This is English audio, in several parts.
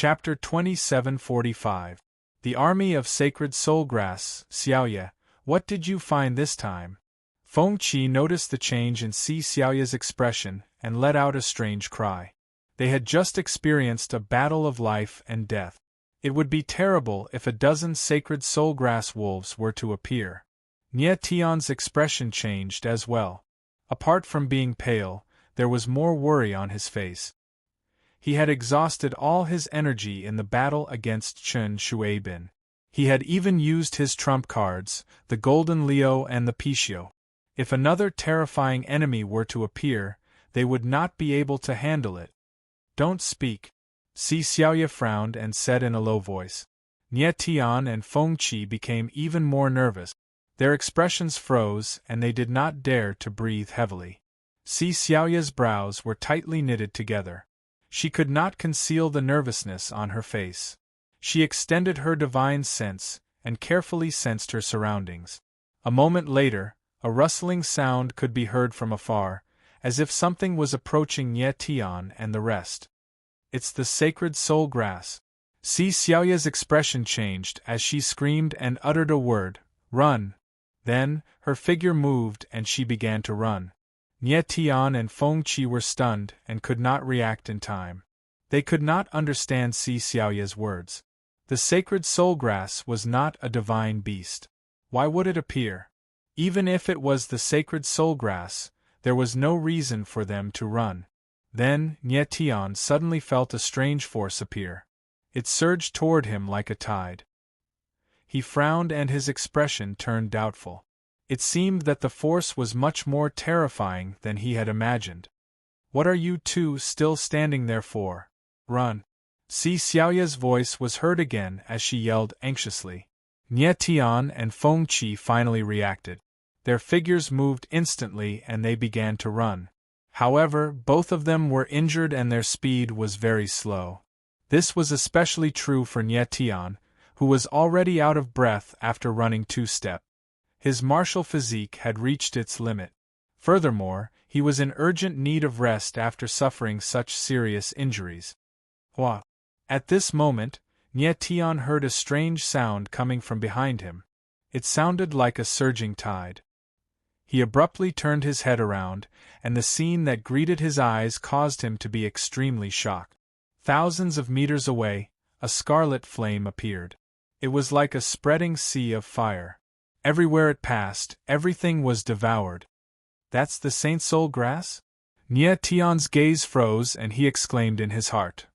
Chapter 2745. The Army of Sacred Soulgrass. Xiaoye, what did you find this time? Feng Qi noticed the change in Si Xiaoye's expression and let out a strange cry. They had just experienced a battle of life and death. It would be terrible if a dozen sacred soulgrass wolves were to appear. Nie Tian's expression changed as well. Apart from being pale, there was more worry on his face. He had exhausted all his energy in the battle against Chen Shuaibin. He had even used his trump cards, the Golden Leo and the Pichio. If another terrifying enemy were to appear, they would not be able to handle it. Don't speak. Si Xiaoye frowned and said in a low voice. Nie Tian and Feng Qi became even more nervous. Their expressions froze and they did not dare to breathe heavily. Si Xiaoye's brows were tightly knitted together. She could not conceal the nervousness on her face. She extended her divine sense and carefully sensed her surroundings. A moment later, a rustling sound could be heard from afar, as if something was approaching Nie Tian and the rest. It's the sacred soul grass. Si Xiaoye's expression changed as she screamed and uttered a word, "Run!" Then, her figure moved and she began to run. Nie Tian and Feng Qi were stunned and could not react in time. They could not understand Si Xiaoye's words. The sacred soulgrass was not a divine beast. Why would it appear? Even if it was the sacred soulgrass, there was no reason for them to run. Then, Nie Tian suddenly felt a strange force appear. It surged toward him like a tide. He frowned and his expression turned doubtful. It seemed that the force was much more terrifying than he had imagined. What are you two still standing there for? Run! Si Xiaoye's voice was heard again as she yelled anxiously. Nie Tian and Feng Qi finally reacted. Their figures moved instantly and they began to run. However, both of them were injured and their speed was very slow. This was especially true for Nie Tian, who was already out of breath after running 2 steps. His martial physique had reached its limit. Furthermore, he was in urgent need of rest after suffering such serious injuries. Hua! At this moment, Nie Tian heard a strange sound coming from behind him. It sounded like a surging tide. He abruptly turned his head around, and the scene that greeted his eyes caused him to be extremely shocked. Thousands of meters away, a scarlet flame appeared. It was like a spreading sea of fire. Everywhere it passed, everything was devoured. That's the Saint Soul grass? Nie Tian's gaze froze and he exclaimed in his heart.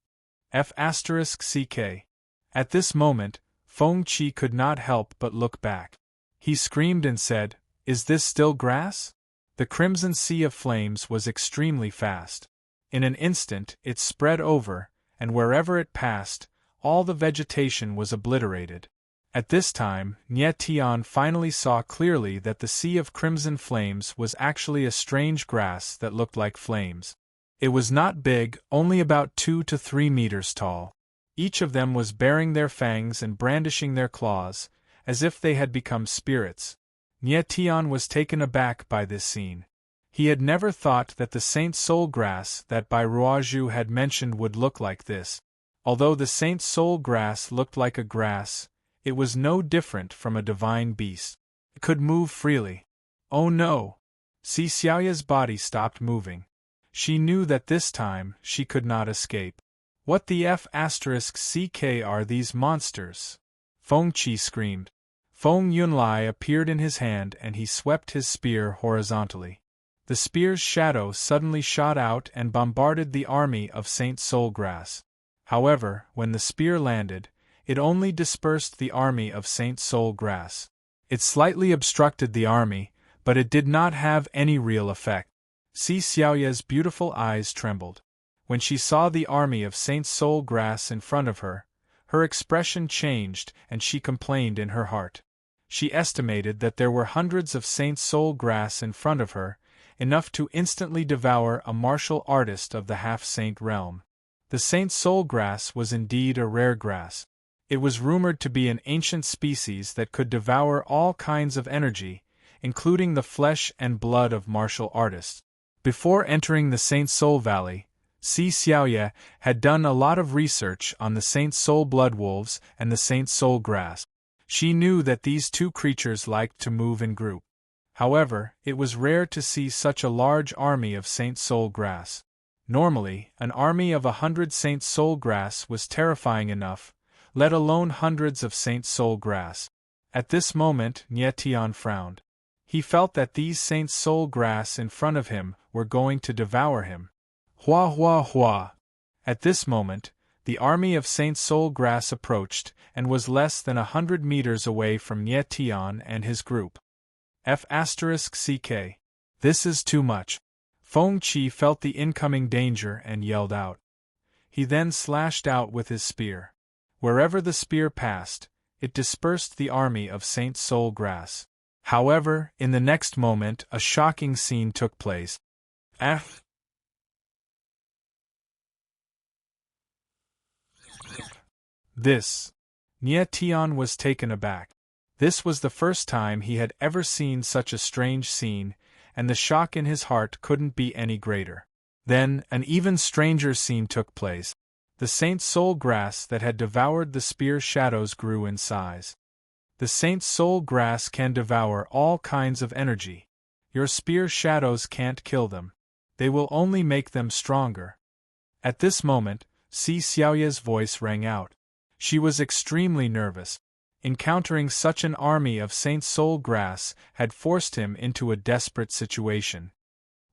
F***CK. At this moment, Feng Qi could not help but look back. He screamed and said, "Is this still grass?" The crimson sea of flames was extremely fast. In an instant, it spread over, and wherever it passed, all the vegetation was obliterated. At this time, Nie Tian finally saw clearly that the sea of crimson flames was actually a strange grass that looked like flames. It was not big, only about 2 to 3 meters tall. Each of them was baring their fangs and brandishing their claws, as if they had become spirits. Nie Tian was taken aback by this scene. He had never thought that the Saint Soul grass that Bai Ruozhu had mentioned would look like this. Although the Saint Soul grass looked like a grass, it was no different from a divine beast. It could move freely. Oh no! Si Xiaoye's body stopped moving. She knew that this time she could not escape. What the F***CK are these monsters? Feng Qi screamed. Feng Yunlai appeared in his hand and he swept his spear horizontally. The spear's shadow suddenly shot out and bombarded the army of Saint Soulgrass. However, when the spear landed, it only dispersed the army of Saint Soulgrass. It slightly obstructed the army, but it did not have any real effect. Si Xiaoye's beautiful eyes trembled. When she saw the army of Saint Soulgrass in front of her, her expression changed and she complained in her heart. She estimated that there were hundreds of Saint Soulgrass in front of her, enough to instantly devour a martial artist of the half-saint realm. The Saint Soulgrass was indeed a rare grass. It was rumored to be an ancient species that could devour all kinds of energy, including the flesh and blood of martial artists. Before entering the Saint Soul Valley, Si Xiaoye had done a lot of research on the Saint Soul blood wolves and the Saint Soul grass. She knew that these two creatures liked to move in group. However, it was rare to see such a large army of Saint Soul grass. Normally, an army of 100 Saint Soul grass was terrifying enough, let alone hundreds of Saint Soul grass. At this moment, Nie Tian frowned. He felt that these Saint Soul grass in front of him were going to devour him. Hua hua hua! At this moment, the army of Saint Soul grass approached and was less than 100 meters away from Nie Tian and his group. F***CK. This is too much. Feng Qi felt the incoming danger and yelled out. He then slashed out with his spear. Wherever the spear passed, it dispersed the army of Saint Soul grass. However, in the next moment a shocking scene took place. This. Nie Tian was taken aback. This was the first time he had ever seen such a strange scene, and the shock in his heart couldn't be any greater. Then, an even stranger scene took place. The Saint Soul grass that had devoured the spear shadows grew in size. The Saint Soul grass can devour all kinds of energy. Your spear shadows can't kill them. They will only make them stronger. At this moment, Si Xiaoye's voice rang out. She was extremely nervous. Encountering such an army of Saint Soul grass had forced him into a desperate situation.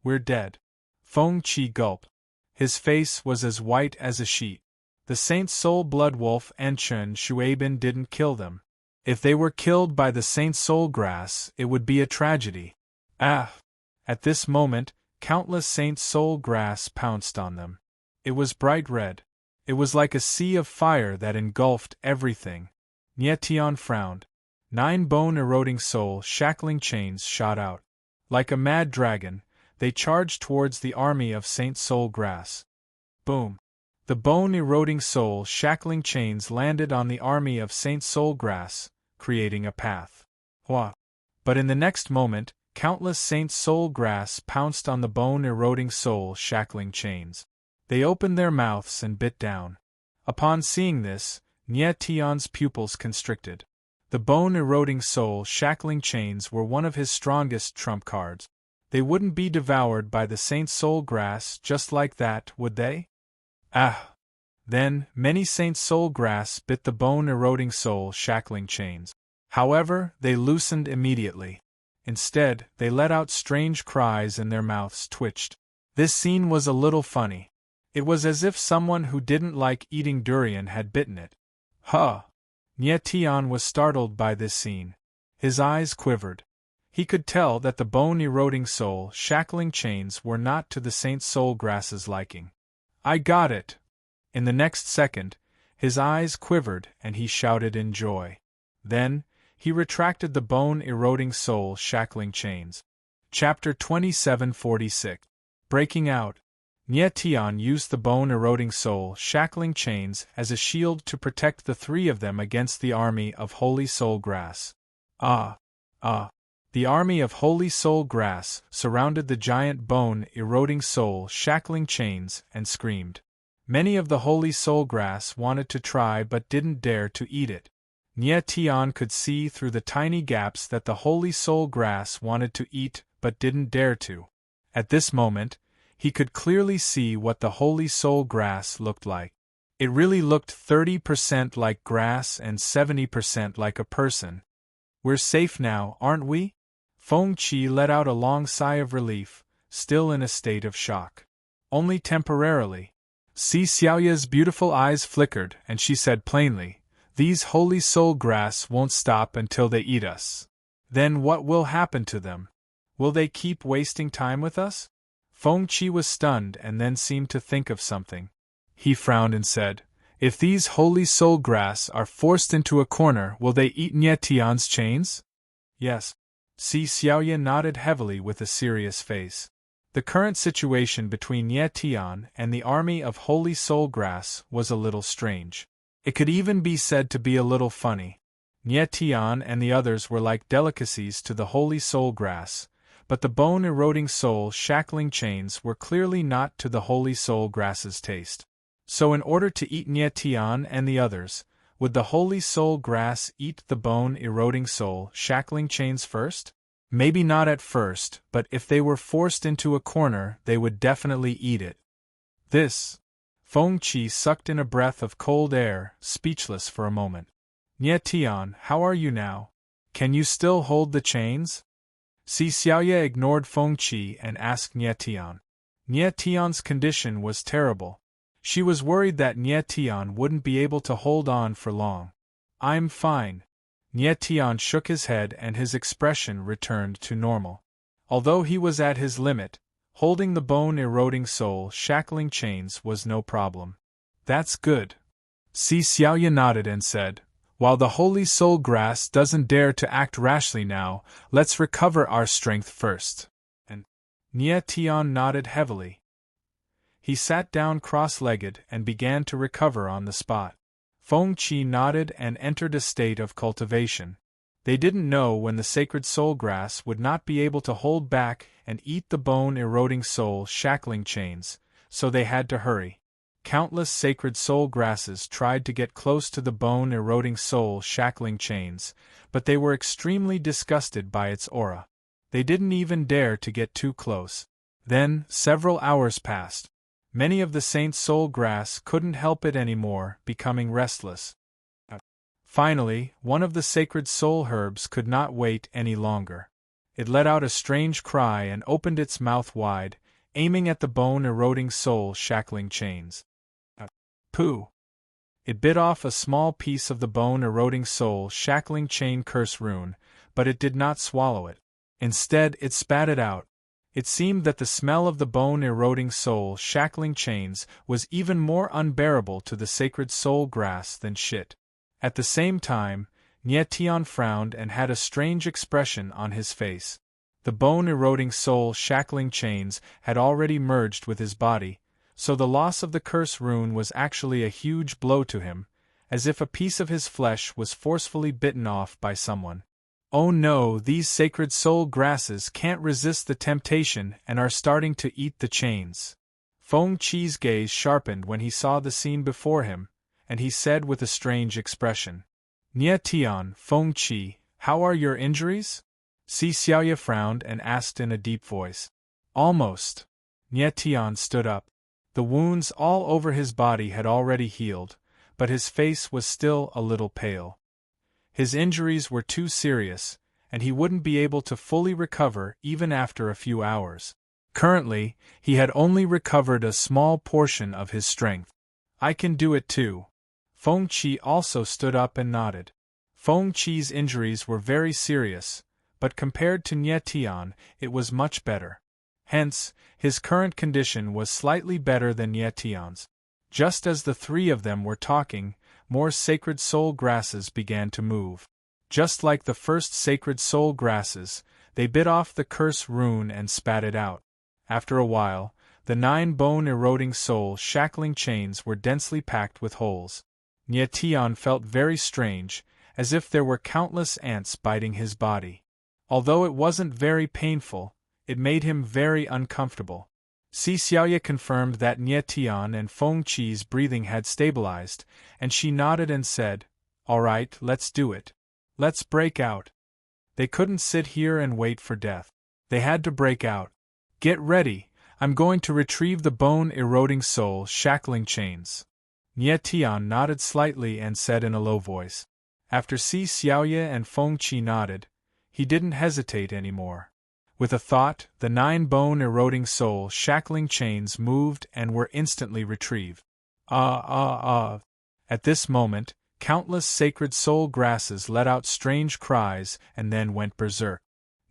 We're dead. Feng Qi gulped. His face was as white as a sheet. The Saint Soul blood wolf and Chen Shuaibin didn't kill them. If they were killed by the Saint Soul grass, it would be a tragedy. At this moment, countless Saint Soul grass pounced on them. It was bright red. It was like a sea of fire that engulfed everything. Nie Tian frowned. 9 bone-eroding soul shackling chains shot out. Like a mad dragon, they charged towards the army of Saint Soul grass. Boom! The bone-eroding soul shackling chains landed on the army of Saint Soul grass, creating a path. Hua! But in the next moment, countless Saint Soul grass pounced on the bone-eroding soul shackling chains. They opened their mouths and bit down. Upon seeing this, Nie Tian's pupils constricted. The bone-eroding soul shackling chains were one of his strongest trump cards. They wouldn't be devoured by the Saint Soul grass just like that, would they? Then, many Saint Soul grass bit the bone-eroding soul shackling chains. However, they loosened immediately. Instead, they let out strange cries and their mouths twitched. This scene was a little funny. It was as if someone who didn't like eating durian had bitten it. Nie Tian was startled by this scene. His eyes quivered. He could tell that the bone-eroding soul shackling chains were not to the Saint Soul grass's liking. I got it! In the next second, his eyes quivered and he shouted in joy. Then, he retracted the bone-eroding soul shackling chains. Chapter 2746. Breaking out. Nie Tian used the bone-eroding soul shackling chains as a shield to protect the 3 of them against the army of Holy Soul grass. The army of Holy Soul grass surrounded the giant bone-eroding soul shackling chains and screamed. Many of the Holy Soul grass wanted to try but didn't dare to eat it. Nie Tian could see through the tiny gaps that the Holy Soul grass wanted to eat but didn't dare to. At this moment, he could clearly see what the Holy Soul grass looked like. It really looked 30% like grass and 70% like a person. We're safe now, aren't we? Feng Qi let out a long sigh of relief, still in a state of shock. Only temporarily. Si Xiaoye's beautiful eyes flickered and she said plainly, "These Holy Soul grass won't stop until they eat us. Then what will happen to them? Will they keep wasting time with us?" Feng Qi was stunned and then seemed to think of something. He frowned and said, "If these Holy Soul grass are forced into a corner, will they eat Nie Tian's chains?" "Yes." Si Xiaoye nodded heavily with a serious face. The current situation between Nie Tian and the army of Holy Soul grass was a little strange. It could even be said to be a little funny. Nie Tian and the others were like delicacies to the Holy Soul grass, but the bone-eroding soul shackling chains were clearly not to the holy soul grass's taste. So in order to eat Nye Tian and the others, would the holy soul grass eat the bone-eroding soul shackling chains first? Maybe not at first, but if they were forced into a corner, they would definitely eat it. This. Feng Qi sucked in a breath of cold air, speechless for a moment. Nye Tian, how are you now? Can you still hold the chains? Si Xiaoye ignored Feng Qi and asked Nye Tian. Nye Tian's condition was terrible. She was worried that Nye Tian wouldn't be able to hold on for long. I'm fine. Nye Tian shook his head and his expression returned to normal. Although he was at his limit, holding the bone-eroding soul shackling chains was no problem. That's good. Si Xiaoye nodded and said, while the holy soul grass doesn't dare to act rashly now, let's recover our strength first. And Nye Tian nodded heavily. He sat down cross-legged and began to recover on the spot. Feng Qi nodded and entered a state of cultivation. They didn't know when the sacred soul grass would not be able to hold back and eat the bone-eroding soul shackling chains, so they had to hurry. Countless sacred soul grasses tried to get close to the bone-eroding soul shackling chains, but they were extremely disgusted by its aura. They didn't even dare to get too close. Then, several hours passed. Many of the saint soul grass couldn't help it anymore, becoming restless. Finally, one of the sacred soul herbs could not wait any longer. It let out a strange cry and opened its mouth wide, aiming at the bone-eroding soul shackling chains. Pooh! It bit off a small piece of the bone-eroding soul shackling chain curse rune, but it did not swallow it. Instead, it spat it out. It seemed that the smell of the bone-eroding soul shackling chains was even more unbearable to the sacred soul grass than shit. At the same time, Nye Tian frowned and had a strange expression on his face. The bone-eroding soul shackling chains had already merged with his body, so the loss of the curse rune was actually a huge blow to him, as if a piece of his flesh was forcefully bitten off by someone. Oh no, these sacred soul grasses can't resist the temptation and are starting to eat the chains. Feng Qi's gaze sharpened when he saw the scene before him, and he said with a strange expression, Nye Tian, Feng Qi, how are your injuries? Si Xiaoye frowned and asked in a deep voice. Almost. Nye Tian stood up. The wounds all over his body had already healed, but his face was still a little pale. His injuries were too serious, and he wouldn't be able to fully recover even after a few hours. Currently, he had only recovered a small portion of his strength. I can do it too. Feng Qi also stood up and nodded. Feng Qi's injuries were very serious, but compared to Nye Tian, it was much better. Hence, his current condition was slightly better than Nye Tian's. Just as the three of them were talking, more sacred soul grasses began to move. Just like the first sacred soul grasses, they bit off the curse rune and spat it out. After a while, the 9 bone-eroding soul shackling chains were densely packed with holes. Nye Tian felt very strange, as if there were countless ants biting his body. Although it wasn't very painful, it made him very uncomfortable. Si Xiaoye confirmed that Nye Tian and Feng Qi's breathing had stabilized, and she nodded and said, All right, let's do it. Let's break out. They couldn't sit here and wait for death. They had to break out. Get ready, I'm going to retrieve the bone-eroding soul shackling chains. Nye Tian nodded slightly and said in a low voice. After Si Xiaoye and Feng Qi nodded, he didn't hesitate anymore. With a thought, the 9 bone-eroding soul shackling chains moved and were instantly retrieved. At this moment, countless sacred soul grasses let out strange cries and then went berserk.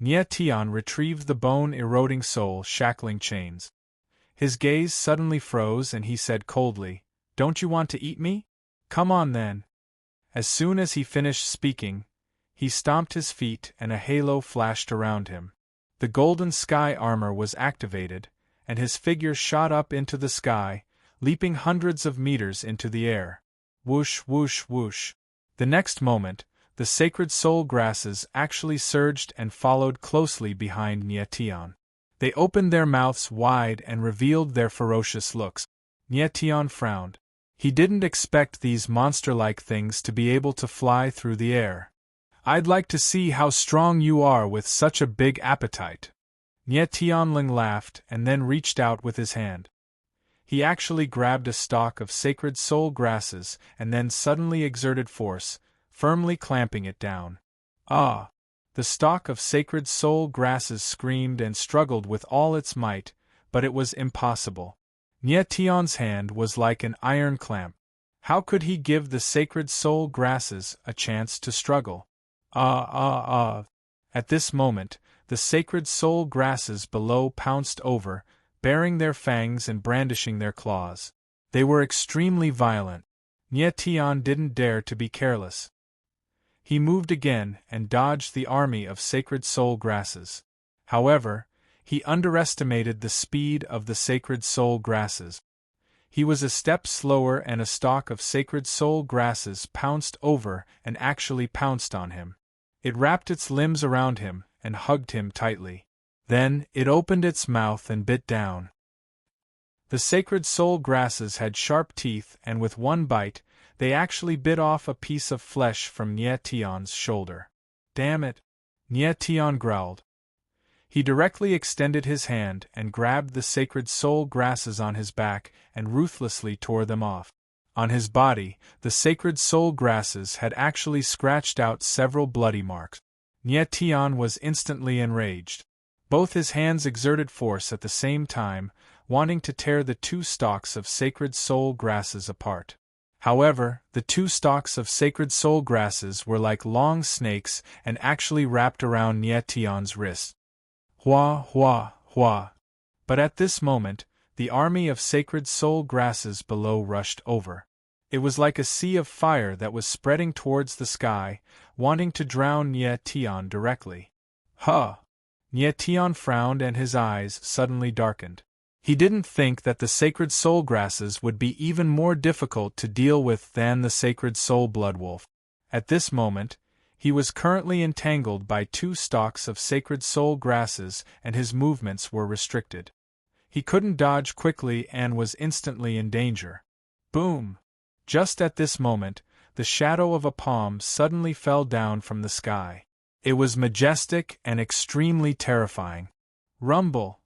Nye Tian retrieved the bone-eroding soul shackling chains. His gaze suddenly froze and he said coldly, Don't you want to eat me? Come on then. As soon as he finished speaking, he stomped his feet and a halo flashed around him. The golden sky armor was activated, and his figure shot up into the sky, leaping hundreds of meters into the air. Whoosh, whoosh, whoosh. The next moment, the sacred soul grasses actually surged and followed closely behind Nyetian. They opened their mouths wide and revealed their ferocious looks. Nyetian frowned. He didn't expect these monster-like things to be able to fly through the air. "I'd like to see how strong you are with such a big appetite." Nye Tianling laughed and then reached out with his hand. He actually grabbed a stalk of sacred soul grasses and then suddenly exerted force, firmly clamping it down. Ah! The stalk of sacred soul grasses screamed and struggled with all its might, but it was impossible. Nye Tian's hand was like an iron clamp. How could he give the sacred soul grasses a chance to struggle? At this moment, the sacred soul grasses below pounced over, baring their fangs and brandishing their claws. They were extremely violent. Nye Tian didn't dare to be careless. He moved again and dodged the army of sacred soul grasses. However, he underestimated the speed of the sacred soul grasses. He was a step slower and a stalk of sacred soul grasses pounced over and actually pounced on him. It wrapped its limbs around him and hugged him tightly. Then, it opened its mouth and bit down. The sacred soul grasses had sharp teeth and with one bite, they actually bit off a piece of flesh from Nye Tian's shoulder. "Damn it!" Nye Tian growled. He directly extended his hand and grabbed the sacred soul grasses on his back and ruthlessly tore them off. On his body, the sacred soul grasses had actually scratched out several bloody marks. Nye Tian was instantly enraged. Both his hands exerted force at the same time, wanting to tear the two stalks of sacred soul grasses apart. However, the two stalks of sacred soul grasses were like long snakes and actually wrapped around Nye Tian's wrist. Hua, hua, hua. But at this moment, the army of sacred soul grasses below rushed over. It was like a sea of fire that was spreading towards the sky, wanting to drown Nye Tian directly. Huh! Nye Tian frowned and his eyes suddenly darkened. He didn't think that the sacred soul grasses would be even more difficult to deal with than the sacred soul bloodwolf. At this moment, he was currently entangled by two stalks of sacred soul grasses and his movements were restricted. He couldn't dodge quickly and was instantly in danger. Boom! Just at this moment, the shadow of a palm suddenly fell down from the sky. It was majestic and extremely terrifying. Rumble!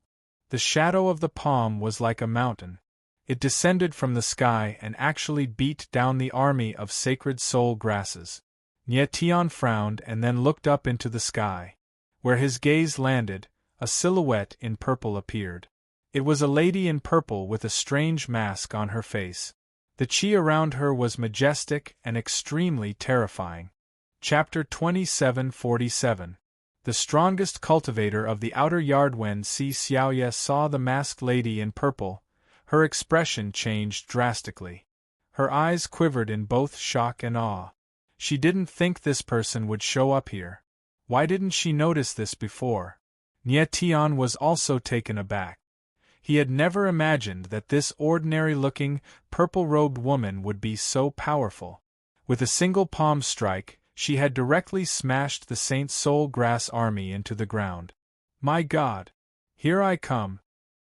The shadow of the palm was like a mountain. It descended from the sky and actually beat down the army of sacred soul grasses. Nye Tian frowned and then looked up into the sky. Where his gaze landed, a silhouette in purple appeared. It was a lady in purple with a strange mask on her face. The chi around her was majestic and extremely terrifying. Chapter 2747. The strongest cultivator of the outer yard. When Si Xiaoye saw the masked lady in purple, her expression changed drastically. Her eyes quivered in both shock and awe. She didn't think this person would show up here. Why didn't she notice this before? Nye Tian was also taken aback. He had never imagined that this ordinary-looking, purple-robed woman would be so powerful. With a single palm strike, she had directly smashed the Saint Soul Grass army into the ground. "My God! Here I come!"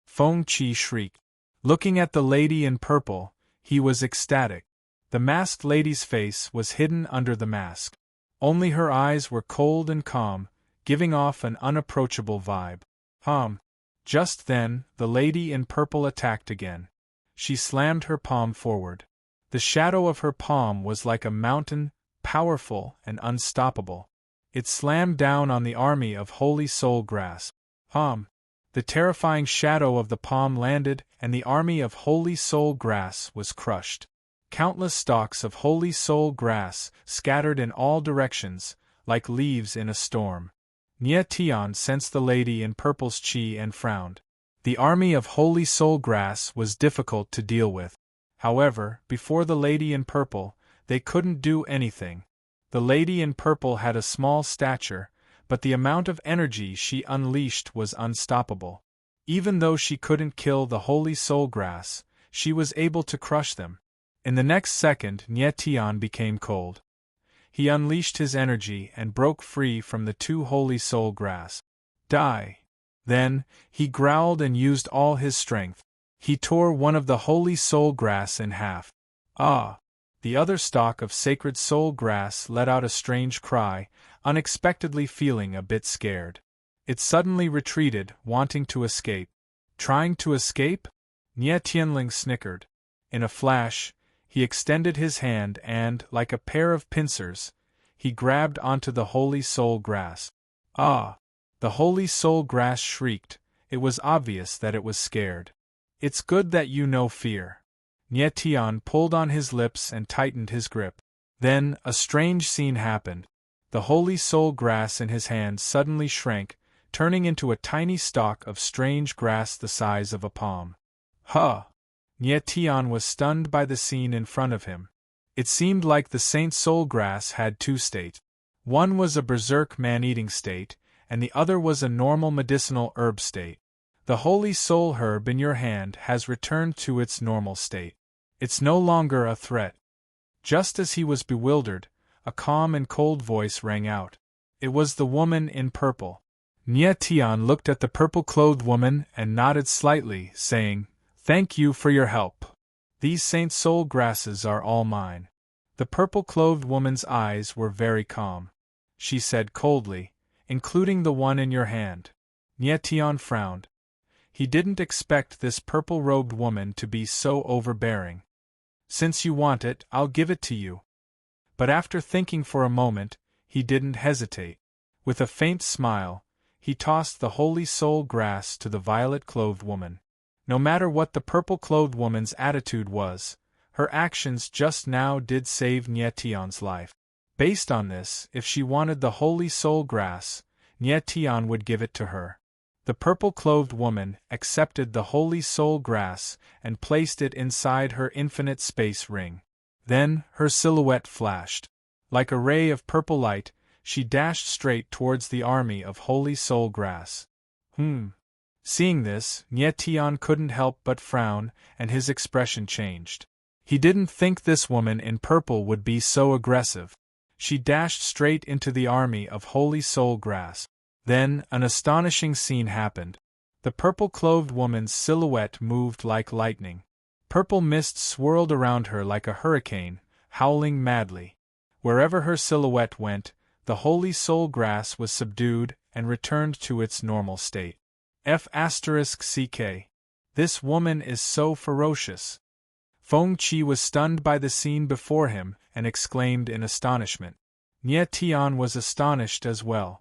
Feng Qi shrieked. Looking at the lady in purple, he was ecstatic. The masked lady's face was hidden under the mask. Only her eyes were cold and calm, giving off an unapproachable vibe. Just then, the lady in purple attacked again. She slammed her palm forward. The shadow of her palm was like a mountain, powerful and unstoppable. It slammed down on the army of Holy Soul Grass. The terrifying shadow of the palm landed and the army of Holy Soul Grass was crushed. Countless stalks of Holy Soul Grass scattered in all directions, like leaves in a storm. Nye Tian sensed the lady in purple's chi and frowned. The army of Holy Soul Grass was difficult to deal with. However, before the lady in purple, they couldn't do anything. The lady in purple had a small stature, but the amount of energy she unleashed was unstoppable. Even though she couldn't kill the Holy Soul Grass, she was able to crush them. In the next second, Nye Tian became cold. He unleashed his energy and broke free from the two holy soul grass. Die! Then, he growled and used all his strength. He tore one of the holy soul grass in half. Ah! The other stalk of sacred soul grass let out a strange cry, unexpectedly feeling a bit scared. It suddenly retreated, wanting to escape. Trying to escape? Nie Tianling snickered. In a flash, he extended his hand and, like a pair of pincers, he grabbed onto the holy soul grass. Ah! The holy soul grass shrieked. It was obvious that it was scared. It's good that you know fear. Nie Tian pulled on his lips and tightened his grip. Then, a strange scene happened. The holy soul grass in his hand suddenly shrank, turning into a tiny stalk of strange grass the size of a palm. Huh! Nie Tian was stunned by the scene in front of him. It seemed like the Saint Soul grass had two states. One was a berserk man-eating state, and the other was a normal medicinal herb state. The holy soul herb in your hand has returned to its normal state. It's no longer a threat. Just as he was bewildered, a calm and cold voice rang out. It was the woman in purple. Nie Tian looked at the purple-clothed woman and nodded slightly, saying, "Thank you for your help. These Saint Soul grasses are all mine." The purple-clothed woman's eyes were very calm. She said coldly, "Including the one in your hand." Nie Tian frowned. He didn't expect this purple-robed woman to be so overbearing. "Since you want it, I'll give it to you." But after thinking for a moment, he didn't hesitate. With a faint smile, he tossed the holy soul grass to the violet-clothed woman. No matter what the purple-clothed woman's attitude was, her actions just now did save Nie Tian's life. Based on this, if she wanted the holy soul grass, Nie Tian would give it to her. The purple-clothed woman accepted the holy soul grass and placed it inside her infinite space ring. Then, her silhouette flashed. Like a ray of purple light, she dashed straight towards the army of holy soul grass. Seeing this, Nie Tian couldn't help but frown, and his expression changed. He didn't think this woman in purple would be so aggressive. She dashed straight into the army of holy soul grass. Then, an astonishing scene happened. The purple-clothed woman's silhouette moved like lightning. Purple mist swirled around her like a hurricane, howling madly. Wherever her silhouette went, the holy soul grass was subdued and returned to its normal state. F***ck. This woman is so ferocious. Feng Qi was stunned by the scene before him and exclaimed in astonishment. Nie Tian was astonished as well.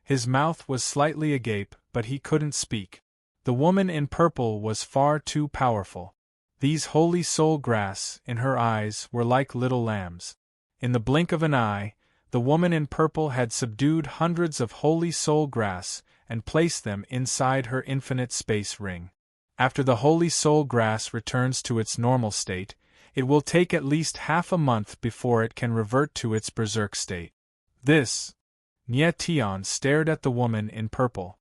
His mouth was slightly agape, but he couldn't speak. The woman in purple was far too powerful. These holy soul grass, in her eyes, were like little lambs. In the blink of an eye, the woman in purple had subdued hundreds of holy soul grass and placed them inside her infinite space ring. After the holy soul grass returns to its normal state, it will take at least half a month before it can revert to its berserk state. Nie Tian stared at the woman in purple.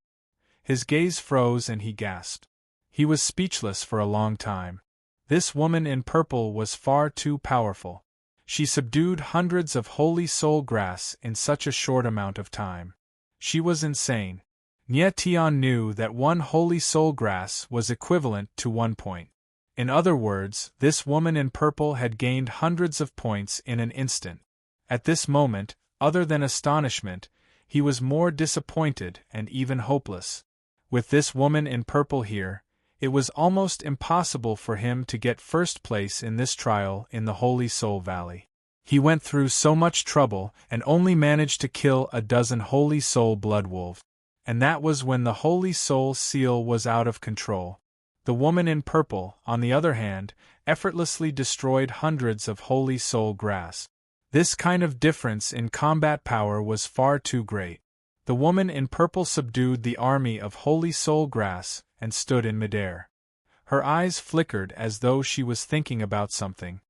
His gaze froze and he gasped. He was speechless for a long time. This woman in purple was far too powerful. She subdued hundreds of holy soul grass in such a short amount of time. She was insane. Nie Tian knew that one holy soul grass was equivalent to 1 point. In other words, this woman in purple had gained hundreds of points in an instant. At this moment, other than astonishment, he was more disappointed and even hopeless. With this woman in purple here, it was almost impossible for him to get first place in this trial in the Holy Soul Valley. He went through so much trouble and only managed to kill a dozen Holy Soul blood wolves. And that was when the Holy Soul seal was out of control. The woman in purple, on the other hand, effortlessly destroyed hundreds of Holy Soul grass. This kind of difference in combat power was far too great. The woman in purple subdued the army of Holy Soul grass and stood in midair. Her eyes flickered as though she was thinking about something.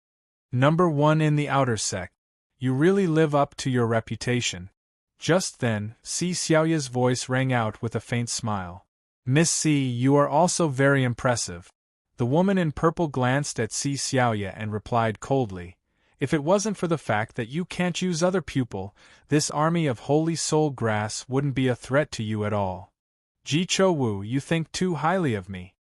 Number 1 in the outer sect. You really live up to your reputation. Just then, Si Xiaoya's voice rang out with a faint smile. Miss Si, you are also very impressive. The woman in purple glanced at Si Xiaoya and replied coldly, If it wasn't for the fact that you can't use other pupil, this army of holy soul grass wouldn't be a threat to you at all. Ji Cho Wu, you think too highly of me.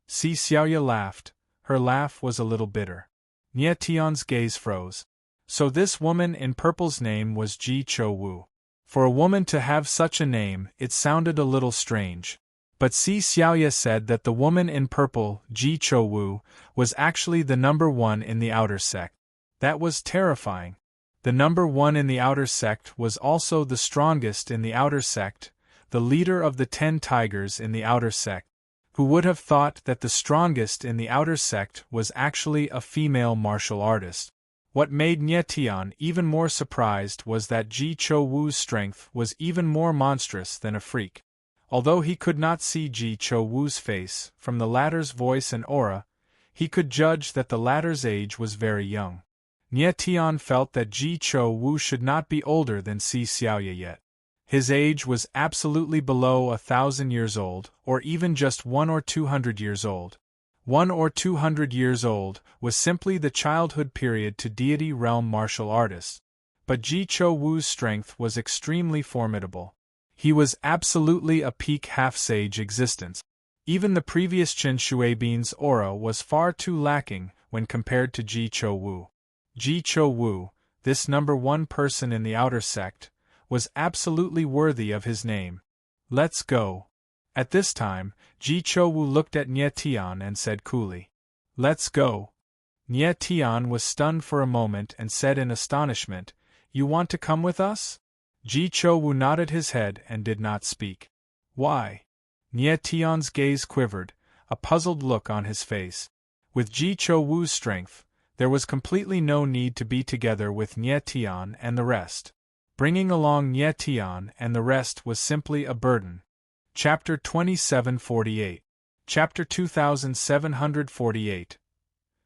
Si Xiaoya laughed. Her laugh was a little bitter. Nie Tian's gaze froze. So this woman in purple's name was Ji Cho Wu. For a woman to have such a name, it sounded a little strange. But Si Xiaoya said that the woman in purple, Ji Cho Wu, was actually the number one in the outer sect. That was terrifying. The number one in the outer sect was also the strongest in the outer sect, the leader of the 10 tigers in the outer sect. Who would have thought that the strongest in the outer sect was actually a female martial artist? What made Nie Tian even more surprised was that Ji Cho Wu's strength was even more monstrous than a freak. Although he could not see Ji Cho Wu's face, from the latter's voice and aura, he could judge that the latter's age was very young. Nie Tian felt that Ji Cho Wu should not be older than Si Xiaoya yet. His age was absolutely below 1,000 years old, or even just 100 or 200 years old. 100 or 200 years old was simply the childhood period to deity realm martial artists. But Ji Cho Wu's strength was extremely formidable. He was absolutely a peak half-sage existence. Even the previous Qin Shueibin's aura was far too lacking when compared to Ji Cho Wu. Ji Cho Wu, this number one person in the outer sect, was absolutely worthy of his name. Let's go. At this time, Ji Cho Wu looked at Nie Tian and said coolly, "Let's go." Nie Tian was stunned for a moment and said in astonishment, "You want to come with us?" Ji Cho Wu nodded his head and did not speak. "Why?" Nie Tian's gaze quivered, a puzzled look on his face. With Ji Cho Wu's strength, there was completely no need to be together with Nie Tian and the rest. Bringing along Nie Tian and the rest was simply a burden. Chapter 2748. Chapter 2748.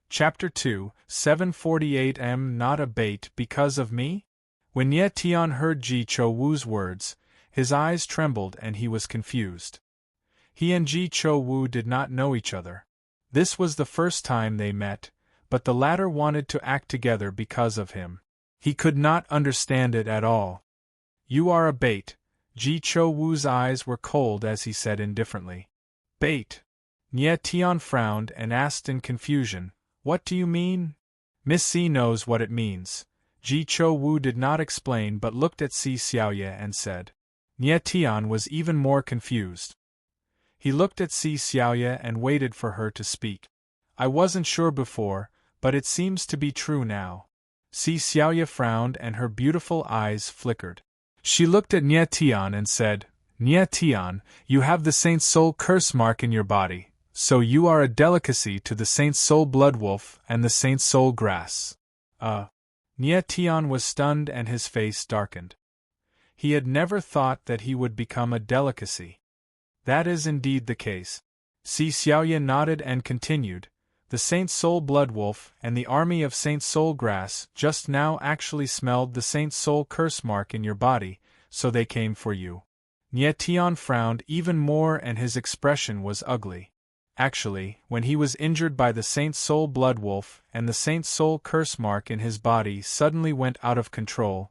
Chapter 2, 748. Am not a bait because of me? When Nie Tian heard Ji Cho Wu's words, his eyes trembled and he was confused. He and Ji Cho Wu did not know each other. This was the first time they met, but the latter wanted to act together because of him. He could not understand it at all. "You are a bait." Ji Cho Wu's eyes were cold as he said indifferently. "Bait?" Nie Tian frowned and asked in confusion, "What do you mean?" "Miss C knows what it means." Ji Cho Wu did not explain but looked at Si Xiaoya and said. Nie Tian was even more confused. He looked at Si Xiaoya and waited for her to speak. "I wasn't sure before, but it seems to be true now." Si Xiaoya frowned and her beautiful eyes flickered. She looked at Nie Tian and said, "Nie Tian, you have the Saint's Soul curse mark in your body, so you are a delicacy to the Saint's Soul blood wolf and the Saint's Soul grass." Nie Tian was stunned and his face darkened. He had never thought that he would become a delicacy. That is indeed the case. Si Xiaoya nodded and continued, "The Saint Soul blood wolf and the army of Saint Soul grass just now actually smelled the Saint Soul curse mark in your body, so they came for you." Nie Tian frowned even more and his expression was ugly. Actually, when he was injured by the Saint Soul blood wolf and the Saint Soul curse mark in his body suddenly went out of control,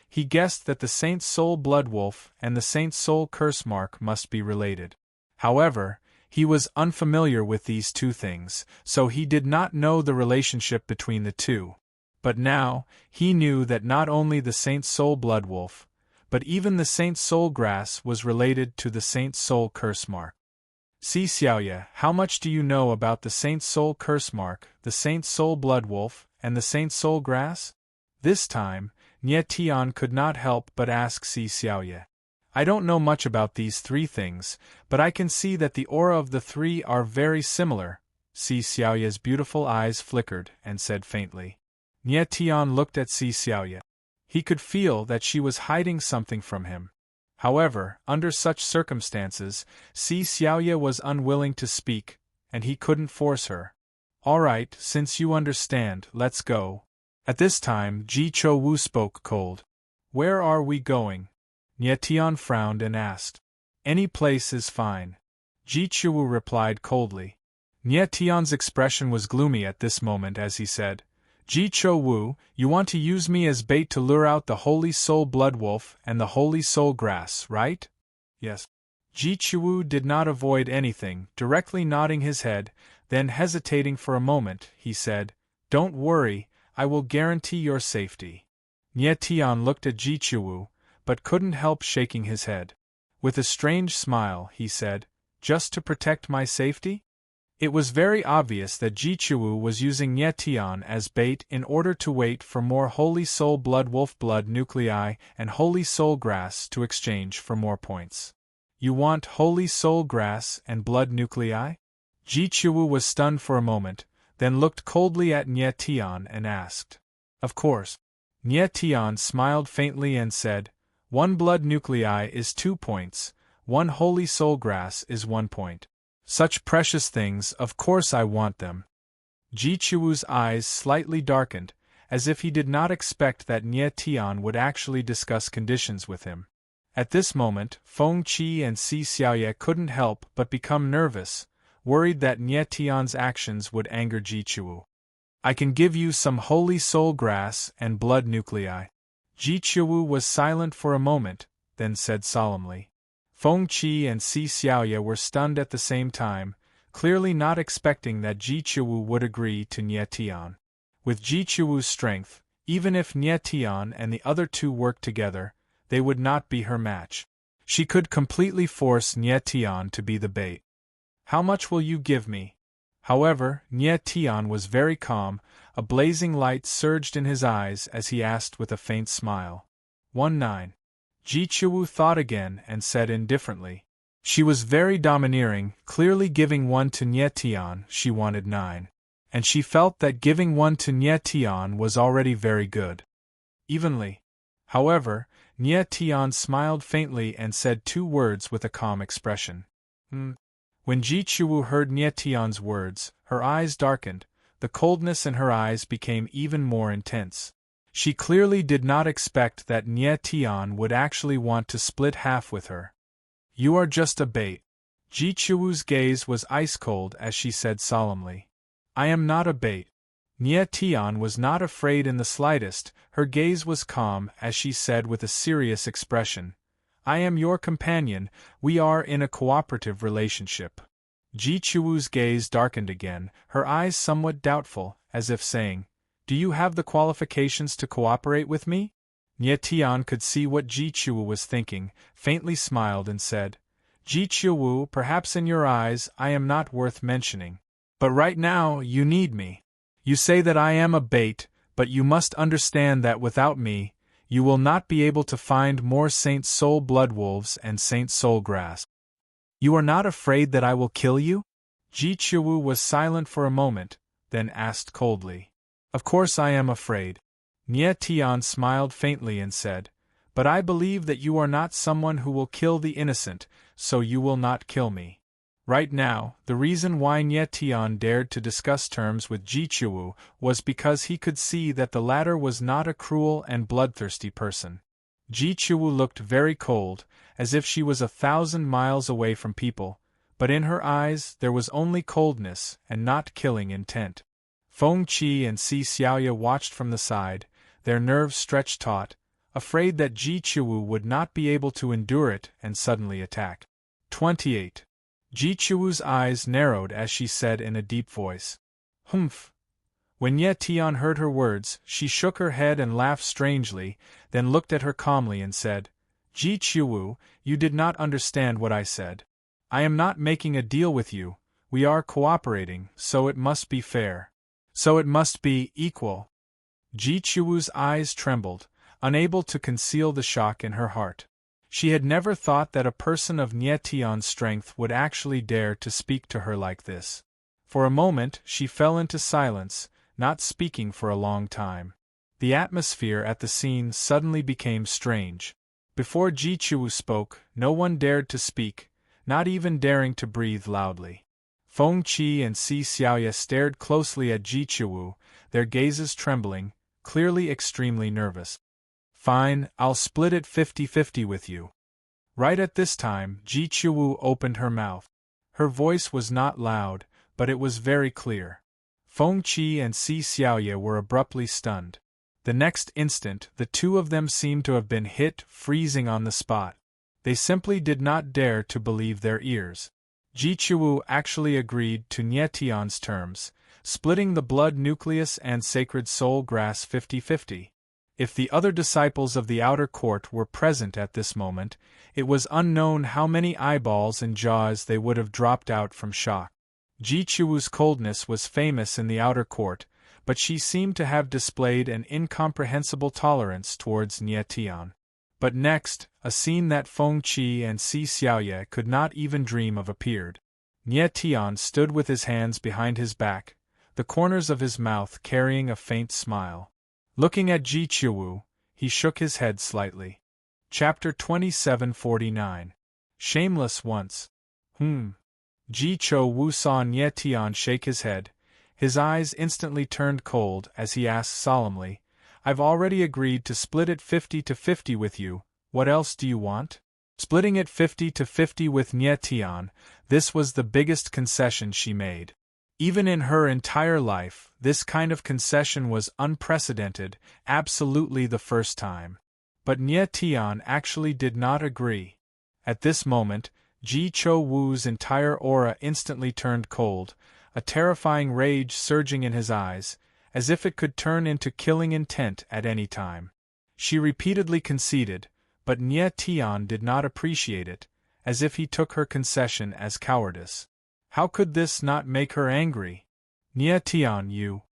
he guessed that the Saint Soul blood wolf and the Saint Soul curse mark must be related. However, he was unfamiliar with these two things, so he did not know the relationship between the two. But now, he knew that not only the Saint Soul blood wolf, but even the Saint Soul grass was related to the Saint Soul curse mark. Si Xiaoya, how much do you know about the Saint Soul curse mark, the Saint Soul blood wolf, and the Saint Soul grass? This time, Nie Tian could not help but ask Si Xiaoya. "I don't know much about these three things, but I can see that the aura of the three are very similar." Si Xiaoya's beautiful eyes flickered and said faintly. Nie Tian looked at Si Xiaoya. He could feel that she was hiding something from him. However, under such circumstances, Si Xiaoya was unwilling to speak, and he couldn't force her. "All right, since you understand, let's go." At this time, Ji Cho Wu spoke cold. "Where are we going?" Nie Tian frowned and asked. "Any place is fine." Ji Cho Wu replied coldly. Nie Tian's expression was gloomy at this moment as he said, Ji Cho Wu, you want to use me as bait to lure out the Holy Soul Blood Wolf and the Holy Soul Grass, right? Yes. Ji Cho Wu did not avoid anything, directly nodding his head, then hesitating for a moment, he said, Don't worry, I will guarantee your safety. Nie Tian looked at Ji Cho Wu, but couldn't help shaking his head. With a strange smile, he said, Just to protect my safety? It was very obvious that Ji Cho Wu was using Nie Tian as bait in order to wait for more Holy Soul Blood Wolf blood nuclei and Holy Soul Grass to exchange for more points. You want Holy Soul Grass and blood nuclei? Ji Cho Wu was stunned for a moment, then looked coldly at Nie Tian and asked. Of course. Nie Tian smiled faintly and said, 1 blood nuclei is 2 points, 1 Holy Soul Grass is 1 point. Such precious things, of course I want them. Ji Cho Wu's eyes slightly darkened, as if he did not expect that Nie Tian would actually discuss conditions with him. At this moment, Feng Qi and Si Xiaoye couldn't help but become nervous, worried that Nie Tian's actions would anger Ji Cho Wu. I can give you some Holy Soul Grass and blood nuclei. Ji Cho Wu was silent for a moment, then said solemnly. Feng Qi and Si Xiaoye were stunned at the same time, clearly not expecting that Ji Cho Wu would agree to Nie Tian. With Ji Cho Wu's strength, even if Nie Tian and the other two worked together, they would not be her match. She could completely force Nie Tian to be the bait. How much will you give me? However, Nie Tian was very calm, a blazing light surged in his eyes as he asked with a faint smile. 1-9. Ji Cho Wu thought again and said indifferently. She was very domineering, clearly giving 1 to Nie Tian, she wanted 9. And she felt that giving 1 to Nie Tian was already very good. Evenly. However, Nie Tian smiled faintly and said 2 words with a calm expression. When Ji Cho Wu heard Nie Tian's words, her eyes darkened, the coldness in her eyes became even more intense. She clearly did not expect that Nie Tian would actually want to split half with her. You are just a bait. Ji Cho Wu's gaze was ice-cold as she said solemnly. I am not a bait. Nie Tian was not afraid in the slightest, her gaze was calm as she said with a serious expression. I am your companion, we are in a cooperative relationship. Ji Cho Wu's gaze darkened again, her eyes somewhat doubtful, as if saying, Do you have the qualifications to cooperate with me? Nie Tian could see what Ji Cho Wu was thinking, faintly smiled and said, Ji Cho Wu, perhaps in your eyes I am not worth mentioning. But right now you need me. You say that I am a bait, but you must understand that without me, you will not be able to find more Saint Soul Blood Wolves and Saint Soul Grass. You are not afraid that I will kill you? Ji Cho Wu was silent for a moment, then asked coldly. Of course I am afraid. Nie Tian smiled faintly and said, But I believe that you are not someone who will kill the innocent, so you will not kill me. Right now, the reason why Nie Tian dared to discuss terms with Ji Cho Wu was because he could see that the latter was not a cruel and bloodthirsty person. Ji Cho Wu looked very cold, as if she was 1,000 miles away from people, but in her eyes there was only coldness and not killing intent. Feng Qi and Si Xiaoye watched from the side, their nerves stretched taut, afraid that Ji Cho Wu would not be able to endure it and suddenly attack. 28. Ji Cho Wu's eyes narrowed as she said in a deep voice. Humph. When Nie Tian heard her words, she shook her head and laughed strangely, then looked at her calmly and said, Ji Cho Wu, you did not understand what I said. I am not making a deal with you, we are cooperating, so it must be fair. So it must be equal. Ji Cho Wu's eyes trembled, unable to conceal the shock in her heart. She had never thought that a person of Nie Tian's strength would actually dare to speak to her like this. For a moment she fell into silence, not speaking for a long time. The atmosphere at the scene suddenly became strange. Before Ji Cho Wu spoke, no one dared to speak, not even daring to breathe loudly. Feng Qi and Si Xiaoye stared closely at Ji Cho Wu, their gazes trembling, clearly extremely nervous. Fine, I'll split it 50-50 with you. Right at this time, Ji Cho Wu opened her mouth. Her voice was not loud, but it was very clear. Feng Qi and Si Xiaoye were abruptly stunned. The next instant, the two of them seemed to have been hit, freezing on the spot. They simply did not dare to believe their ears. Ji Chuwu actually agreed to Nie Tian's terms, splitting the blood nucleus and sacred soul grass 50-50. If the other disciples of the outer court were present at this moment, it was unknown how many eyeballs and jaws they would have dropped out from shock. Ji Chuwu's coldness was famous in the outer court, but she seemed to have displayed an incomprehensible tolerance towards Nie Tian. But next, a scene that Feng Qi and Si Xiaoye could not even dream of appeared. Nie Tian stood with his hands behind his back, the corners of his mouth carrying a faint smile. Looking at Ji Chuwu, he shook his head slightly. Chapter 2749. Shameless once. Ji Chuwu saw Nie Tian shake his head. His eyes instantly turned cold as he asked solemnly, "I've already agreed to split it 50-50 with you, what else do you want?" Splitting it 50-50 with Nie Tian, this was the biggest concession she made. Even in her entire life, this kind of concession was unprecedented, absolutely the first time. But Nie Tian actually did not agree. At this moment, Ji Chuwu's entire aura instantly turned cold, a terrifying rage surging in his eyes, as if it could turn into killing intent at any time. She repeatedly conceded, but Nie Tian did not appreciate it, as if he took her concession as cowardice. How could this not make her angry? Nie Tian, you.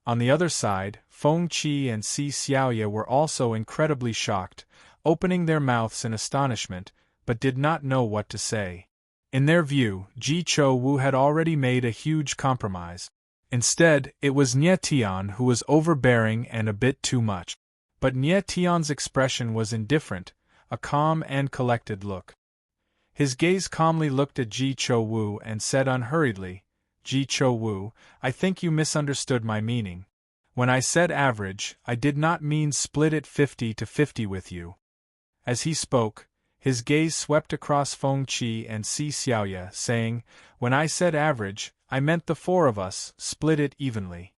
On the other side, Feng Qi and Si Xiaoye were also incredibly shocked, opening their mouths in astonishment, but did not know what to say. In their view, Ji Chuwu had already made a huge compromise. Instead, it was Nie Tian who was overbearing and a bit too much. But Nie Tian's expression was indifferent, a calm and collected look. His gaze calmly looked at Ji Chuwu and said unhurriedly, "Ji Chuwu, I think you misunderstood my meaning. When I said average, I did not mean split it 50-50 with you." As he spoke, his gaze swept across Feng Qi and Si Xiaoye, saying, "When I said average, I meant the four of us, split it evenly."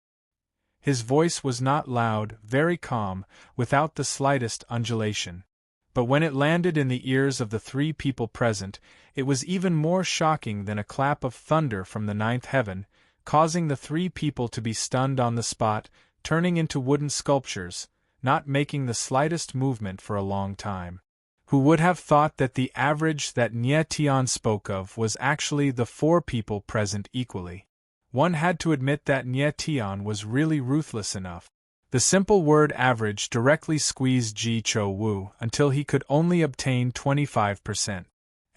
His voice was not loud, very calm, without the slightest undulation. But when it landed in the ears of the three people present, it was even more shocking than a clap of thunder from the ninth heaven, causing the three people to be stunned on the spot, turning into wooden sculptures, not making the slightest movement for a long time. Who would have thought that the average that Nie Tian spoke of was actually the four people present equally? One had to admit that Nie Tian was really ruthless enough. The simple word average directly squeezed Ji Chuwu until he could only obtain 25%.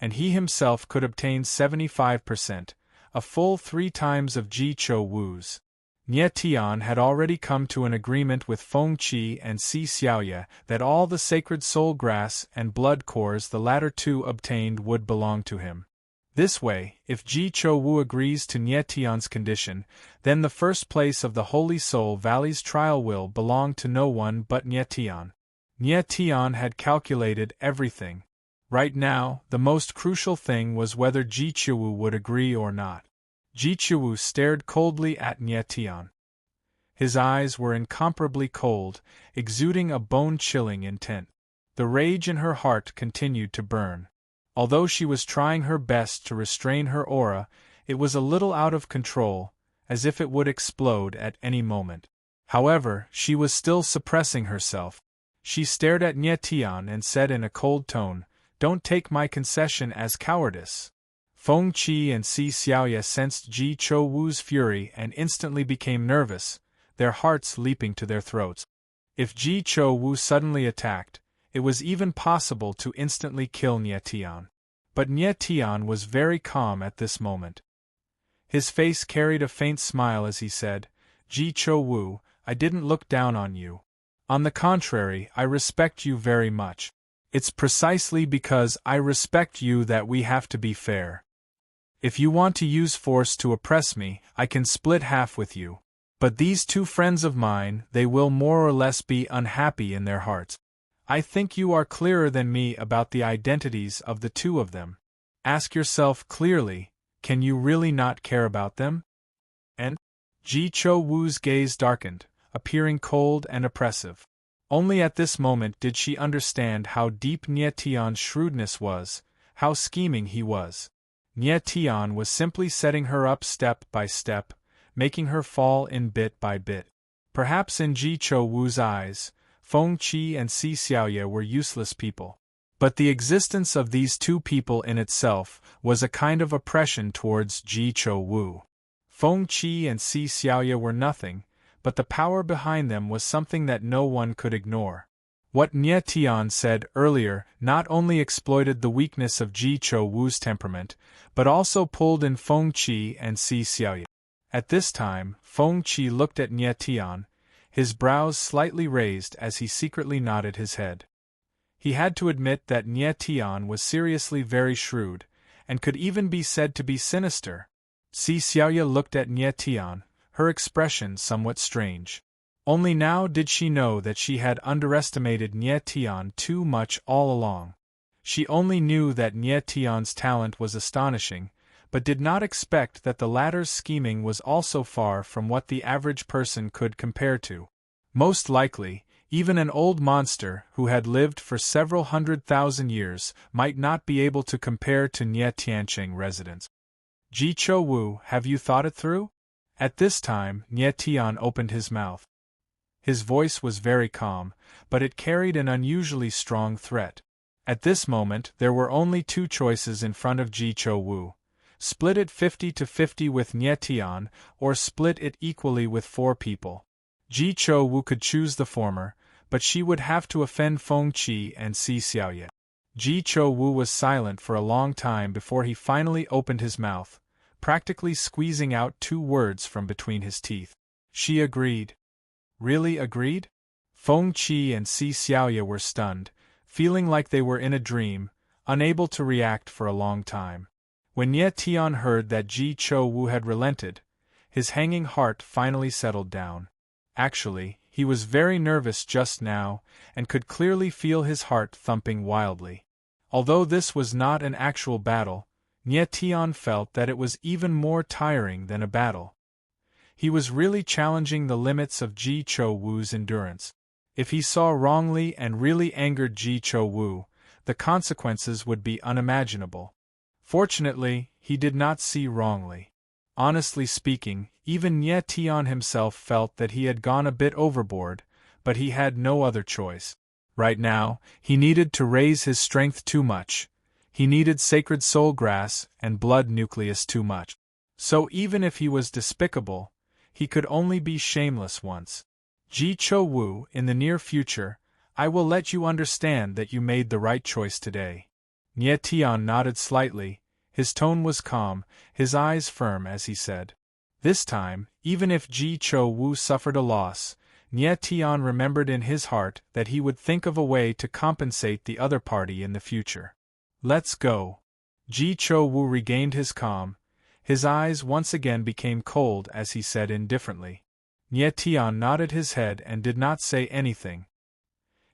And he himself could obtain 75%, a full 3 times of Ji Chuwu's. Nie Tian had already come to an agreement with Feng Qi and Si Xiaoye that all the sacred soul grass and blood cores the latter two obtained would belong to him. This way, if Ji Chuwu agrees to Nie Tian's condition, then the first place of the Holy Soul Valley's trial will belong to no one but Nie Tian. Nie Tian had calculated everything. Right now, the most crucial thing was whether Ji Chuwu would agree or not. Ji Chuwu stared coldly at Nie Tian. His eyes were incomparably cold, exuding a bone-chilling intent. The rage in her heart continued to burn. Although she was trying her best to restrain her aura, it was a little out of control, as if it would explode at any moment. However, she was still suppressing herself. She stared at Nie Tian and said in a cold tone, "Don't take my concession as cowardice." Feng Qi and Si Xiaoye sensed Ji Chuwu's fury and instantly became nervous, their hearts leaping to their throats. If Ji Chuwu suddenly attacked, it was even possible to instantly kill Nie Tian. But Nie Tian was very calm at this moment. His face carried a faint smile as he said, "Ji Chuwu, I didn't look down on you. On the contrary, I respect you very much. It's precisely because I respect you that we have to be fair. If you want to use force to oppress me, I can split half with you. But these two friends of mine, they will more or less be unhappy in their hearts. I think you are clearer than me about the identities of the two of them. Ask yourself clearly, can you really not care about them? And Ji Cho Wu's gaze darkened, appearing cold and oppressive. Only at this moment did she understand how deep Nie Tian's shrewdness was, how scheming he was. Nie Tian was simply setting her up step by step, making her fall in bit by bit. Perhaps in Ji Cho Wu's eyes, Feng Qi and Si Xiaoye were useless people. But the existence of these two people in itself was a kind of oppression towards Ji Cho Wu. Feng Qi and Si Xiaoye were nothing, but the power behind them was something that no one could ignore. What Nie Tian said earlier not only exploited the weakness of Ji Cho Wu's temperament, but also pulled in Feng Qi and Si Xiaoye. At this time, Feng Qi looked at Nie Tian, his brows slightly raised as he secretly nodded his head. He had to admit that Nie Tian was seriously very shrewd, and could even be said to be sinister. Si Xiaoye looked at Nie Tian, her expression somewhat strange. Only now did she know that she had underestimated Nie Tian too much all along. She only knew that Nie Tian's talent was astonishing, but did not expect that the latter's scheming was also far from what the average person could compare to. Most likely, even an old monster who had lived for several 100,000 years might not be able to compare to Nie Tiancheng residents. Ji Cho Wu, have you thought it through? At this time, Nie Tian opened his mouth. His voice was very calm, but it carried an unusually strong threat. At this moment, there were only two choices in front of Ji Cho Wu: split it 50-50 with Nie Tian, or split it equally with 4 people. Ji Cho Wu could choose the former, but she would have to offend Feng Qi and Si Xiaoye. Ji Cho Wu was silent for a long time before he finally opened his mouth, practically squeezing out 2 words from between his teeth. She agreed. Really agreed? Feng Qi and Si Xiaoye were stunned, feeling like they were in a dream, unable to react for a long time. When Nie Tian heard that Ji Cho Wu had relented, his hanging heart finally settled down. Actually, he was very nervous just now, and could clearly feel his heart thumping wildly. Although this was not an actual battle, Nie Tian felt that it was even more tiring than a battle. He was really challenging the limits of Ji Cho Wu's endurance. If he saw wrongly and really angered Ji Cho Wu, the consequences would be unimaginable. Fortunately, he did not see wrongly. Honestly speaking, even Nie Tian himself felt that he had gone a bit overboard, but he had no other choice. Right now, he needed to raise his strength too much. He needed sacred soul grass and blood nucleus too much. So even if he was despicable, he could only be shameless once. Ji Cho Wu, in the near future, I will let you understand that you made the right choice today. Nie Tian nodded slightly, his tone was calm, his eyes firm as he said. This time, even if Ji Cho Wu suffered a loss, Nie Tian remembered in his heart that he would think of a way to compensate the other party in the future. Let's go. Ji Cho Wu regained his calm. His eyes once again became cold as he said indifferently. Nie Tian nodded his head and did not say anything.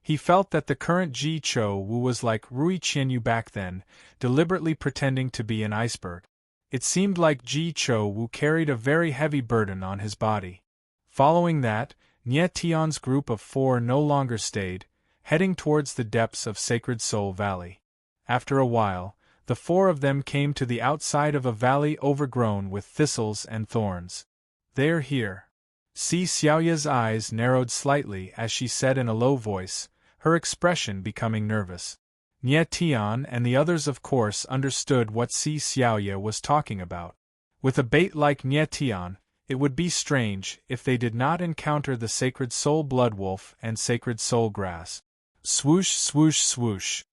He felt that the current Ji Cho Wu was like Rui Qianyu back then, deliberately pretending to be an iceberg. It seemed like Ji Cho Wu carried a very heavy burden on his body. Following that, Nie Tian's group of 4 no longer stayed, heading towards the depths of Sacred Soul Valley. After a while, the 4 of them came to the outside of a valley overgrown with thistles and thorns. They're here. Si Xiaoye's eyes narrowed slightly as she said in a low voice, her expression becoming nervous. Nie Tian and the others of course understood what Si Xiaoye was talking about. With a bait like Nie Tian, it would be strange if they did not encounter the Sacred Soul Blood Wolf and Sacred Soul Grass. Swoosh, swoosh, swoosh.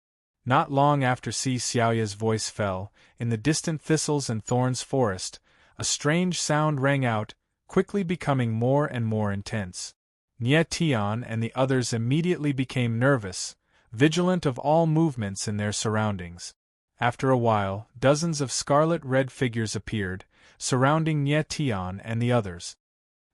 Not long after Si Xiaoye's voice fell, in the distant thistles and thorns forest, a strange sound rang out, quickly becoming more and more intense. Nie Tian and the others immediately became nervous, vigilant of all movements in their surroundings. After a while, dozens of scarlet-red figures appeared, surrounding Nie Tian and the others.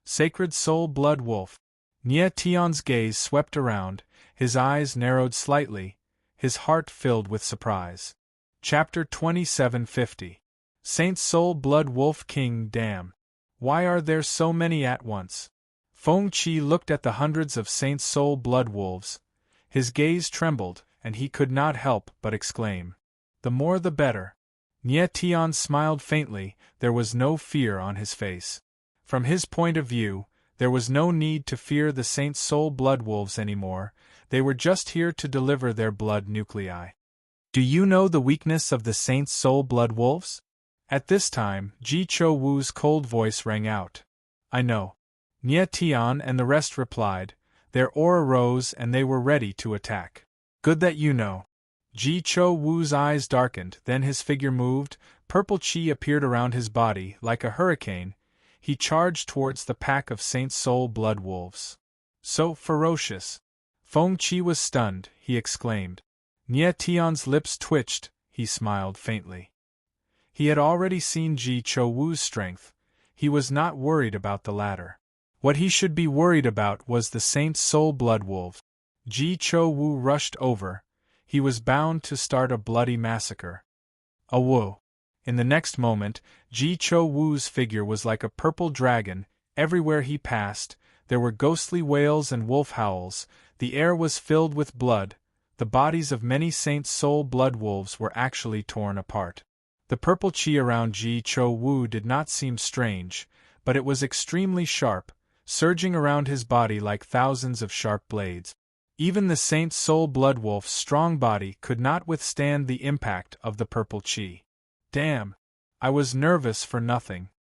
Sacred Soul Blood Wolf. Nie Tian's gaze swept around, his eyes narrowed slightly, his heart filled with surprise. Chapter 2750. Saint Soul Blood Wolf King Dam. Why are there so many at once? Feng Qi looked at the hundreds of Saint Soul blood wolves. His gaze trembled, and he could not help but exclaim, "The more the better." Nie Tian smiled faintly, there was no fear on his face. From his point of view, there was no need to fear the Saint Soul blood wolves anymore, they were just here to deliver their blood nuclei. Do you know the weakness of the Saint Soul blood wolves? At this time, Ji Cho Wu's cold voice rang out. I know. Nie Tian and the rest replied, their aura rose and they were ready to attack. Good that you know. Ji Cho Wu's eyes darkened, then his figure moved, purple chi appeared around his body, like a hurricane. He charged towards the pack of Saint Soul blood wolves. So ferocious. Feng Qi was stunned, he exclaimed. Nie Tian's lips twitched, he smiled faintly. He had already seen Ji Cho Wu's strength. He was not worried about the latter. What he should be worried about was the Saint Soul blood wolves. Ji Cho Wu rushed over. He was bound to start a bloody massacre. Awoo! In the next moment, Ji Cho Wu's figure was like a purple dragon. Everywhere he passed, there were ghostly wails and wolf howls. The air was filled with blood. The bodies of many Saint Soul blood wolves were actually torn apart. The purple chi around Ji Cho Wu did not seem strange, but it was extremely sharp, surging around his body like thousands of sharp blades. Even the Saint Soul blood wolf's strong body could not withstand the impact of the purple chi. Damn! I was nervous for nothing.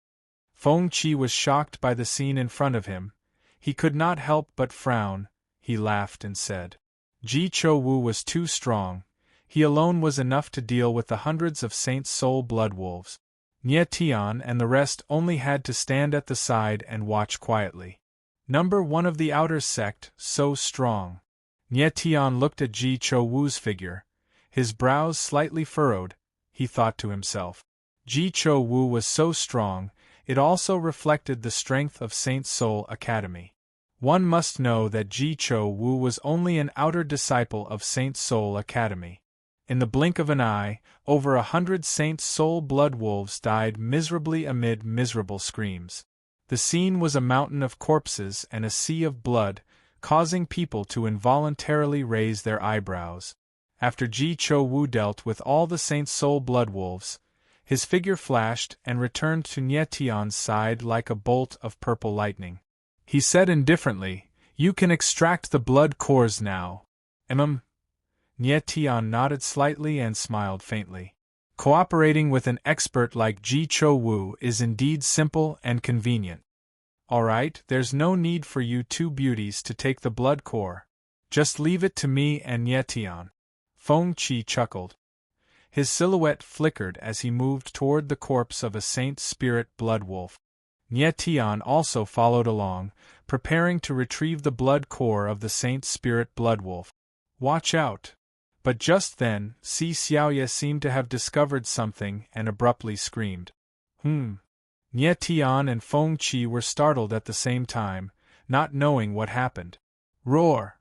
Feng Qi was shocked by the scene in front of him. He could not help but frown. He laughed and said, Ji Cho Wu was too strong. He alone was enough to deal with the hundreds of Saint Soul blood wolves. Nie Tian and the rest only had to stand at the side and watch quietly. Number 1 of the outer sect, so strong. Nie Tian looked at Ji Cho Wu's figure. His brows slightly furrowed. He thought to himself. Ji Cho Wu was so strong, it also reflected the strength of Saint Soul Academy. One must know that Ji Cho Wu was only an outer disciple of Saint Soul Academy. In the blink of an eye, over 100 Saint Soul blood wolves died miserably amid miserable screams. The scene was a mountain of corpses and a sea of blood, causing people to involuntarily raise their eyebrows. After Ji Cho Wu dealt with all the Saint Soul blood wolves, his figure flashed and returned to Nie Tian's side like a bolt of purple lightning. He said indifferently, You can extract the blood cores now. Nie Tian nodded slightly and smiled faintly. Cooperating with an expert like Ji Cho Wu is indeed simple and convenient. All right, there's no need for you two beauties to take the blood core. Just leave it to me and Nie Tian. Feng Qi chuckled. His silhouette flickered as he moved toward the corpse of a Saint Spirit blood wolf. Nie Tian also followed along, preparing to retrieve the blood core of the Saint Spirit blood wolf. Watch out! But just then, Si Xiaoye seemed to have discovered something and abruptly screamed. Nie Tian and Feng Qi were startled at the same time, not knowing what happened. Roar!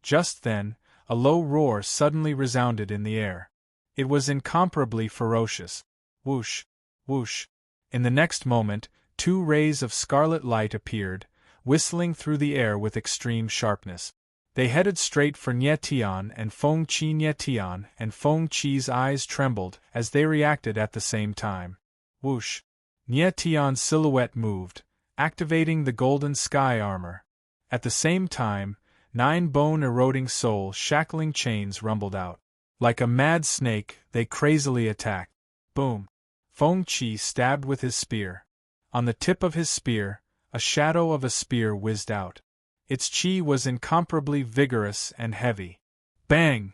Just then, a low roar suddenly resounded in the air. It was incomparably ferocious. Whoosh! Whoosh! In the next moment, 2 rays of scarlet light appeared, whistling through the air with extreme sharpness. They headed straight for Nie Tian and Feng Qi. Nie Tian and Feng Qi's eyes trembled as they reacted at the same time. Whoosh! Nie Tian's silhouette moved, activating the golden sky armor. At the same time, 9 bone-eroding soul shackling chains rumbled out. Like a mad snake, they crazily attacked. Boom! Feng Qi stabbed with his spear. On the tip of his spear, a shadow of a spear whizzed out. Its chi was incomparably vigorous and heavy. Bang!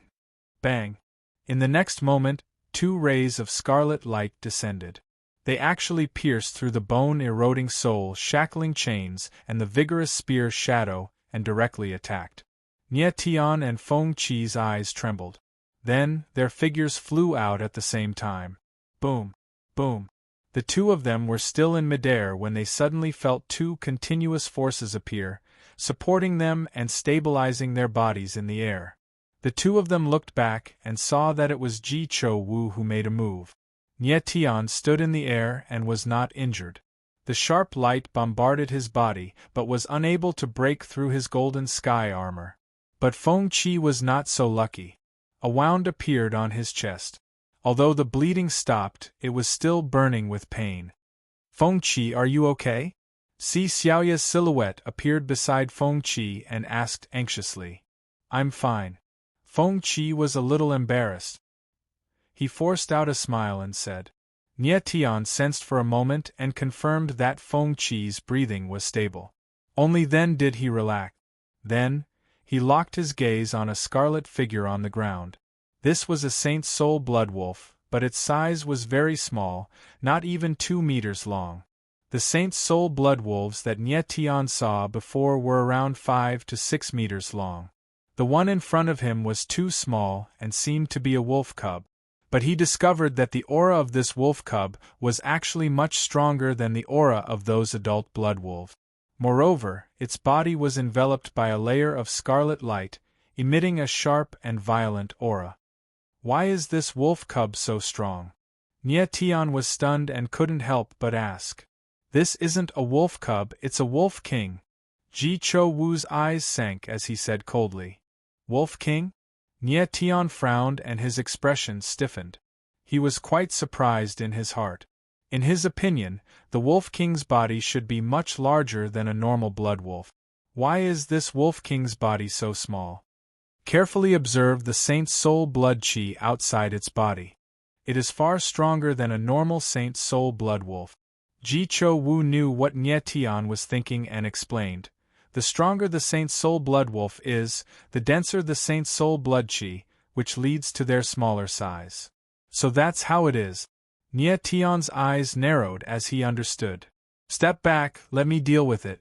Bang! In the next moment, 2 rays of scarlet light descended. They actually pierced through the bone-eroding soul shackling chains and the vigorous spear shadow and directly attacked. Nie Tian and Feng Qi's eyes trembled. Then, their figures flew out at the same time. Boom! Boom! The 2 of them were still in midair when they suddenly felt 2 continuous forces appear, supporting them and stabilizing their bodies in the air. The 2 of them looked back and saw that it was Ji Cho Wu who made a move. Nie Tian stood in the air and was not injured. The sharp light bombarded his body but was unable to break through his golden sky armor. But Feng Qi was not so lucky. A wound appeared on his chest. Although the bleeding stopped, it was still burning with pain. Feng Qi, are you okay? Si Xiaoya's silhouette appeared beside Feng Qi and asked anxiously. I'm fine. Feng Qi was a little embarrassed. He forced out a smile and said. Nie Tian sensed for a moment and confirmed that Feng Qi's breathing was stable. Only then did he relax. Then, he locked his gaze on a scarlet figure on the ground. This was a Saint Soul blood wolf, but its size was very small, not even 2 meters long. The Saint Soul blood wolves that Nie Tian saw before were around 5 to 6 meters long. The one in front of him was too small and seemed to be a wolf cub. But he discovered that the aura of this wolf cub was actually much stronger than the aura of those adult blood wolves. Moreover, its body was enveloped by a layer of scarlet light, emitting a sharp and violent aura. Why is this wolf cub so strong? Nie Tian was stunned and couldn't help but ask. This isn't a wolf cub, it's a wolf king. Ji Cho Wu's eyes sank as he said coldly. Wolf king? Nie Tian frowned and his expression stiffened. He was quite surprised in his heart. In his opinion, the Wolf King's body should be much larger than a normal blood wolf. Why is this Wolf King's body so small? Carefully observe the Saint Soul blood qi outside its body. It is far stronger than a normal Saint Soul blood wolf. Ji Cho Wu knew what Nie Tian was thinking and explained. The stronger the Saint Soul blood wolf is, the denser the Saint Soul blood qi, which leads to their smaller size. So that's how it is. Nie Tian's eyes narrowed as he understood. Step back, let me deal with it.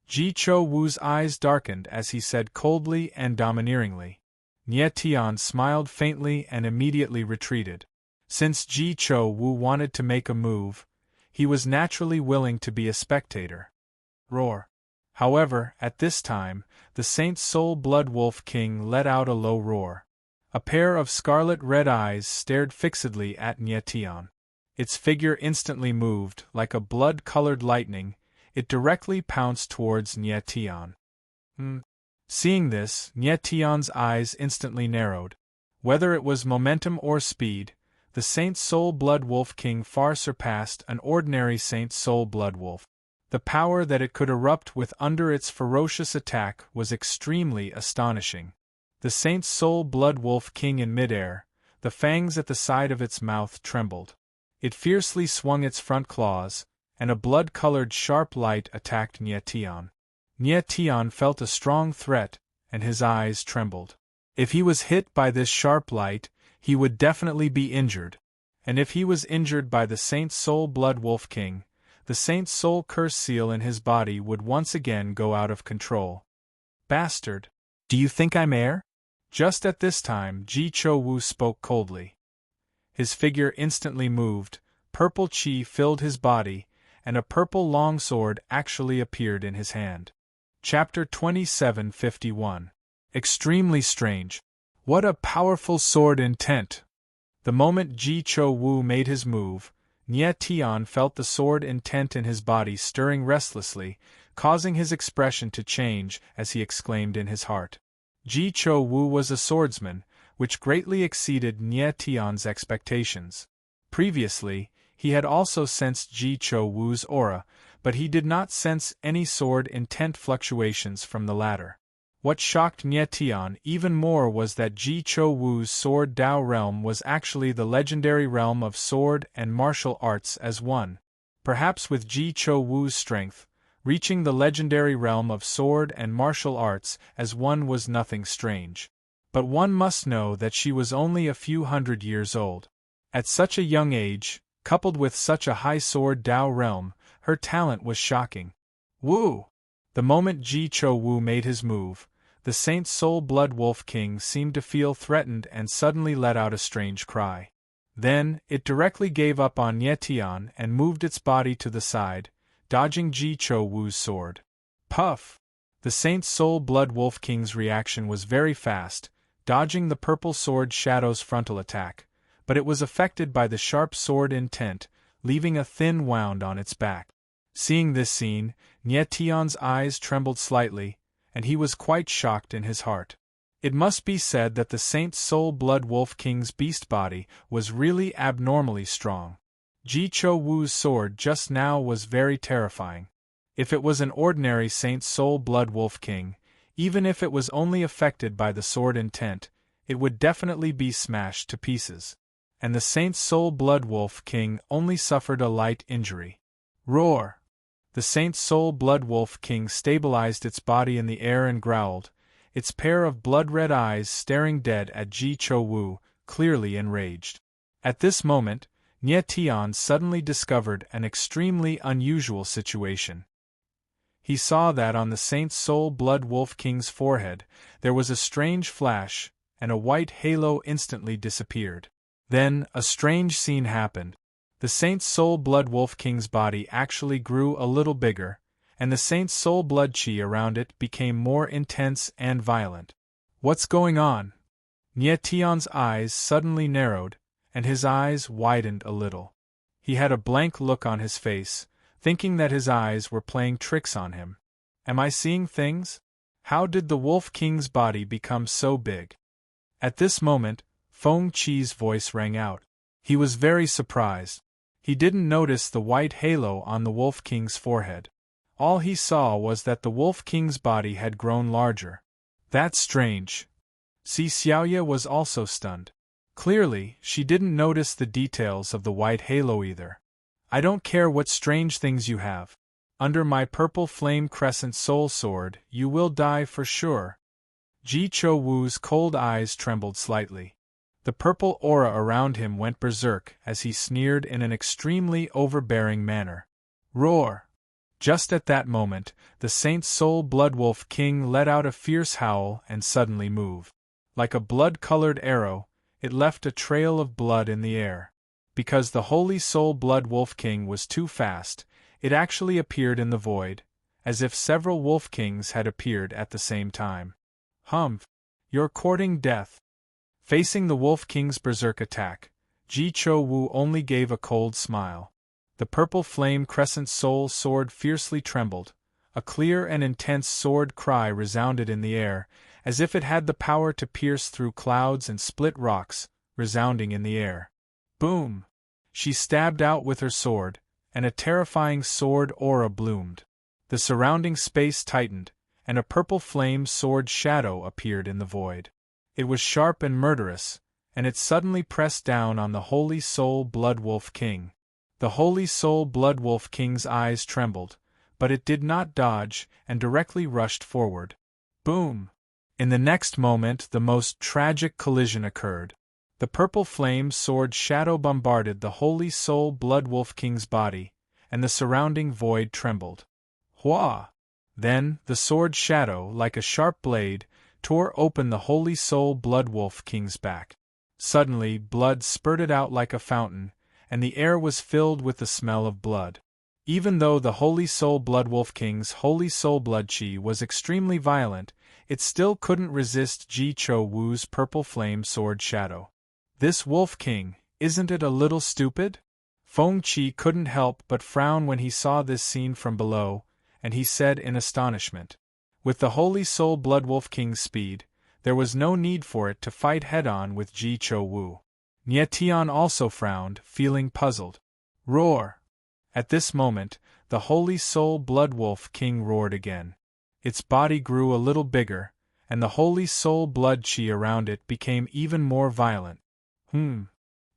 Ji Cho Wu's eyes darkened as he said coldly and domineeringly. Nie Tian smiled faintly and immediately retreated. Since Ji Cho Wu wanted to make a move, he was naturally willing to be a spectator. Roar. However, at this time, the Saint Soul Blood Wolf King let out a low roar. A pair of scarlet-red eyes stared fixedly at Nie Tian. Its figure instantly moved, like a blood-colored lightning. It directly pounced towards Nie Tian. Seeing this, Nie Tian's eyes instantly narrowed. Whether it was momentum or speed, the Saint Soul Blood Wolf King far surpassed an ordinary Saint Soul Blood Wolf. The power that it could erupt with under its ferocious attack was extremely astonishing. The Saint Soul Blood Wolf King in midair, the fangs at the side of its mouth trembled. It fiercely swung its front claws, and a blood-colored sharp light attacked Nie Tian. Nie Tian felt a strong threat, and his eyes trembled. If he was hit by this sharp light, he would definitely be injured. And if he was injured by the Saint Soul Blood Wolf King, the Saint Soul Curse seal in his body would once again go out of control. Bastard! Do you think I'm air? Just at this time, Ji Cho Wu spoke coldly. His figure instantly moved, purple qi filled his body, and a purple longsword actually appeared in his hand. Chapter 2751. Extremely strange. What a powerful sword intent! The moment Ji Cho Wu made his move, Nie Tian felt the sword intent in his body stirring restlessly, causing his expression to change as he exclaimed in his heart. Ji Cho Wu was a swordsman, which greatly exceeded Nie Tian's expectations. Previously, he had also sensed Ji Cho Wu's aura, but he did not sense any sword intent fluctuations from the latter. What shocked Nie Tian even more was that Ji Cho Wu's sword Dao realm was actually the legendary realm of sword and martial arts as one. Perhaps with Ji Cho Wu's strength, reaching the legendary realm of sword and martial arts as one was nothing strange. But one must know that she was only a few hundred years old. At such a young age, coupled with such a high sword Dao realm, her talent was shocking. Wu! The moment Ji Cho Wu made his move, the Saint Soul Blood Wolf King seemed to feel threatened and suddenly let out a strange cry. Then, it directly gave up on Nie Tian and moved its body to the side, dodging Ji Cho Wu's sword. Puff! The Saint Soul Blood Wolf King's reaction was very fast, dodging the purple sword Shadow's frontal attack, but it was affected by the sharp sword intent, leaving a thin wound on its back. Seeing this scene, Nie Tian's eyes trembled slightly, and he was quite shocked in his heart. It must be said that the Saint Soul Blood Wolf King's beast body was really abnormally strong. Ji Cho Wu's sword just now was very terrifying. If it was an ordinary Saint Soul Blood Wolf King, even if it was only affected by the sword intent, it would definitely be smashed to pieces. And the Saint Soul Blood Wolf King only suffered a light injury. Roar! The Saint Soul Blood Wolf King stabilized its body in the air and growled, its pair of blood-red eyes staring dead at Ji Cho Wu, clearly enraged. At this moment, Nie Tian suddenly discovered an extremely unusual situation. He saw that on the Saint Soul Blood Wolf King's forehead, there was a strange flash, and a white halo instantly disappeared. Then, a strange scene happened. The Saint Soul Blood Wolf King's body actually grew a little bigger, and the Saint Soul Blood Qi around it became more intense and violent. What's going on? Nie Tian's eyes suddenly narrowed, and his eyes widened a little. He had a blank look on his face, thinking that his eyes were playing tricks on him. Am I seeing things? How did the Wolf King's body become so big? At this moment, Feng Qi's voice rang out. He was very surprised. He didn't notice the white halo on the Wolf King's forehead. All he saw was that the Wolf King's body had grown larger. That's strange. Si Xiaoye was also stunned. Clearly, she didn't notice the details of the white halo either. I don't care what strange things you have. Under my purple flame crescent soul sword, you will die for sure. Ji Cho Wu's cold eyes trembled slightly. The purple aura around him went berserk as he sneered in an extremely overbearing manner. Roar! Just at that moment, the Saint Soul Blood Wolf King let out a fierce howl and suddenly moved. Like a blood-colored arrow, it left a trail of blood in the air. Because the Holy Soul Blood Wolf King was too fast, it actually appeared in the void, as if several Wolf Kings had appeared at the same time. Humph! You're courting death. Facing the Wolf King's berserk attack, Ji Cho Wu only gave a cold smile. The purple flame crescent soul sword fiercely trembled. A clear and intense sword cry resounded in the air, as if it had the power to pierce through clouds and split rocks, resounding in the air. Boom! She stabbed out with her sword, and a terrifying sword aura bloomed. The surrounding space tightened, and a purple flame sword shadow appeared in the void. It was sharp and murderous, and it suddenly pressed down on the Holy Soul Blood Wolf King. The Holy Soul Blood Wolf King's eyes trembled, but it did not dodge and directly rushed forward. Boom! In the next moment, the most tragic collision occurred. The purple flame sword shadow bombarded the Holy Soul Blood Wolf King's body, and the surrounding void trembled. Hua! Then, the sword shadow, like a sharp blade, tore open the Holy Soul Blood Wolf King's back. Suddenly, blood spurted out like a fountain, and the air was filled with the smell of blood. Even though the Holy Soul Blood Wolf King's Holy Soul Blood Qi was extremely violent, it still couldn't resist Ji Cho Wu's purple flame sword shadow. This Wolf King, isn't it a little stupid? Feng Qi couldn't help but frown when he saw this scene from below, and he said in astonishment. With the Holy Soul Blood Wolf King's speed, there was no need for it to fight head-on with Ji Cho Wu. Nie Tian also frowned, feeling puzzled. Roar! At this moment, the Holy Soul Blood Wolf King roared again. Its body grew a little bigger, and the Holy Soul Blood Qi around it became even more violent.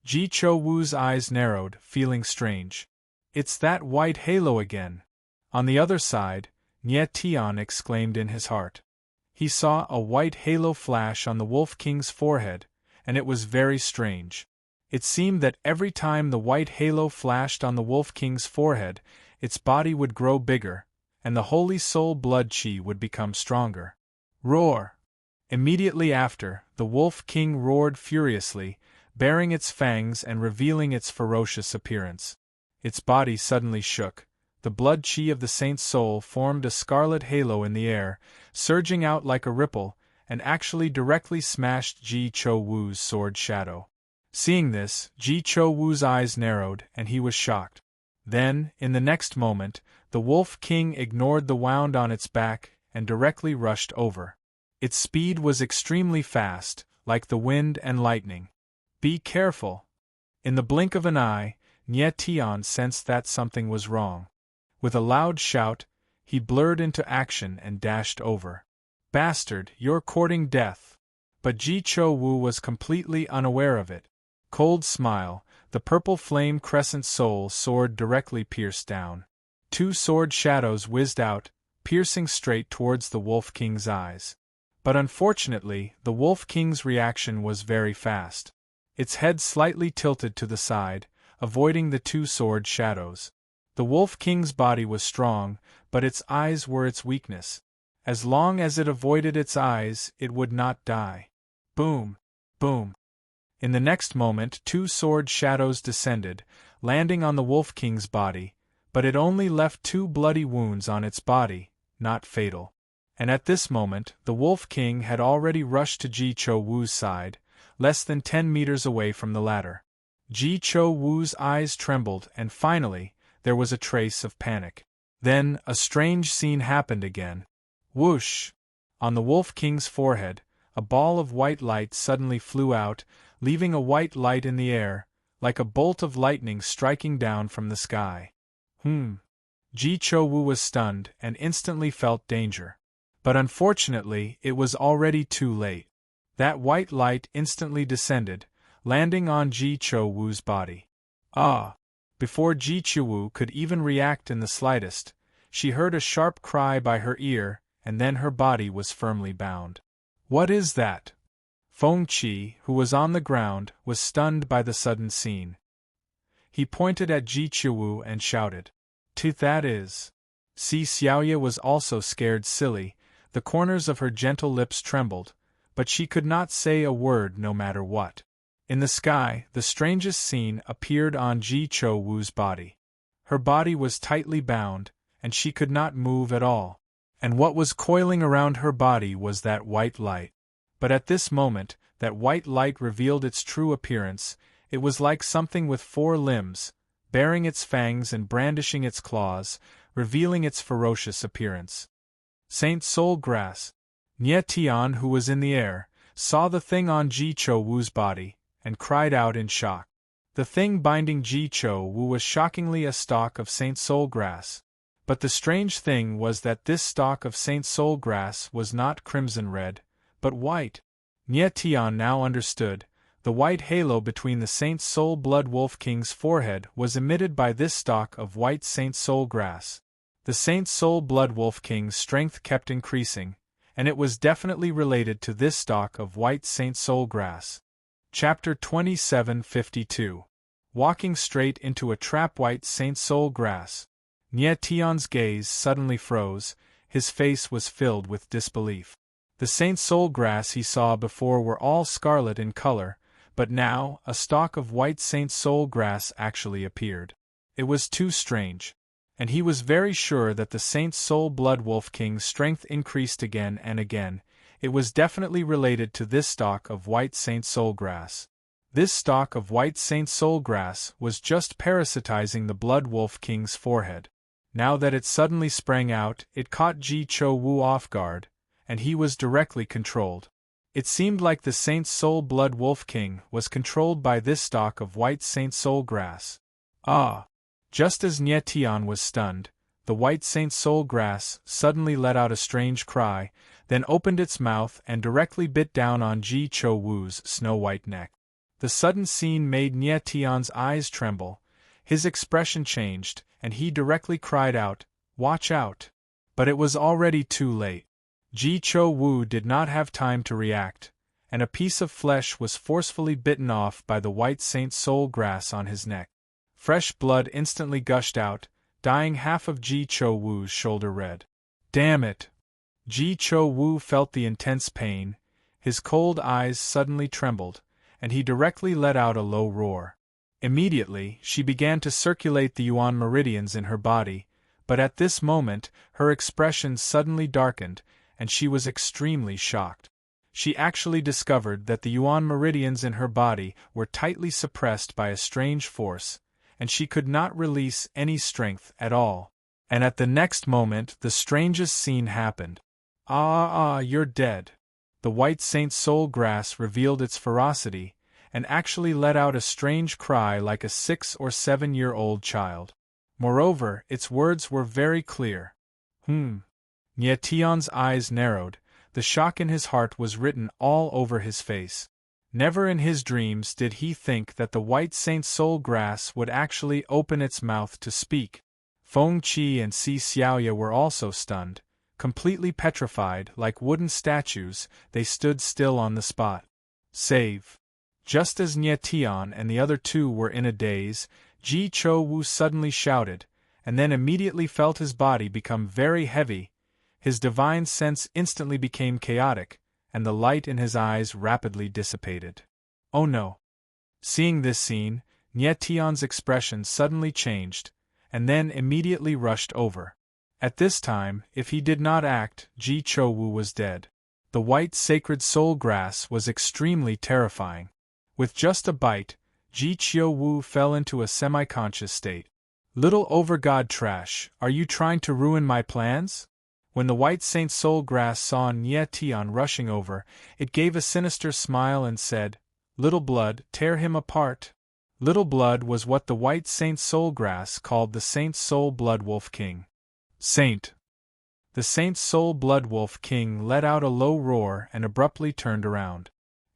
Ji Cho Wu's eyes narrowed, feeling strange. It's that white halo again. On the other side, Nie Tian exclaimed in his heart. He saw a white halo flash on the Wolf King's forehead, and it was very strange. It seemed that every time the white halo flashed on the Wolf King's forehead, its body would grow bigger, and the Holy Soul Blood Qi would become stronger. Roar! Immediately after, the Wolf King roared furiously, baring its fangs and revealing its ferocious appearance. Its body suddenly shook. The blood qi of the Saint's soul formed a scarlet halo in the air, surging out like a ripple, and actually directly smashed Ji Cho Wu's sword shadow. Seeing this, Ji Cho Wu's eyes narrowed, and he was shocked. Then, in the next moment, the Wolf King ignored the wound on its back and directly rushed over. Its speed was extremely fast, like the wind and lightning. Be careful! In the blink of an eye, Nye Tian sensed that something was wrong. With a loud shout, he blurred into action and dashed over. Bastard, you're courting death! But Ji Cho Wu was completely unaware of it. Cold smile, the purple flame crescent soul sword directly pierced down. 2 sword shadows whizzed out, piercing straight towards the Wolf King's eyes. But unfortunately, the Wolf King's reaction was very fast. Its head slightly tilted to the side, avoiding the 2 sword shadows. The Wolf King's body was strong, but its eyes were its weakness. As long as it avoided its eyes, it would not die. Boom! Boom! In the next moment 2 sword shadows descended, landing on the Wolf King's body, but it only left 2 bloody wounds on its body, not fatal. And at this moment, the Wolf King had already rushed to Ji Cho Wu's side, less than 10 meters away from the latter. Ji Cho Wu's eyes trembled and finally, there was a trace of panic. Then, a strange scene happened again. Whoosh! On the Wolf King's forehead, a ball of white light suddenly flew out, leaving a white light in the air, like a bolt of lightning striking down from the sky. Ji Cho Wu was stunned and instantly felt danger. But unfortunately, it was already too late. That white light instantly descended, landing on Ji Cho Wu's body. Ah! Before Ji Cho Wu could even react in the slightest, she heard a sharp cry by her ear, and then her body was firmly bound. What is that? Feng Qi, who was on the ground, was stunned by the sudden scene. He pointed at Ji Cho Wu and shouted, That is. Si Xiaoye was also scared silly, the corners of her gentle lips trembled, but she could not say a word no matter what. In the sky, the strangest scene appeared on Ji Cho Wu's body. Her body was tightly bound, and she could not move at all. And what was coiling around her body was that white light. But at this moment, that white light revealed its true appearance. It was like something with 4 limbs, baring its fangs and brandishing its claws, revealing its ferocious appearance. Saint Soul Grass. Nye Tian, who was in the air, saw the thing on Ji Cho Wu's body, and cried out in shock. The thing binding Ji Cho Wu was shockingly a stalk of Saint Soul Grass. But the strange thing was that this stalk of Saint Soul Grass was not crimson red, but white. Nye Tian now understood. The white halo between the Saint Soul Blood Wolf King's forehead was emitted by this stalk of white Saint Soul Grass. The Saint Soul Blood Wolf King's strength kept increasing, and it was definitely related to this stalk of white Saint Soul Grass. Chapter 2752. Walking straight into a trap. White Saint Soul Grass. Nye Tian's gaze suddenly froze, his face was filled with disbelief. The Saint Soul Grass he saw before were all scarlet in color, but now, a stalk of white Saint Soul Grass actually appeared. It was too strange. And he was very sure that the Saint Soul Blood Wolf King's strength increased again and again. It was definitely related to this stalk of white Saint Soul Grass. This stalk of white Saint Soul Grass was just parasitizing the Blood Wolf King's forehead. Now that it suddenly sprang out, it caught Ji Cho Wu off guard, and he was directly controlled. It seemed like the Saint Soul Blood Wolf King was controlled by this stalk of white Saint Soul Grass. Ah! Just as Nye Tian was stunned, the white Saint Soul Grass suddenly let out a strange cry, then opened its mouth and directly bit down on Ji Cho Wu's snow-white neck. The sudden scene made Nye Tian's eyes tremble, his expression changed, and he directly cried out, "Watch out!" But it was already too late. Ji Cho Wu did not have time to react, and a piece of flesh was forcefully bitten off by the white Saint Soul Grass on his neck. Fresh blood instantly gushed out, dyeing half of Ji Cho Wu's shoulder red. Damn it! Ji Cho Wu felt the intense pain, his cold eyes suddenly trembled, and he directly let out a low roar. Immediately, she began to circulate the Yuan meridians in her body, but at this moment, her expression suddenly darkened, and she was extremely shocked. She actually discovered that the Yuan meridians in her body were tightly suppressed by a strange force, and she could not release any strength at all. And at the next moment the strangest scene happened. Ah, you're dead. The white Saint Soul grass revealed its ferocity, and actually let out a strange cry like a 6 or 7-year-old child. Moreover, its words were very clear. Nyetion's eyes narrowed, the shock in his heart was written all over his face. Never in his dreams did he think that the white Saint Soul grass would actually open its mouth to speak. Feng Qi and Si Xiaoya were also stunned. Completely petrified, like wooden statues, they stood still on the spot. Save! Just as Nye Tian and the other two were in a daze, Ji Cho Wu suddenly shouted, and then immediately felt his body become very heavy. His divine sense instantly became chaotic, and the light in his eyes rapidly dissipated. Oh no! Seeing this scene, Nye Tian's expression suddenly changed, and then immediately rushed over. At this time, if he did not act, Ji Cho Wu was dead. The white sacred soul grass was extremely terrifying. With just a bite, Ji Cho Wu fell into a semi-conscious state. Little over-god trash, are you trying to ruin my plans? When the white Saint Soul grass saw Nye Tian rushing over, it gave a sinister smile and said, "Little blood, tear him apart." Little blood was what the white Saint Soul grass called the Saint Soul Blood Wolf King. Saint! The Saint Soul Blood Wolf King let out a low roar and abruptly turned around.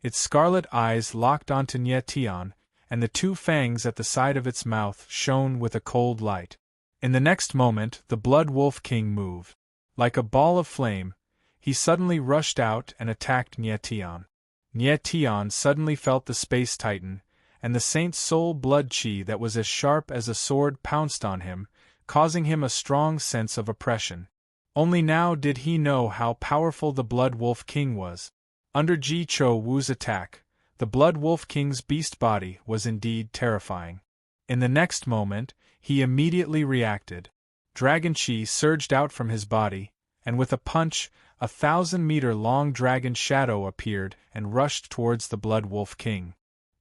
Its scarlet eyes locked onto Nye Tian, and the two fangs at the side of its mouth shone with a cold light. In the next moment, the Blood Wolf King moved. Like a ball of flame, he suddenly rushed out and attacked Nye Tian. Nye Tian suddenly felt the space tighten, and the Saint Soul Blood Qi that was as sharp as a sword pounced on him, causing him a strong sense of oppression. Only now did he know how powerful the Blood Wolf King was. Under Ji Cho Wu's attack, the Blood Wolf King's beast body was indeed terrifying. In the next moment, he immediately reacted. Dragon Qi surged out from his body, and with a punch, a 1,000-meter-long dragon shadow appeared and rushed towards the Blood Wolf King.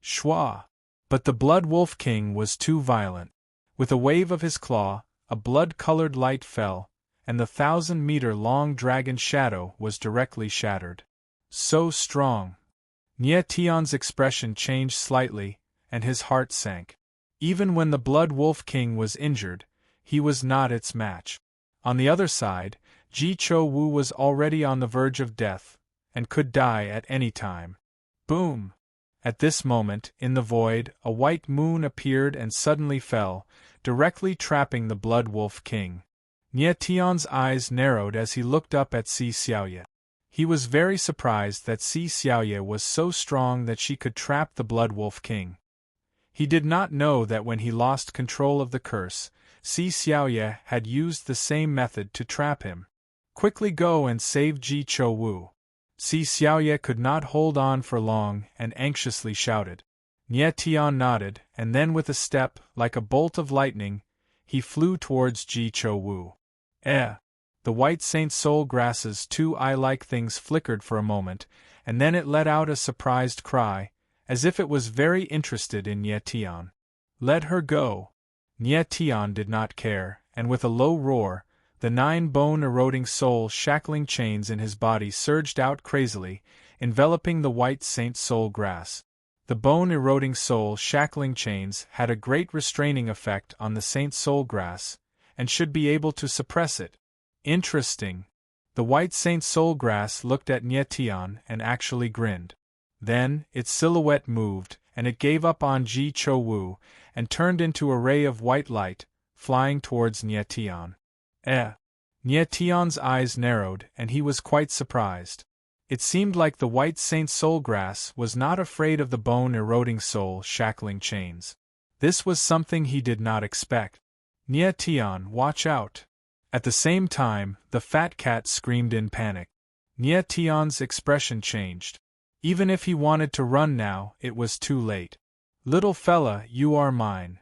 Shwa! But the Blood Wolf King was too violent. With a wave of his claw, a blood-colored light fell, and the 1,000-meter-long dragon shadow was directly shattered. So strong! Nye Tian's expression changed slightly, and his heart sank. Even when the Blood Wolf King was injured, he was not its match. On the other side, Ji Cho Wu was already on the verge of death, and could die at any time. Boom! At this moment, in the void, a white moon appeared and suddenly fell, directly trapping the Blood Wolf King. Nye Tian's eyes narrowed as he looked up at Si Xiaoya. He was very surprised that Si Xiaoya was so strong that she could trap the Blood Wolf King. He did not know that when he lost control of the curse, Si Xiaoya had used the same method to trap him. Quickly go and save Ji Cho Wu. Si Xiaoya could not hold on for long and anxiously shouted. Nye Tian nodded, and then with a step, like a bolt of lightning, he flew towards Ji Cho Wu. The white Saint Soul grass's two eye-like things flickered for a moment, and then it let out a surprised cry, as if it was very interested in Nye Tian. Let her go. Nye Tian did not care, and with a low roar, the 9 bone-eroding soul-shackling chains in his body surged out crazily, enveloping the white Saint Soul grass. The bone-eroding soul-shackling chains had a great restraining effect on the Saint Soul grass, and should be able to suppress it. Interesting. The white Saint Soul grass looked at Nye Tian and actually grinned. Then, its silhouette moved, and it gave up on Ji Cho Wu, and turned into a ray of white light, flying towards Nye Tian. Nye Tian's eyes narrowed, and he was quite surprised. It seemed like the white Saint Soul grass was not afraid of the bone-eroding soul-shackling chains. This was something he did not expect. Nye Tian, watch out! At the same time, the fat cat screamed in panic. Nye Tian's expression changed. Even if he wanted to run now, it was too late. Little fella, you are mine.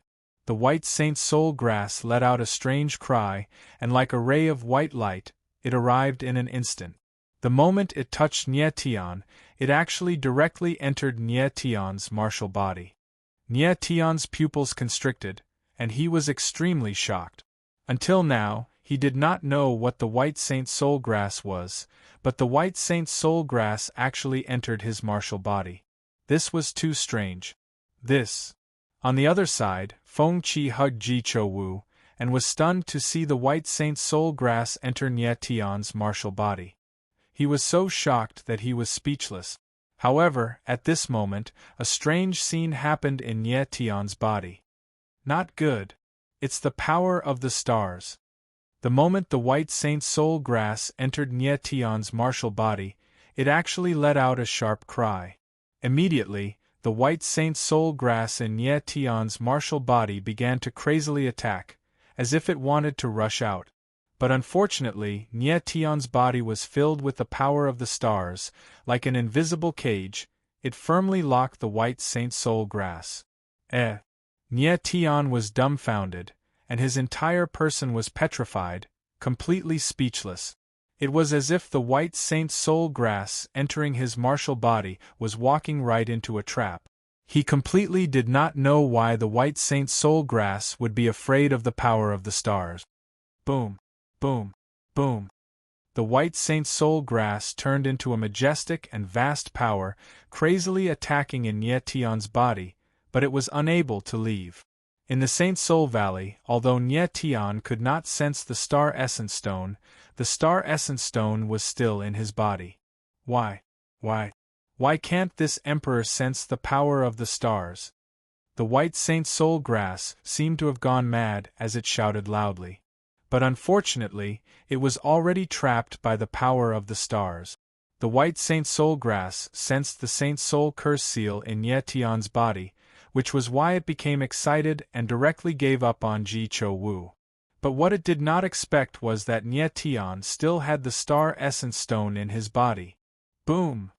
The white Saint Soul grass let out a strange cry, and like a ray of white light, it arrived in an instant. The moment it touched Nye Tian, it actually directly entered Nye Tian's martial body. Nye Tian's pupils constricted, and he was extremely shocked. Until now, He did not know what the white Saint Soul Grass was, but the white Saint Soul Grass actually entered his martial body. This was too strange. This. On the other side, Feng Qi hugged Ji Cho Wu, and was stunned to see the white Saint Soul Grass enter Nie Tian's martial body. He was so shocked that he was speechless. However, at this moment, a strange scene happened in Nie Tian's body. Not good. It's the power of the stars. The moment the white Saint Soul Grass entered Nie Tian's martial body, it actually let out a sharp cry. Immediately, the white Saint Soul Grass in Nie Tian's martial body began to crazily attack, as if it wanted to rush out. But unfortunately, Nie Tian's body was filled with the power of the stars. Like an invisible cage, it firmly locked the white Saint Soul Grass. Nie Tian was dumbfounded, and his entire person was petrified, completely speechless. It was as if the white Saint Soul Grass entering his martial body was walking right into a trap. He completely did not know why the white Saint Soul Grass would be afraid of the power of the stars. Boom, boom, boom. The white Saint Soul Grass turned into a majestic and vast power, crazily attacking in Nie Tian's body, but it was unable to leave. In the Saint Soul Valley, although Nie Tian could not sense the Star Essence Stone, the Star Essence Stone was still in his body. Why can't this Emperor sense the power of the stars? The white Saint Soul Grass seemed to have gone mad as it shouted loudly. But unfortunately, it was already trapped by the power of the stars. The white Saint Soul Grass sensed the Saint Soul Curse Seal in Nie Tian's body, which was why it became excited and directly gave up on Ji Cho Wu. But what it did not expect was that Nie Tian still had the Star Essence Stone in his body. Boom!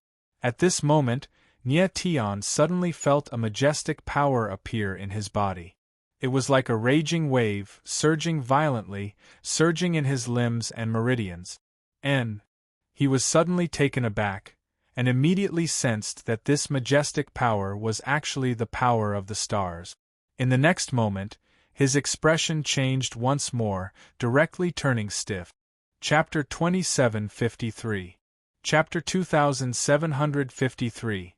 At this moment, Nie Tian suddenly felt a majestic power appear in his body. It was like a raging wave, surging violently, surging in his limbs and meridians. He was suddenly taken aback, and immediately sensed that this majestic power was actually the power of the stars. In the next moment, his expression changed once more, directly turning stiff. Chapter 2753. Chapter 2753.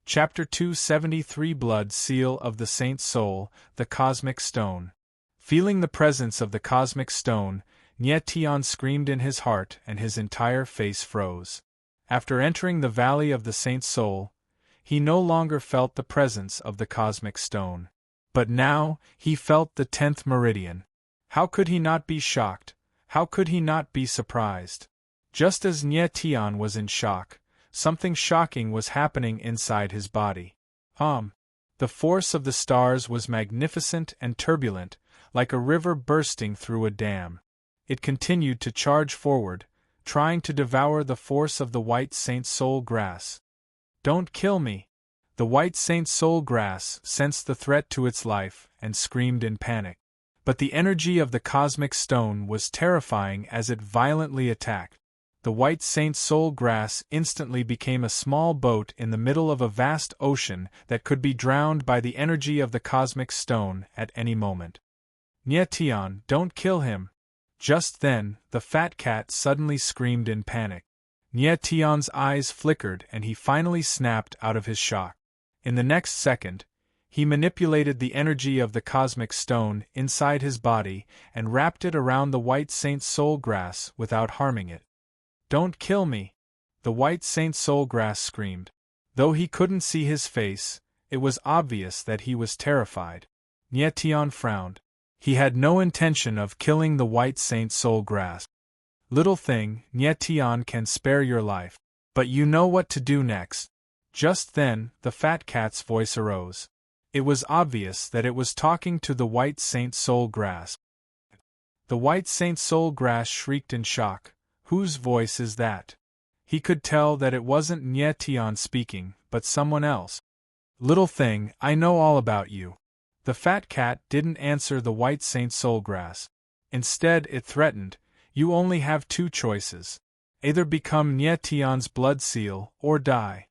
Chapter 273 Blood Seal of the Saint Soul, the Cosmic Stone. Feeling the presence of the Cosmic Stone, Nie Tian screamed in his heart and his entire face froze. After entering the Valley of the Saint Soul, he no longer felt the presence of the Cosmic Stone. But now, he felt the 10th meridian. How could he not be shocked? How could he not be surprised? Just as Nie Tian was in shock, something shocking was happening inside his body. The force of the stars was magnificent and turbulent, like a river bursting through a dam. It continued to charge forward, trying to devour the force of the white Saint Soul Grass. Don't kill me! The white Saint Soul Grass sensed the threat to its life and screamed in panic. But the energy of the Cosmic Stone was terrifying as it violently attacked. The white Saint Soul Grass instantly became a small boat in the middle of a vast ocean that could be drowned by the energy of the Cosmic Stone at any moment. Nie Tian, don't kill him! Just then, the fat cat suddenly screamed in panic. Nie Tian's eyes flickered and he finally snapped out of his shock. In the next second, he manipulated the energy of the Cosmic Stone inside his body and wrapped it around the white Saint Soul Grass without harming it. Don't kill me! The white Saint Soul Grass screamed. Though he couldn't see his face, it was obvious that he was terrified. Nie Tian frowned. He had no intention of killing the white Saint Soul Grass. Little thing, Nie Tian can spare your life. But you know what to do next. Just then, the fat cat's voice arose. It was obvious that it was talking to the white Saint Soul Grass. The white Saint Soul Grass shrieked in shock. Whose voice is that? He could tell that it wasn't Nie Tian speaking, but someone else. Little thing, I know all about you. The fat cat didn't answer the white Saint Soul Grass. Instead, it threatened, you only have two choices. Either become Nie Tian's blood seal, or die.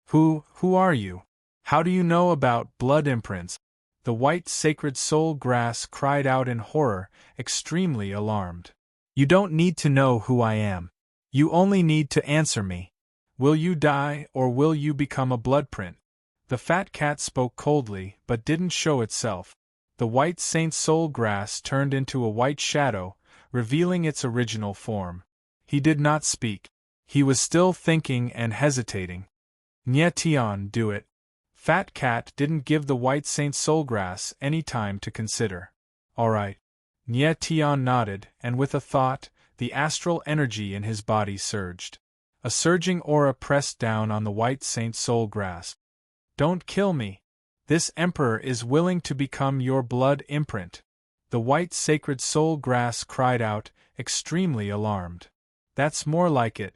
Who are you? How do you know about blood imprints? The white sacred soul grass cried out in horror, extremely alarmed. You don't need to know who I am. You only need to answer me. Will you die, or will you become a bloodprint? The fat cat spoke coldly, but didn't show itself. The white saint soul grass turned into a white shadow, revealing its original form. He did not speak. He was still thinking and hesitating. Nyetian, do it. Fat cat didn't give the white saint soul grass any time to consider. All right. Nyetian nodded, and with a thought, the astral energy in his body surged. A surging aura pressed down on the white saint soul grass. Don't kill me. This emperor is willing to become your blood imprint. The white sacred soul grass cried out, extremely alarmed. That's more like it.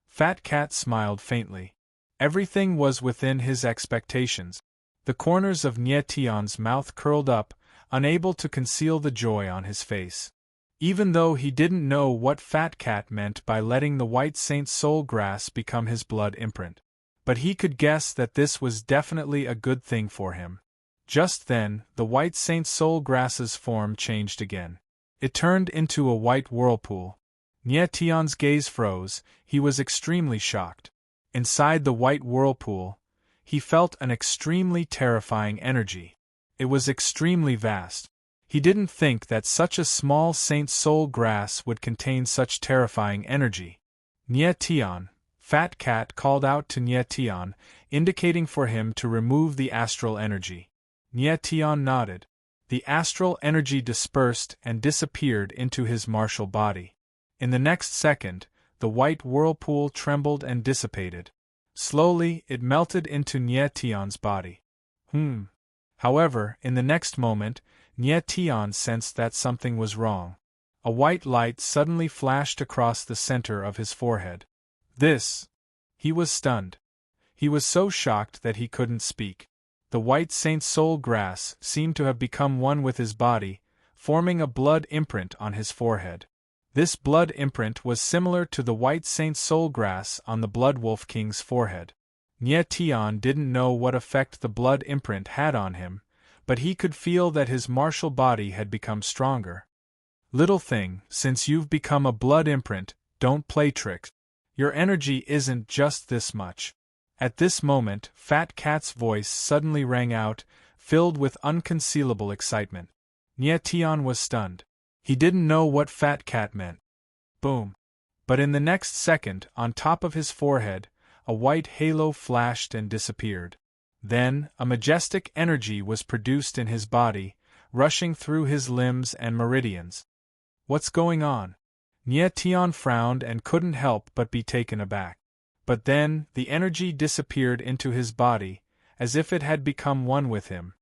Fat cat smiled faintly. Everything was within his expectations. The corners of Nyetian's mouth curled up, unable to conceal the joy on his face. Even though he didn't know what Fat Cat meant by letting the white saint soul grass become his blood imprint. But he could guess that this was definitely a good thing for him. Just then, the white saint soul grass's form changed again. It turned into a white whirlpool. Nyetian's gaze froze, he was extremely shocked. Inside the white whirlpool, he felt an extremely terrifying energy. It was extremely vast. He didn't think that such a small saint soul grass would contain such terrifying energy. Nyetian, Fat Cat called out to Nyetian, indicating for him to remove the astral energy. Nyetian nodded. The astral energy dispersed and disappeared into his martial body. In the next second, the white whirlpool trembled and dissipated. Slowly, it melted into Nyetian's body. However, in the next moment, Nyetian sensed that something was wrong. A white light suddenly flashed across the center of his forehead. This! He was stunned. He was so shocked that he couldn't speak. The white saint soul grass seemed to have become one with his body, forming a blood imprint on his forehead. This blood imprint was similar to the white saint soul grass on the Blood Wolf King's forehead. Nyetian didn't know what effect the blood imprint had on him, but he could feel that his martial body had become stronger. Little thing, since you've become a blood imprint, don't play tricks. Your energy isn't just this much. At this moment, Fat Cat's voice suddenly rang out, filled with unconcealable excitement. Nyetian was stunned. He didn't know what Fat Cat meant. Boom. But in the next second, on top of his forehead, a white halo flashed and disappeared. Then, a majestic energy was produced in his body, rushing through his limbs and meridians. What's going on? Nyetian frowned and couldn't help but be taken aback. But then, the energy disappeared into his body, as if it had become one with him.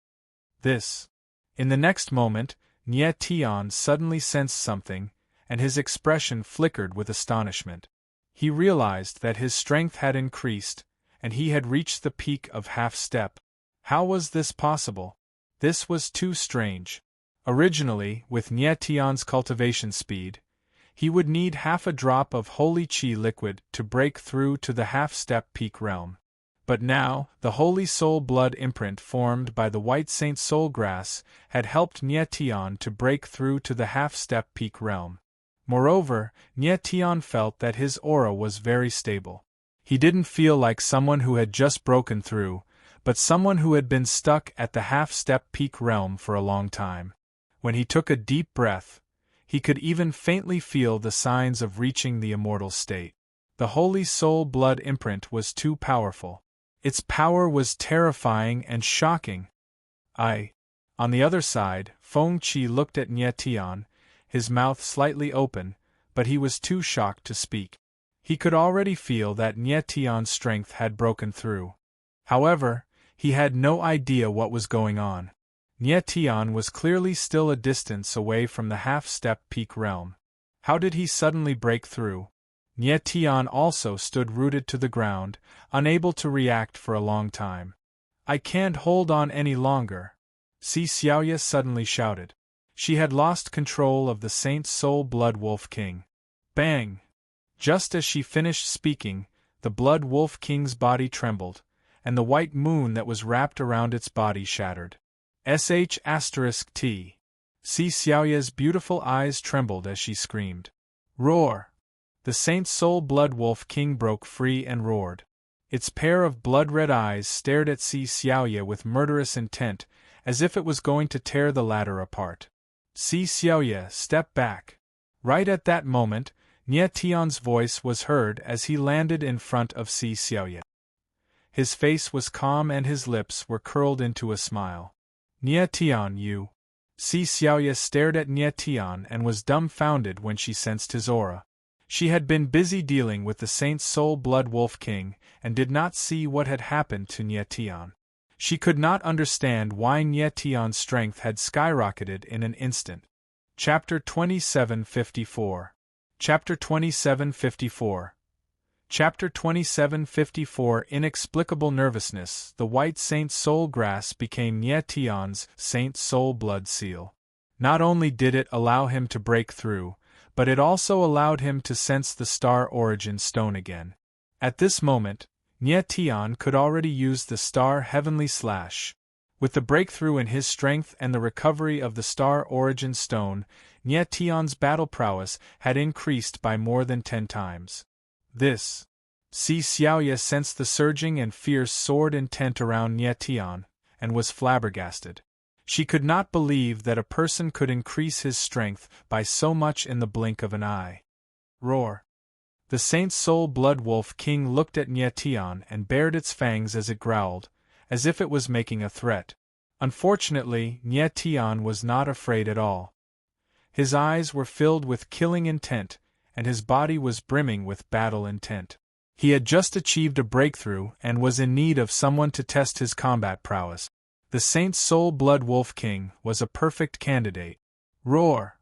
This. In the next moment, Nyetian suddenly sensed something, and his expression flickered with astonishment. He realized that his strength had increased, and he had reached the peak of half-step. How was this possible? This was too strange. Originally, with Nyetian's cultivation speed, he would need half a drop of holy chi liquid to break through to the half-step peak realm. But now, the holy soul blood imprint formed by the white saint soul grass had helped Nyetian to break through to the half-step peak realm. Moreover, Nyetian felt that his aura was very stable. He didn't feel like someone who had just broken through, but someone who had been stuck at the half-step peak realm for a long time. When he took a deep breath, he could even faintly feel the signs of reaching the immortal state. The holy soul blood imprint was too powerful. Its power was terrifying and shocking. On the other side, Feng Qi looked at Nyetian, his mouth slightly open, but he was too shocked to speak. He could already feel that Nyetian's strength had broken through. However, he had no idea what was going on. Nyetian was clearly still a distance away from the half-step peak realm. How did he suddenly break through? Nyetian also stood rooted to the ground, unable to react for a long time. I can't hold on any longer. Si Xiaoya suddenly shouted. She had lost control of the Saint Soul Blood Wolf King. Bang! Just as she finished speaking, the Blood Wolf King's body trembled, and the white moon that was wrapped around its body shattered. sh*t. Si Xiaoya's beautiful eyes trembled as she screamed. Roar! The Saint Soul Blood Wolf King broke free and roared. Its pair of blood-red eyes stared at Si Xiaoya with murderous intent, as if it was going to tear the latter apart. Si Xiaoya, step back. Right at that moment, Nie Tian's voice was heard as he landed in front of Si Xiaoya. His face was calm and his lips were curled into a smile. Nie Tian, you. Si Xiaoya stared at Nie Tian and was dumbfounded when she sensed his aura. She had been busy dealing with the Saint Soul Blood Wolf King and did not see what had happened to Nie Tian. She could not understand why Nie Tian's strength had skyrocketed in an instant. Chapter 2754. Chapter 2754. Chapter 2754. Inexplicable nervousness. The white Saint Soul grass became Nie Tian's Saint Soul Blood Seal. Not only did it allow him to break through, but it also allowed him to sense the Star Origin Stone again. At this moment, Nie Tian could already use the Star Heavenly Slash. With the breakthrough in his strength and the recovery of the Star Origin Stone, Nie Tian's battle prowess had increased by more than 10 times. This. Si Xiaoya sensed the surging and fierce sword intent around Nie Tian, and was flabbergasted. She could not believe that a person could increase his strength by so much in the blink of an eye. Roar! The Saint Soul Blood Wolf King looked at Nie Tian and bared its fangs as it growled, as if it was making a threat. Unfortunately, Nie Tian was not afraid at all. His eyes were filled with killing intent, and his body was brimming with battle intent. He had just achieved a breakthrough and was in need of someone to test his combat prowess. The Saint Soul Blood Wolf King was a perfect candidate. Roar!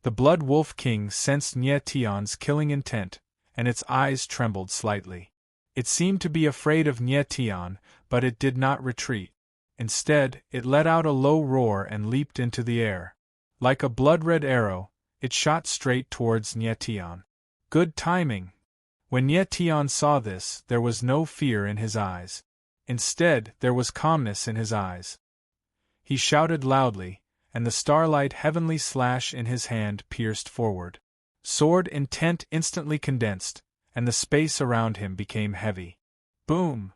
The Blood Wolf King sensed Nie Tian's killing intent, and its eyes trembled slightly. It seemed to be afraid of Nie Tian, but it did not retreat. Instead, it let out a low roar and leaped into the air. Like a blood-red arrow, it shot straight towards Nie Tian. Good timing! When Nie Tian saw this, there was no fear in his eyes. Instead, there was calmness in his eyes. He shouted loudly, and the starlight heavenly slash in his hand pierced forward. Sword intent instantly condensed, and the space around him became heavy. Boom!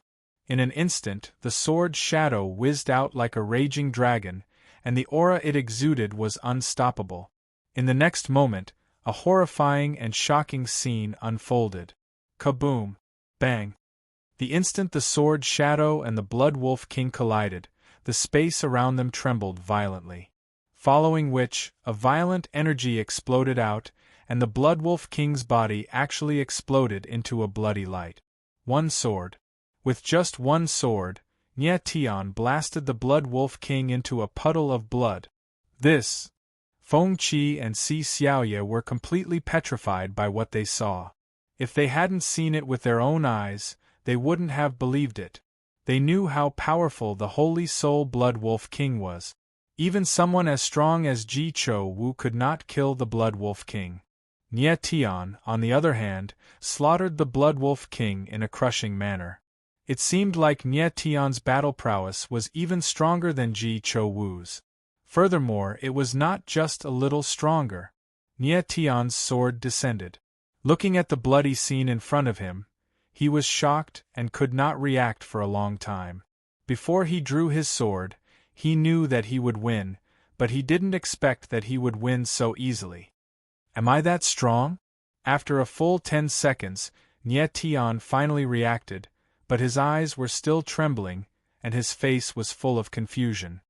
In an instant, the sword shadow whizzed out like a raging dragon, and the aura it exuded was unstoppable. In the next moment, a horrifying and shocking scene unfolded. Kaboom! Bang! The instant the sword shadow and the Blood Wolf King collided, the space around them trembled violently. Following which, a violent energy exploded out, and the Blood Wolf King's body actually exploded into a bloody light. One sword. With just one sword, Nie Tian blasted the Blood Wolf King into a puddle of blood. This. Feng Qi and Si Xiaoya were completely petrified by what they saw. If they hadn't seen it with their own eyes, they wouldn't have believed it. They knew how powerful the Holy Soul Blood Wolf King was. Even someone as strong as Ji Cho Wu could not kill the Blood Wolf King. Nie Tian, on the other hand, slaughtered the Blood Wolf King in a crushing manner. It seemed like Nie Tian's battle prowess was even stronger than Ji Cho Wu's. Furthermore, it was not just a little stronger. Nie Tian's sword descended. Looking at the bloody scene in front of him, he was shocked and could not react for a long time. Before he drew his sword, he knew that he would win, but he didn't expect that he would win so easily. Am I that strong? After a full 10 seconds, Nie Tian finally reacted, but his eyes were still trembling, and his face was full of confusion.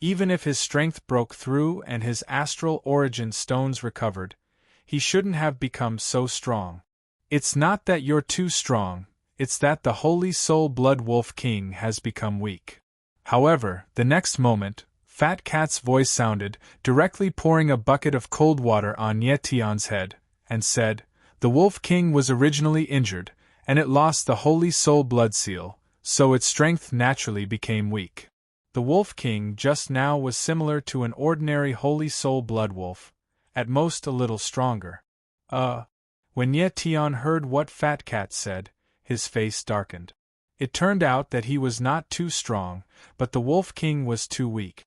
Even if his strength broke through and his astral origin stones recovered, he shouldn't have become so strong. It's not that you're too strong, it's that the Holy Soul Blood Wolf King has become weak. However, the next moment, Fat Cat's voice sounded, directly pouring a bucket of cold water on Nie Tian's head, and said, "The Wolf King was originally injured, and it lost the Holy Soul Blood Seal, so its strength naturally became weak. The Wolf King just now was similar to an ordinary Holy Soul Blood Wolf, at most a little stronger." When Nie Tian heard what Fat Cat said, his face darkened. It turned out that he was not too strong, but the Wolf King was too weak.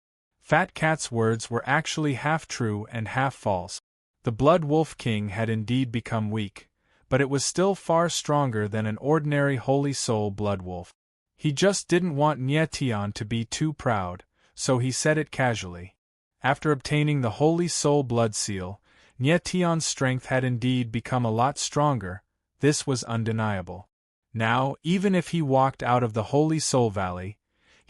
Fat Cat's words were actually half true and half false. The Blood Wolf King had indeed become weak, but it was still far stronger than an ordinary Holy Soul Blood Wolf. He just didn't want Nye Tian to be too proud, so he said it casually. After obtaining the Holy Soul Blood Seal, Nye Tian's strength had indeed become a lot stronger. This was undeniable. Now, even if he walked out of the Holy Soul Valley,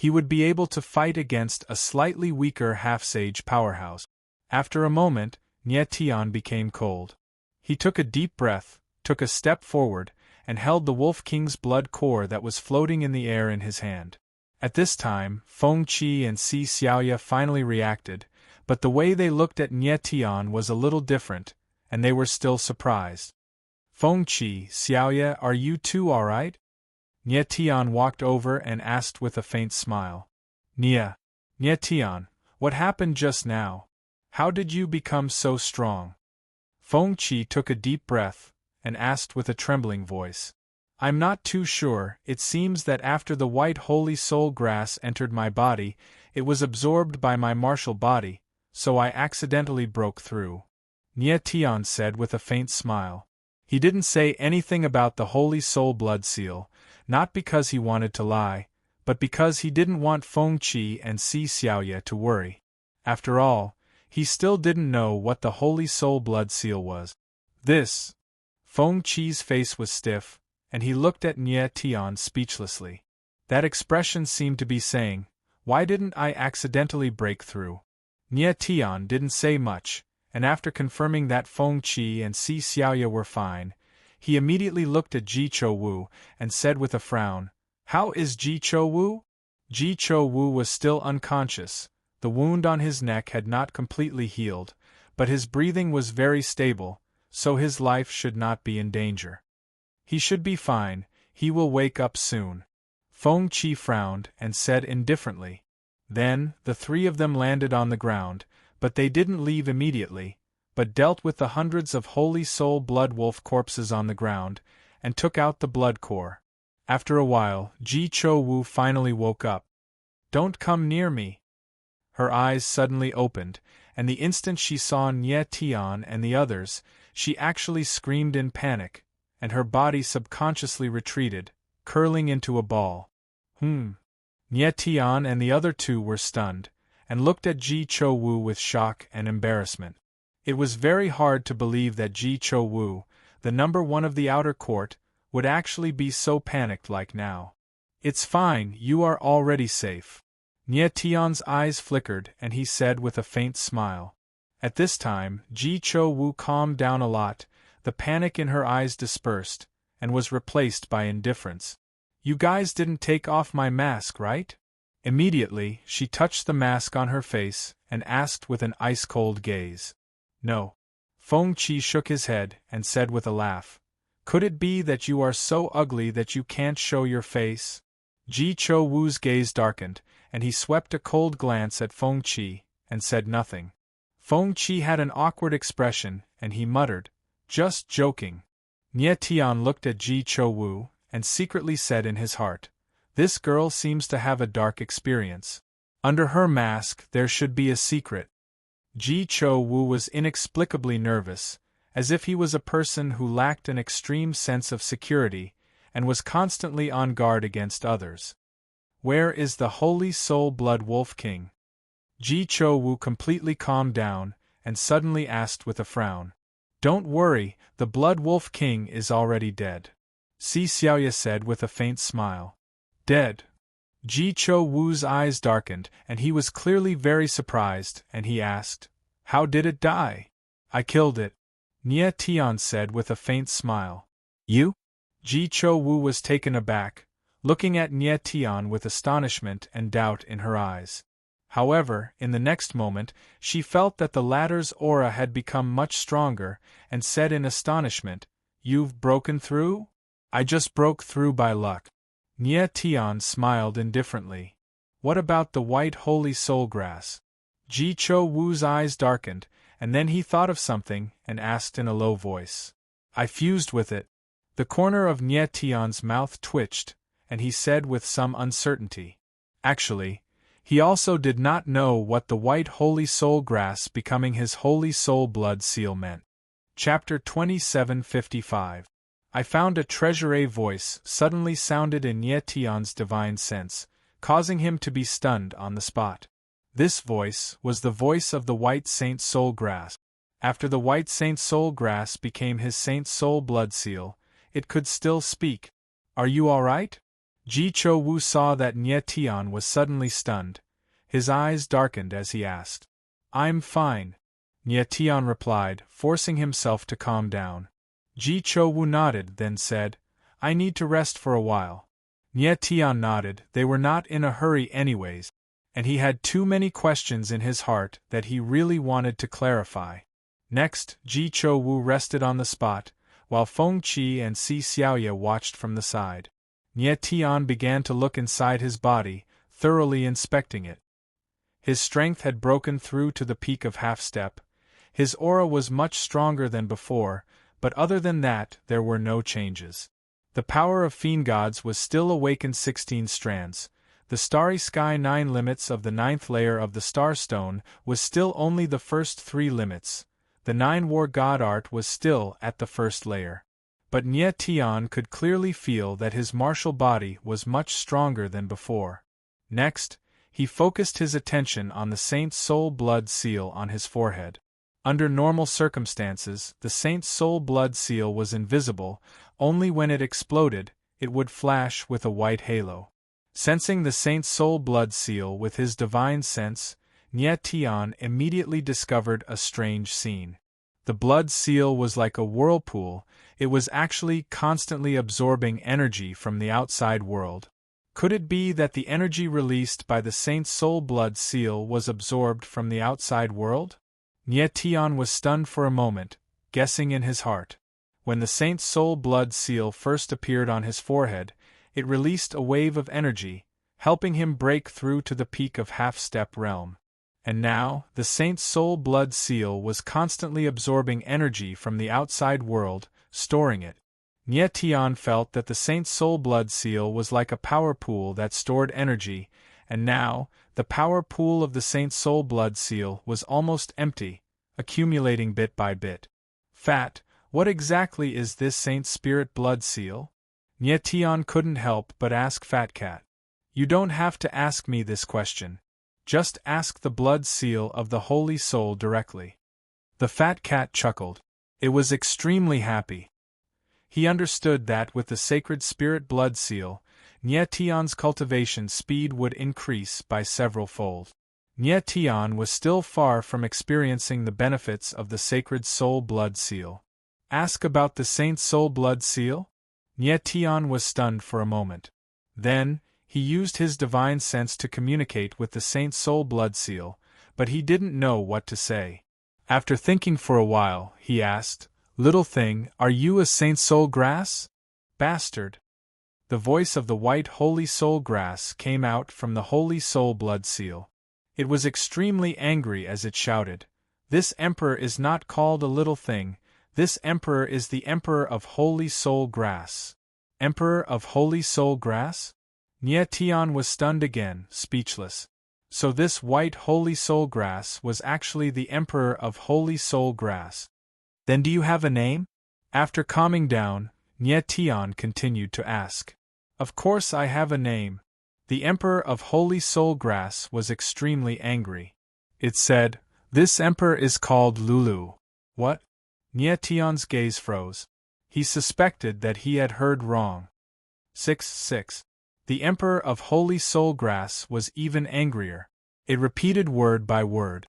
he would be able to fight against a slightly weaker half-sage powerhouse. After a moment, Nye Tian became cold. He took a deep breath, took a step forward, and held the Wolf King's blood core that was floating in the air in his hand. At this time, Feng Qi and Si Xiaoya finally reacted, but the way they looked at Nye Tian was a little different, and they were still surprised. Feng Qi, Xiaoya, are you two alright? Nye Tian walked over and asked with a faint smile. Nye Tian, what happened just now? How did you become so strong? Feng Qi took a deep breath, and asked with a trembling voice. I'm not too sure. It seems that after the white holy soul grass entered my body, it was absorbed by my martial body, so I accidentally broke through. Nye Tian said with a faint smile. He didn't say anything about the Holy Soul Blood Seal, not because he wanted to lie, but because he didn't want Feng Qi and Si Xiaoya to worry. After all, he still didn't know what the Holy Soul Blood Seal was. This. Feng Qi's face was stiff, and he looked at Nye Tian speechlessly. That expression seemed to be saying, why didn't I accidentally break through? Nye Tian didn't say much, and after confirming that Feng Qi and Si Xiaoya were fine, he immediately looked at Ji Chou Wu and said with a frown, How is Ji Chou Wu? Ji Chou Wu was still unconscious. The wound on his neck had not completely healed, but his breathing was very stable, so his life should not be in danger. He should be fine, he will wake up soon. Feng Qi frowned and said indifferently. Then, the three of them landed on the ground, but they didn't leave immediately, but dealt with the hundreds of Holy Soul Blood Wolf corpses on the ground, and took out the blood core. After a while, Ji Chou Wu finally woke up. Don't come near me. Her eyes suddenly opened, and the instant she saw Nye Tian and the others, she actually screamed in panic, and her body subconsciously retreated, curling into a ball. Nye Tian and the other two were stunned, and looked at Ji Chou Wu with shock and embarrassment. It was very hard to believe that Ji Chou Wu, the number one of the outer court, would actually be so panicked like now. It's fine, you are already safe. Nye Tian's eyes flickered and he said with a faint smile. At this time, Ji Chou Wu calmed down a lot, the panic in her eyes dispersed, and was replaced by indifference. You guys didn't take off my mask, right? Immediately, she touched the mask on her face and asked with an ice-cold gaze. No. Feng Qi shook his head and said with a laugh. Could it be that you are so ugly that you can't show your face? Ji Chou Wu's gaze darkened, and he swept a cold glance at Feng Qi, and said nothing. Feng Qi had an awkward expression, and he muttered, Just joking. Nye Tian looked at Ji Chou Wu, and secretly said in his heart, This girl seems to have a dark experience. Under her mask there should be a secret. Ji Chou Wu was inexplicably nervous, as if he was a person who lacked an extreme sense of security, and was constantly on guard against others. Where is the Holy Soul Blood Wolf King? Ji Chou Wu completely calmed down, and suddenly asked with a frown. Don't worry, the Blood Wolf King is already dead. Si Xiaoya said with a faint smile. Dead? Ji Chou Wu's eyes darkened, and he was clearly very surprised, and he asked, How did it die? I killed it. Nye Tian said with a faint smile. You? Ji Chou Wu was taken aback, looking at Nye Tian with astonishment and doubt in her eyes. However, in the next moment, she felt that the latter's aura had become much stronger, and said in astonishment, You've broken through? I just broke through by luck. Nye Tian smiled indifferently. What about the white holy soul grass? Ji Chou Wu's eyes darkened, and then he thought of something, and asked in a low voice. I fused with it. The corner of Nye Tian's mouth twitched, and he said with some uncertainty. Actually, He also did not know what the white holy soul grass becoming his holy soul blood seal meant. Chapter 27:55. I found a treasure. A voice suddenly sounded in Nye Tian's divine sense, causing him to be stunned on the spot. This voice was the voice of the white saint soul grass. After the white saint soul grass became his saint soul blood seal, it could still speak. Are you all right? Ji Cho Wu saw that Nye Tian was suddenly stunned. His eyes darkened as he asked. I'm fine, Nye Tian replied, forcing himself to calm down. Ji Cho Wu nodded, then said, I need to rest for a while. Nye Tian nodded. They were not in a hurry anyways, and he had too many questions in his heart that he really wanted to clarify. Next, Ji Cho Wu rested on the spot, while Feng Qi and Si Xiaoye watched from the side. Nye Tian began to look inside his body, thoroughly inspecting it. His strength had broken through to the peak of half-step. His aura was much stronger than before, but other than that there were no changes. The power of fiend gods was still awakened 16 strands. The starry sky 9 limits of the 9th layer of the star stone was still only the first 3 limits. The 9 war god art was still at the first layer. But Nye Tian could clearly feel that his martial body was much stronger than before. Next, he focused his attention on the Saint's soul blood seal on his forehead. Under normal circumstances, the Saint's soul blood seal was invisible. Only when it exploded, it would flash with a white halo. Sensing the Saint's soul blood seal with his divine sense, Nye Tian immediately discovered a strange scene. The blood seal was like a whirlpool. It was actually constantly absorbing energy from the outside world. Could it be that the energy released by the Saint's soul blood seal was absorbed from the outside world? Nye Tian was stunned for a moment, guessing in his heart. When the Saint's soul blood seal first appeared on his forehead, it released a wave of energy, helping him break through to the peak of half-step realm. And now, the Saint's soul blood seal was constantly absorbing energy from the outside world, storing it. Nye Tian felt that the Saint's soul blood seal was like a power pool that stored energy, and now, the power pool of the Saint's soul blood seal was almost empty, accumulating bit by bit. Fat, what exactly is this Saint's spirit blood seal? Nye Tian couldn't help but ask Fat Cat. You don't have to ask me this question. Just ask the blood seal of the Holy Soul directly. The Fat Cat chuckled. It was extremely happy. He understood that with the sacred spirit blood seal, Nye Tian's cultivation speed would increase by several fold. Nye Tian was still far from experiencing the benefits of the sacred soul blood seal. Ask about the Saint's soul blood seal? Nye Tian was stunned for a moment. Then, he used his divine sense to communicate with the Saint's soul blood seal, but he didn't know what to say. After thinking for a while, he asked, Little thing, are you a Saint's soul grass? Bastard. The voice of the white holy soul grass came out from the holy soul blood seal. It was extremely angry as it shouted, This emperor is not called a little thing, this emperor is the emperor of holy soul grass. Emperor of holy soul grass? Nye Tian was stunned again, speechless. So this white holy soul grass was actually the emperor of holy soul grass. Then do you have a name? After calming down, Nye Tian continued to ask. Of course I have a name. The emperor of holy soul grass was extremely angry. It said, This emperor is called Lulu. What? Nye Tian's gaze froze. He suspected that he had heard wrong. 6. The emperor of holy soul grass was even angrier. It repeated word by word.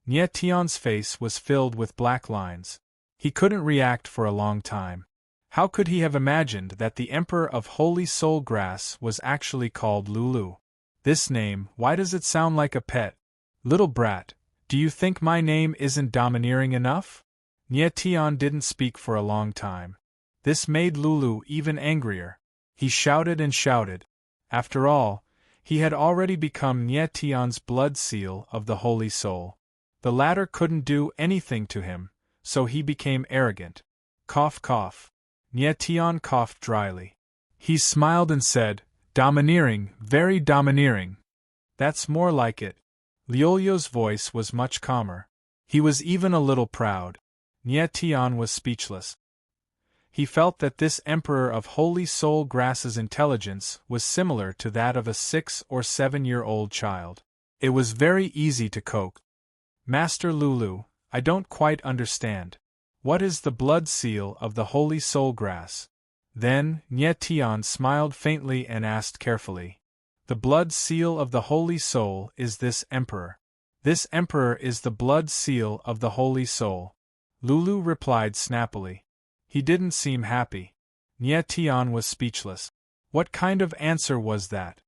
Nye Tian's face was filled with black lines. He couldn't react for a long time. How could he have imagined that the emperor of holy soul grass was actually called Lulu? This name, why does it sound like a pet? Little brat, do you think my name isn't domineering enough? Nye Tian didn't speak for a long time. This made Lulu even angrier. He shouted and shouted. After all, he had already become Nye Tian's blood seal of the Holy Soul. The latter couldn't do anything to him, so he became arrogant. Cough cough. Nye Tian coughed dryly. He smiled and said, Domineering, very domineering. That's more like it. Liolio's voice was much calmer. He was even a little proud. Nie Tian was speechless. He felt that this Emperor of Holy Soul Grass's intelligence was similar to that of a 6 or 7-year-old child. It was very easy to coax. Master Lulu, I don't quite understand. What is the blood seal of the Holy Soul Grass? Then, Nie Tian smiled faintly and asked carefully. The blood seal of the Holy Soul is this Emperor. This Emperor is the blood seal of the Holy Soul. Lulu replied snappily. He didn't seem happy. Nie Tian was speechless. What kind of answer was that?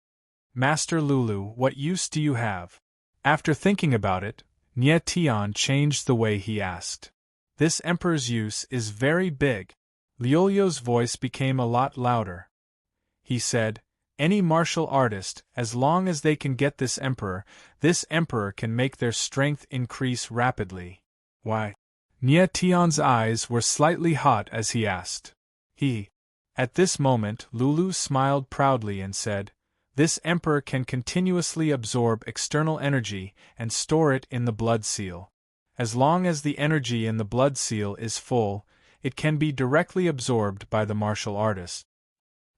Master Lulu, what use do you have? After thinking about it, Nie Tian changed the way he asked. This Emperor's use is very big. Liolio's voice became a lot louder. He said, any martial artist, as long as they can get this Emperor can make their strength increase rapidly. Why? Nie Tian's eyes were slightly hot as he asked. At this moment Lulu smiled proudly and said, this Emperor can continuously absorb external energy and store it in the blood seal. As long as the energy in the blood seal is full, it can be directly absorbed by the martial artist.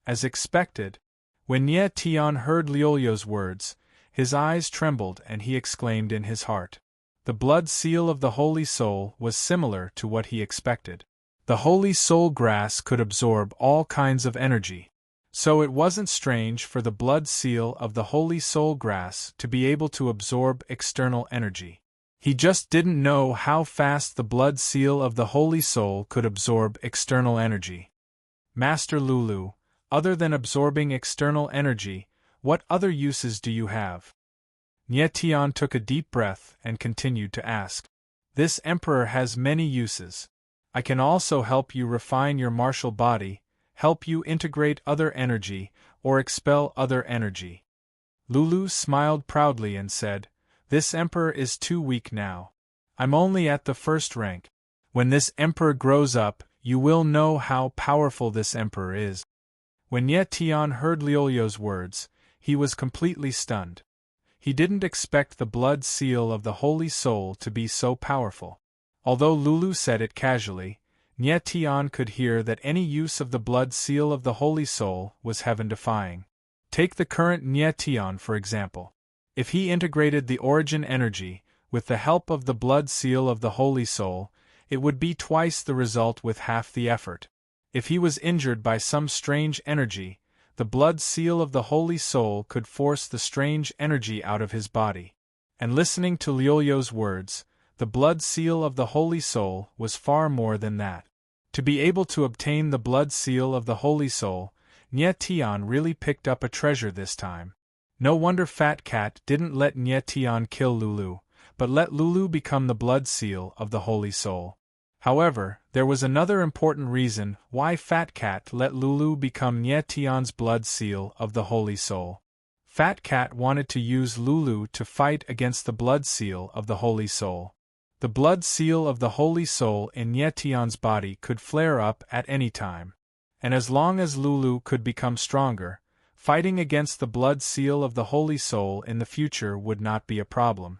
As expected, when Nie Tian heard Liolio's words, his eyes trembled and he exclaimed in his heart. The blood seal of the Holy Soul was similar to what he expected. The Holy Soul Grass could absorb all kinds of energy. So it wasn't strange for the blood seal of the Holy Soul Grass to be able to absorb external energy. He just didn't know how fast the blood seal of the Holy Soul could absorb external energy. Master Lulu, other than absorbing external energy, what other uses do you have? Nie Tian took a deep breath and continued to ask. This Emperor has many uses. I can also help you refine your martial body, help you integrate other energy, or expel other energy. Lulu smiled proudly and said, this Emperor is too weak now. I'm only at the first rank. When this Emperor grows up, you will know how powerful this Emperor is. When Nie Tian heard Liolio's words, he was completely stunned. He didn't expect the blood seal of the Holy Soul to be so powerful. Although Lulu said it casually, Nie Tian could hear that any use of the blood seal of the Holy Soul was heaven-defying. Take the current Nie Tian for example. If he integrated the origin energy, with the help of the blood seal of the Holy Soul, it would be twice the result with half the effort. If he was injured by some strange energy, the blood seal of the Holy Soul could force the strange energy out of his body. And listening to Liolio's words, the blood seal of the Holy Soul was far more than that. To be able to obtain the blood seal of the Holy Soul, Nie Tian really picked up a treasure this time. No wonder Fat Cat didn't let Nie Tian kill Lulu, but let Lulu become the blood seal of the Holy Soul. However, there was another important reason why Fat Cat let Lulu become Nie Tian's blood seal of the Holy Soul. Fat Cat wanted to use Lulu to fight against the blood seal of the Holy Soul. The blood seal of the Holy Soul in Nie Tian's body could flare up at any time. And as long as Lulu could become stronger, fighting against the blood seal of the Holy Soul in the future would not be a problem.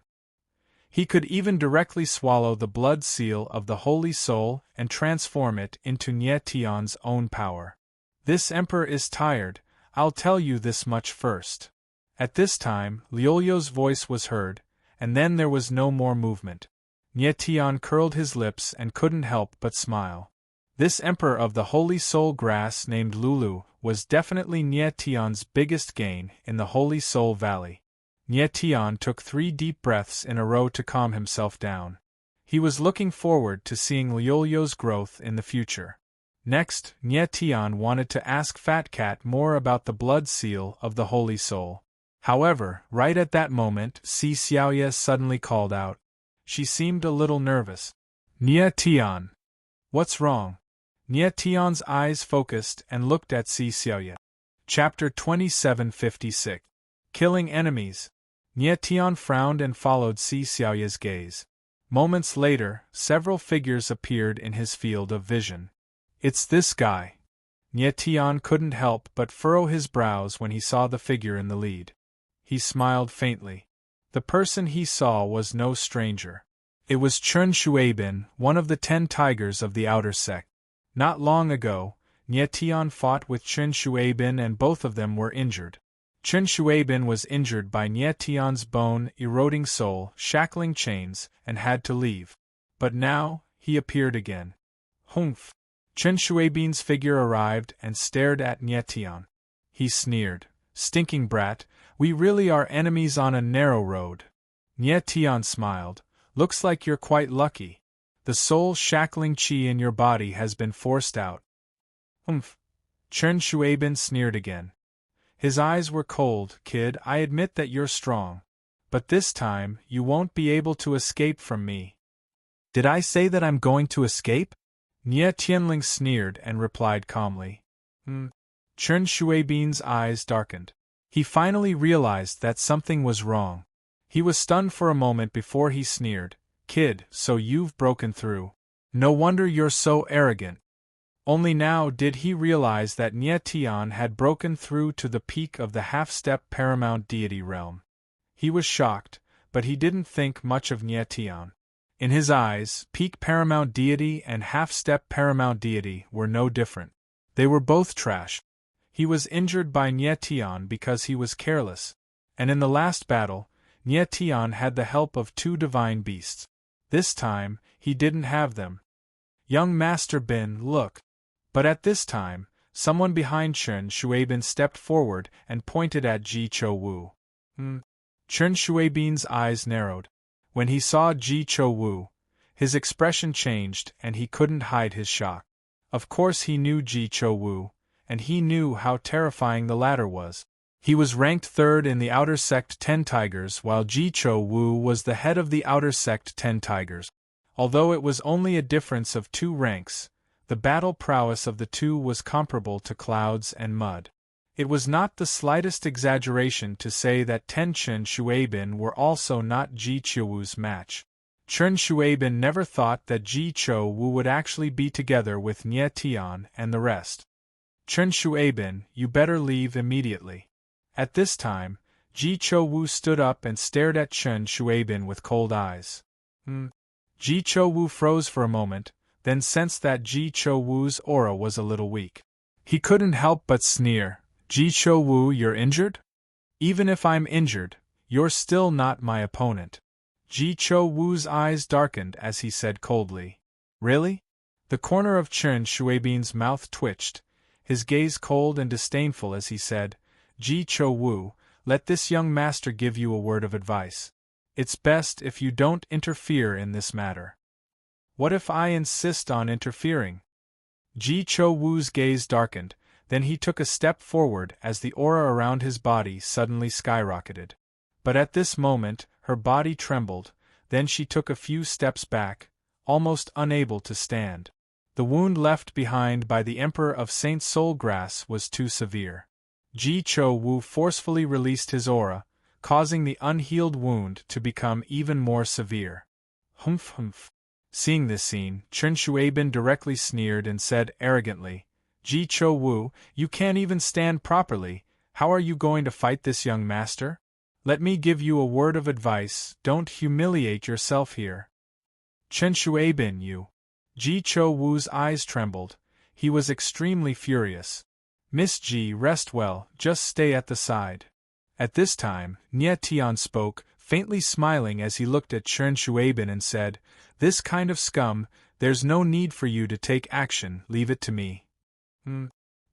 He could even directly swallow the blood seal of the Holy Soul and transform it into Nie Tian's own power. This Emperor is tired, I'll tell you this much first. At this time, Liolio's voice was heard, and then there was no more movement. Nie Tian curled his lips and couldn't help but smile. This Emperor of the Holy Soul Grass named Lulu was definitely Nie Tian's biggest gain in the Holy Soul Valley. Nie Tian took 3 deep breaths in a row to calm himself down. He was looking forward to seeing Liolio's growth in the future. Next, Nie Tian wanted to ask Fat Cat more about the blood seal of the Holy Soul. However, right at that moment, Si Xiaoye suddenly called out. She seemed a little nervous. Nie Tian. What's wrong? Nie Tian's eyes focused and looked at Si Xiaoye. Chapter 2756. Killing Enemies. Nie Tian frowned and followed Si Xiaoye's gaze. Moments later, several figures appeared in his field of vision. It's this guy. Nie Tian couldn't help but furrow his brows when he saw the figure in the lead. He smiled faintly. The person he saw was no stranger. It was Chen Shuaibin, one of the 10 tigers of the outer sect. Not long ago, Nie Tian fought with Chen Shuaibin and both of them were injured. Chen Shuaibin was injured by Nie Tian's bone-eroding soul, shackling chains, and had to leave. But now, he appeared again. Humph! Chen Shuaibin's figure arrived and stared at Nie Tian. He sneered. Stinking brat, we really are enemies on a narrow road. Nie Tian smiled. Looks like you're quite lucky. The soul-shackling qi in your body has been forced out. Humph! Chen Shuaibin sneered again. His eyes were cold. Kid, I admit that you're strong. But this time, you won't be able to escape from me. Did I say that I'm going to escape? Nie Tianling sneered and replied calmly. Chen Shuaibin's eyes darkened. He finally realized that something was wrong. He was stunned for a moment before he sneered. Kid, so you've broken through. No wonder you're so arrogant. Only now did he realize that Nie Tian had broken through to the peak of the half-step paramount deity realm. He was shocked, but he didn't think much of Nie Tian. In his eyes, peak paramount deity and half-step paramount deity were no different. They were both trash. He was injured by Nie Tian because he was careless, and in the last battle, Nie Tian had the help of 2 divine beasts. This time, he didn't have them. Young Master Bin, look. But at this time, someone behind Chen Shuaibin stepped forward and pointed at Ji Cho Wu. Chen Shuaibin's eyes narrowed. When he saw Ji Cho Wu, his expression changed and he couldn't hide his shock. Of course he knew Ji Cho Wu, and he knew how terrifying the latter was. He was ranked 3rd in the Outer Sect 10 Tigers while Ji Cho Wu was the head of the Outer Sect 10 Tigers. Although it was only a difference of 2 ranks, the battle prowess of the two was comparable to clouds and mud. It was not the slightest exaggeration to say that Chen Shuaibin were also not Ji Cho Wu's match. Chen Shuaibin never thought that Ji Cho Wu would actually be together with Nie Tian and the rest. Chen Shuaibin, you better leave immediately. At this time, Ji Cho Wu stood up and stared at Chen Shuaibin with cold eyes. Ji Cho Wu froze for a moment, then sensed that Ji Cho Wu's aura was a little weak. He couldn't help but sneer. Ji Cho Wu, you're injured? Even if I'm injured, you're still not my opponent. Ji Cho Wu's eyes darkened as he said coldly. Really? The corner of Chen Shuaibin's mouth twitched, his gaze cold and disdainful as he said, Ji Cho Wu, let this young master give you a word of advice. It's best if you don't interfere in this matter. What if I insist on interfering? Ji Cho Wu's gaze darkened, then he took a step forward as the aura around his body suddenly skyrocketed. But at this moment, her body trembled, then she took a few steps back, almost unable to stand. The wound left behind by the Emperor of Saint Soulgrass was too severe. Ji Cho Wu forcefully released his aura, causing the unhealed wound to become even more severe. Humph. Seeing this scene, Chen Shuaibin directly sneered and said arrogantly, Ji Cho Wu, you can't even stand properly, how are you going to fight this young master? Let me give you a word of advice, don't humiliate yourself here. Chen Shuaibin, you. Ji Cho Wu's eyes trembled, he was extremely furious. Miss Ji, rest well, just stay at the side. At this time, Nie Tian spoke, faintly smiling as he looked at Chen Shuaibin and said, This kind of scum, there's no need for you to take action, leave it to me.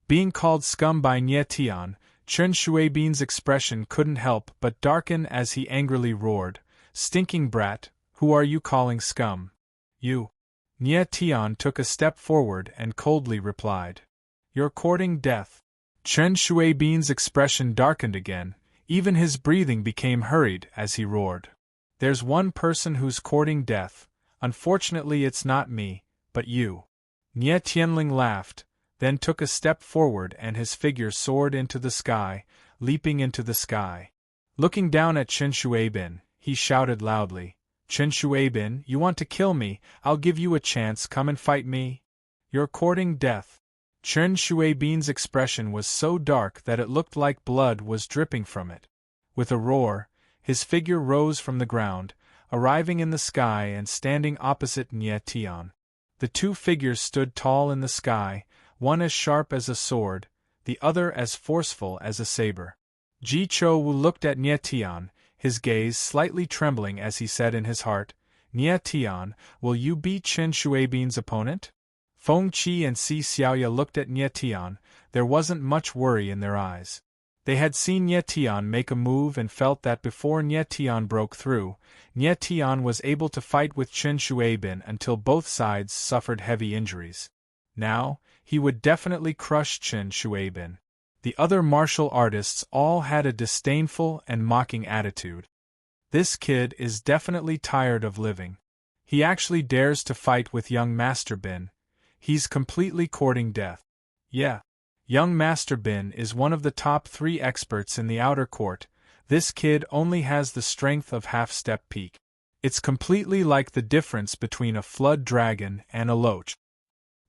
Being called scum by Nie Tian, Chen Shuaibin's expression couldn't help but darken as he angrily roared, Stinking brat, who are you calling scum? You. Nie Tian took a step forward and coldly replied, You're courting death. Chen Shuaibin's expression darkened again, even his breathing became hurried as he roared. There's one person who's courting death, unfortunately it's not me, but you. Nie Tianling laughed, then took a step forward and his figure soared into the sky, leaping into the sky. Looking down at Chen Shuaibin, he shouted loudly, Chen Shuaibin, you want to kill me, I'll give you a chance, come and fight me. You're courting death. Chen Shuaibin's expression was so dark that it looked like blood was dripping from it. With a roar, his figure rose from the ground, arriving in the sky and standing opposite Nie Tian. The two figures stood tall in the sky, one as sharp as a sword, the other as forceful as a saber. Ji Chou Wu looked at Nie Tian, his gaze slightly trembling as he said in his heart, Nie Tian, will you be Chen Shuibin's opponent? Feng Qi and Si Xiaoya looked at Nie Tian, there wasn't much worry in their eyes. They had seen Nie Tian make a move and felt that before Nie Tian broke through, Nie Tian was able to fight with Chen Shuibin until both sides suffered heavy injuries. Now, he would definitely crush Chen Shuibin. The other martial artists all had a disdainful and mocking attitude. This kid is definitely tired of living. He actually dares to fight with young Master Bin. He's completely courting death. Yeah. Young Master Bin is one of the top 3 experts in the outer court. This kid only has the strength of half-step peak. It's completely like the difference between a flood dragon and a loach.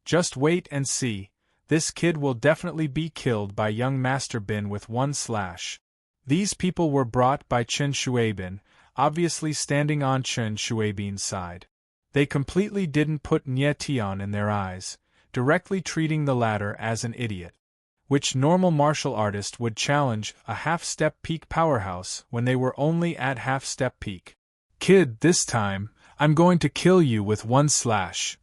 Just wait and see. This kid will definitely be killed by young Master Bin with one slash. These people were brought by Chen Shuibin, obviously standing on Chen Shuibin's side. They completely didn't put Nie Tian in their eyes, directly treating the latter as an idiot. Which normal martial artist would challenge a half-step peak powerhouse when they were only at half-step peak? Kid, this time, I'm going to kill you with one slash.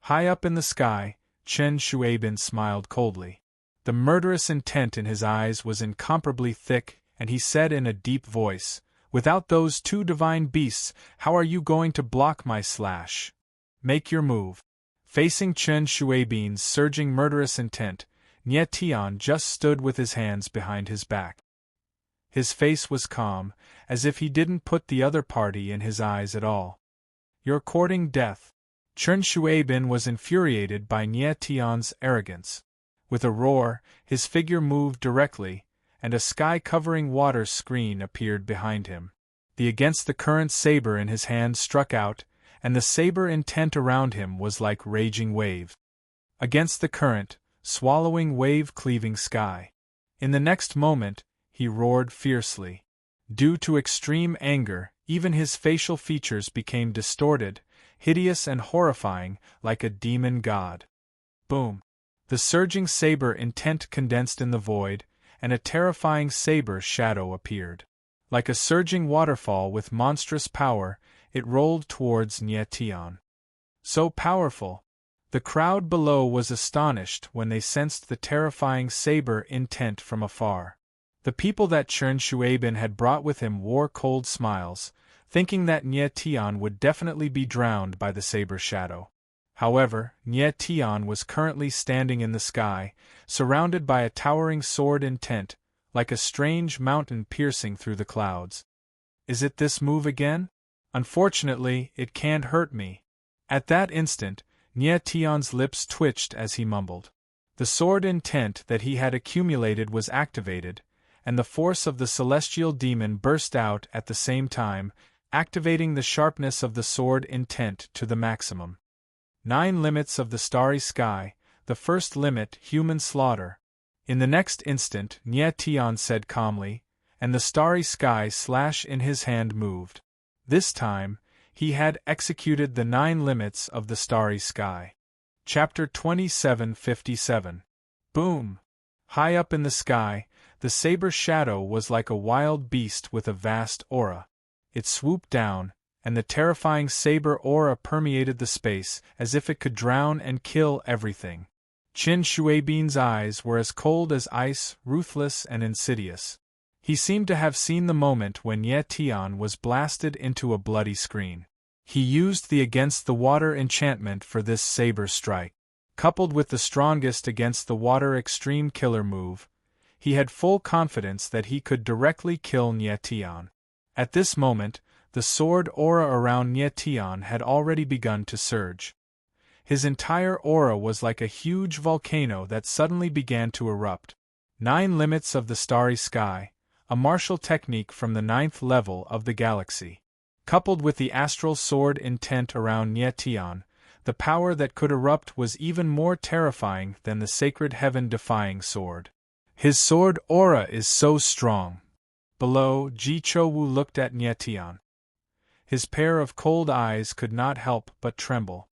High up in the sky, Chen Shuibin smiled coldly. The murderous intent in his eyes was incomparably thick, and he said in a deep voice, without those 2 divine beasts, how are you going to block my slash? Make your move. Facing Chen Shuibin's surging murderous intent, Nie Tian just stood with his hands behind his back. His face was calm, as if he didn't put the other party in his eyes at all. You're courting death. Chen Shuibin was infuriated by Nie Tian's arrogance. With a roar, his figure moved directly, and a sky-covering water screen appeared behind him. The against-the-current saber in his hand struck out, and the saber intent around him was like raging wave. Against the current, swallowing wave-cleaving sky. In the next moment, he roared fiercely. Due to extreme anger, even his facial features became distorted, hideous and horrifying, like a demon god. Boom! The surging saber intent condensed in the void, and a terrifying saber shadow appeared. Like a surging waterfall with monstrous power, it rolled towards Nie Tian. So powerful! The crowd below was astonished when they sensed the terrifying saber intent from afar. The people that Chen Shuibin had brought with him wore cold smiles, thinking that Nie Tian would definitely be drowned by the saber shadow. However, Nie Tian was currently standing in the sky, surrounded by a towering sword intent, like a strange mountain piercing through the clouds. Is it this move again? Unfortunately, it can't hurt me. At that instant, Nie Tian's lips twitched as he mumbled. The sword intent that he had accumulated was activated, and the force of the celestial demon burst out at the same time, activating the sharpness of the sword intent to the maximum. 9 limits of the starry sky, the first limit human slaughter. In the next instant, Nie Tian said calmly, and the starry sky slash in his hand moved. This time, he had executed the 9 limits of the starry sky. Chapter 2757. Boom! High up in the sky, the saber shadow was like a wild beast with a vast aura. It swooped down, and the terrifying saber aura permeated the space as if it could drown and kill everything. Chen Shuibin's eyes were as cold as ice, ruthless and insidious. He seemed to have seen the moment when Nie Tian was blasted into a bloody screen. He used the Against the Water enchantment for this saber strike. Coupled with the strongest Against the Water extreme killer move, he had full confidence that he could directly kill Nie Tian. At this moment, the sword aura around Nie Tian had already begun to surge. His entire aura was like a huge volcano that suddenly began to erupt. 9 limits of the starry sky, a martial technique from the 9th level of the galaxy. Coupled with the astral sword intent around Nie Tian, the power that could erupt was even more terrifying than the sacred heaven-defying sword. His sword aura is so strong. Below, Ji Cho-woo looked at Nye Tian. His pair of cold eyes could not help but tremble.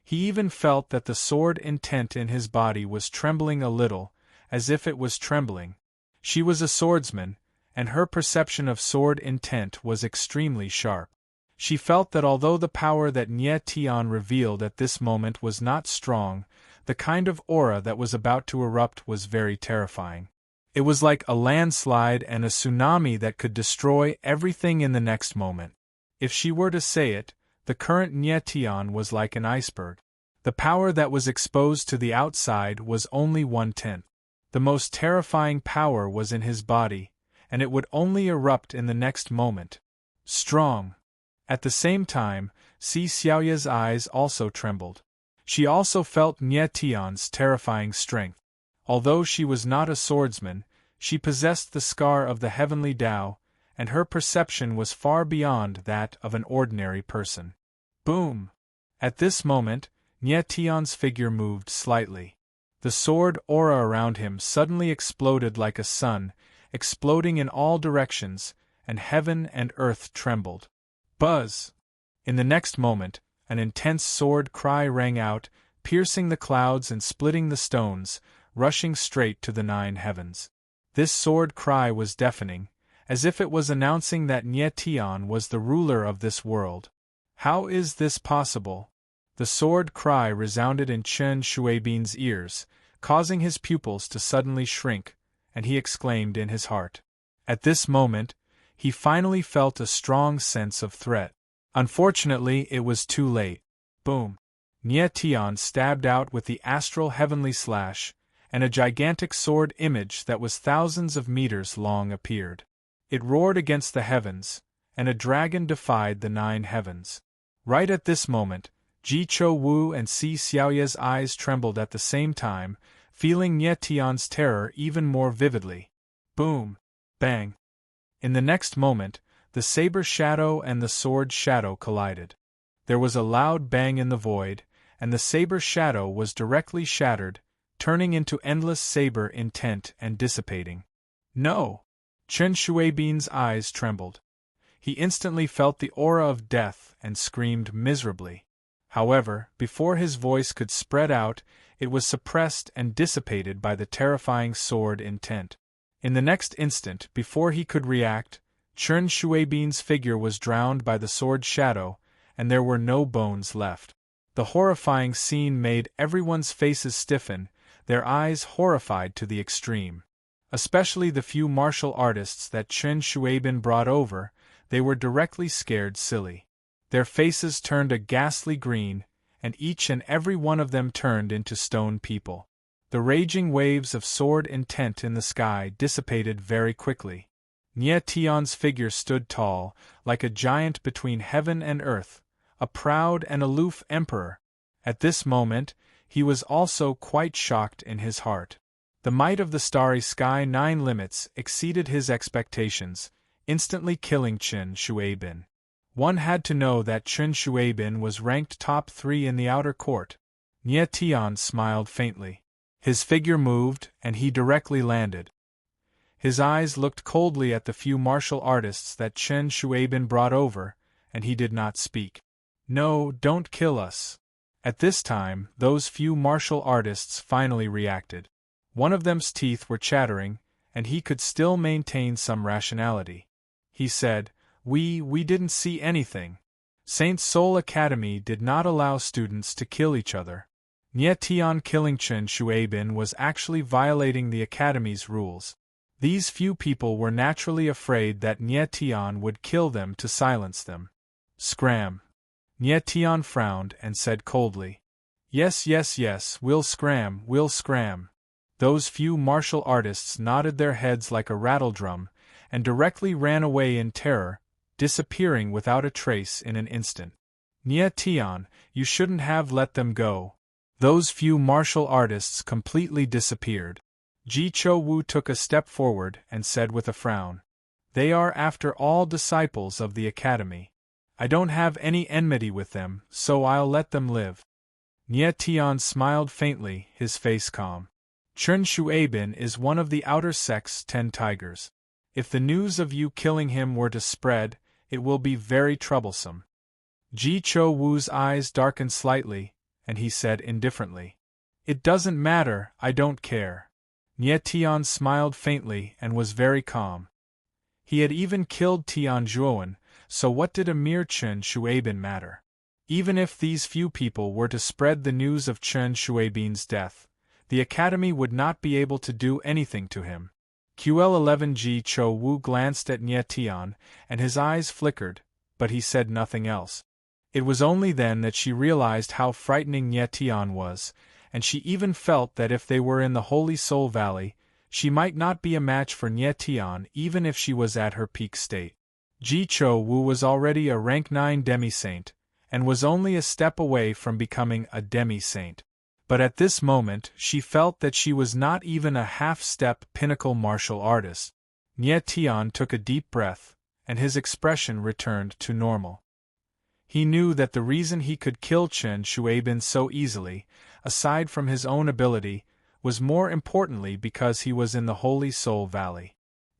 He even felt that the sword intent in his body was trembling a little, as if it was trembling. She was a swordsman, and her perception of sword intent was extremely sharp. She felt that although the power that Nye Tian revealed at this moment was not strong, the kind of aura that was about to erupt was very terrifying. It was like a landslide and a tsunami that could destroy everything in the next moment. If she were to say it, the current Nye Tian was like an iceberg. The power that was exposed to the outside was only 1/10. The most terrifying power was in his body, and it would only erupt in the next moment. Strong. At the same time, Si Xiaoya's eyes also trembled. She also felt Nye Tian's terrifying strength. Although she was not a swordsman, she possessed the scar of the heavenly Tao, and her perception was far beyond that of an ordinary person. Boom! At this moment, Nye Tian's figure moved slightly. The sword aura around him suddenly exploded like a sun, exploding in all directions, and heaven and earth trembled. Buzz! In the next moment, an intense sword cry rang out, piercing the clouds and splitting the stones, rushing straight to the 9 heavens. This sword cry was deafening, as if it was announcing that Nye Tian was the ruler of this world. How is this possible? The sword cry resounded in Chen Shuibin's ears, causing his pupils to suddenly shrink, and he exclaimed in his heart. At this moment, he finally felt a strong sense of threat. Unfortunately, it was too late. Boom! Nye Tian stabbed out with the astral heavenly slash, and a gigantic sword image that was thousands of meters long appeared. It roared against the heavens, and a dragon defied the 9 heavens. Right at this moment, Ji Cho-woo and Si Xiaoya's eyes trembled at the same time, feeling Nye Tian's terror even more vividly. Boom! Bang! In the next moment, the saber shadow and the sword shadow collided. There was a loud bang in the void, and the saber shadow was directly shattered, turning into endless saber intent and dissipating. No! Chen Shuibin's eyes trembled. He instantly felt the aura of death and screamed miserably. However, before his voice could spread out, it was suppressed and dissipated by the terrifying sword intent. In the next instant, before he could react, Chen Shuibin's figure was drowned by the sword shadow, and there were no bones left. The horrifying scene made everyone's faces stiffen, their eyes horrified to the extreme. Especially the few martial artists that Chen Shuibin brought over, they were directly scared silly. Their faces turned a ghastly green, and each and every one of them turned into stone people. The raging waves of sword intent in the sky dissipated very quickly. Nye Tian's figure stood tall, like a giant between heaven and earth, a proud and aloof emperor. At this moment, he was also quite shocked in his heart. The might of the starry sky 9 limits exceeded his expectations, instantly killing Chen Shuibin. One had to know that Chen Shuibin was ranked top 3 in the outer court. Nye Tian smiled faintly. His figure moved, and he directly landed. His eyes looked coldly at the few martial artists that Chen Shuibin brought over, and he did not speak. No, don't kill us. At this time, those few martial artists finally reacted. One of them's teeth were chattering, and he could still maintain some rationality. He said, We didn't see anything. Saint Soul Academy did not allow students to kill each other. Nye Tian killing Chen Shuibin was actually violating the Academy's rules. These few people were naturally afraid that Nye Tian would kill them to silence them. Scram. Nye Tian frowned and said coldly, Yes, we'll scram. Those few martial artists nodded their heads like a rattledrum, and directly ran away in terror, disappearing without a trace in an instant. Nye Tian, you shouldn't have let them go. Those few martial artists completely disappeared. Ji Cho-woo took a step forward and said with a frown, They are after all disciples of the Academy. I don't have any enmity with them, so I'll let them live. Nye Tian smiled faintly, his face calm. Chen Shuibin is one of the outer sect's 10 tigers. If the news of you killing him were to spread, it will be very troublesome. Ji Cho Wu's eyes darkened slightly, and he said indifferently, "It doesn't matter, I don't care." Nie Tian smiled faintly and was very calm. He had even killed Tian Zhuowen, so what did a mere Chen Shuaibin matter? Even if these few people were to spread the news of Chen Shuaibin's death, the Academy would not be able to do anything to him. QL11 Ji Cho Wu glanced at Nie Tian, and his eyes flickered, but he said nothing else. It was only then that she realized how frightening Nie Tian was, and she even felt that if they were in the Holy Soul Valley, she might not be a match for Nie Tian even if she was at her peak state. Ji Cho Wu was already a rank 9 demi-saint, and was only a step away from becoming a demi-saint. But at this moment she felt that she was not even a half-step pinnacle martial artist. Nie Tian took a deep breath, and his expression returned to normal. He knew that the reason he could kill Chen Shuaibin so easily, aside from his own ability, was more importantly because he was in the Holy Soul Valley.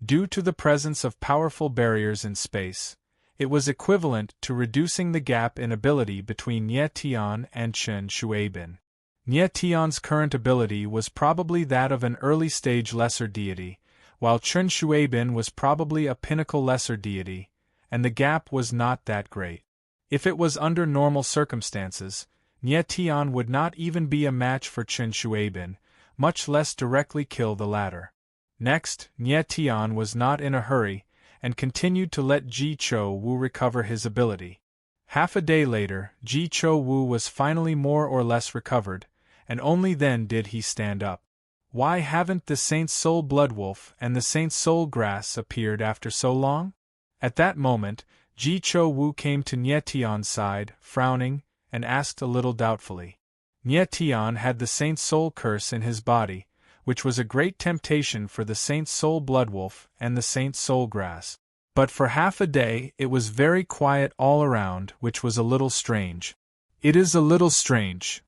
Due to the presence of powerful barriers in space, it was equivalent to reducing the gap in ability between Nie Tian and Chen Shuaibin. Nie Tian's current ability was probably that of an early-stage lesser deity, while Chen Shuaibin was probably a pinnacle lesser deity, and the gap was not that great. If it was under normal circumstances, Nie Tian would not even be a match for Chen Shuaibin, much less directly kill the latter. Next, Nie Tian was not in a hurry, and continued to let Ji Cho Wu recover his ability. Half a day later, Ji Cho Wu was finally more or less recovered, and only then did he stand up. Why haven't the Saint Soul Bloodwolf and the Saint Soul Grass appeared after so long? At that moment, Ji Cho Wu came to Nie Tian's side, frowning, and asked a little doubtfully. Nie Tian had the Saint Soul Curse in his body, which was a great temptation for the Saint Soul Bloodwolf and the Saint Soul Grass. But for half a day it was very quiet all around, which was a little strange. It is a little strange.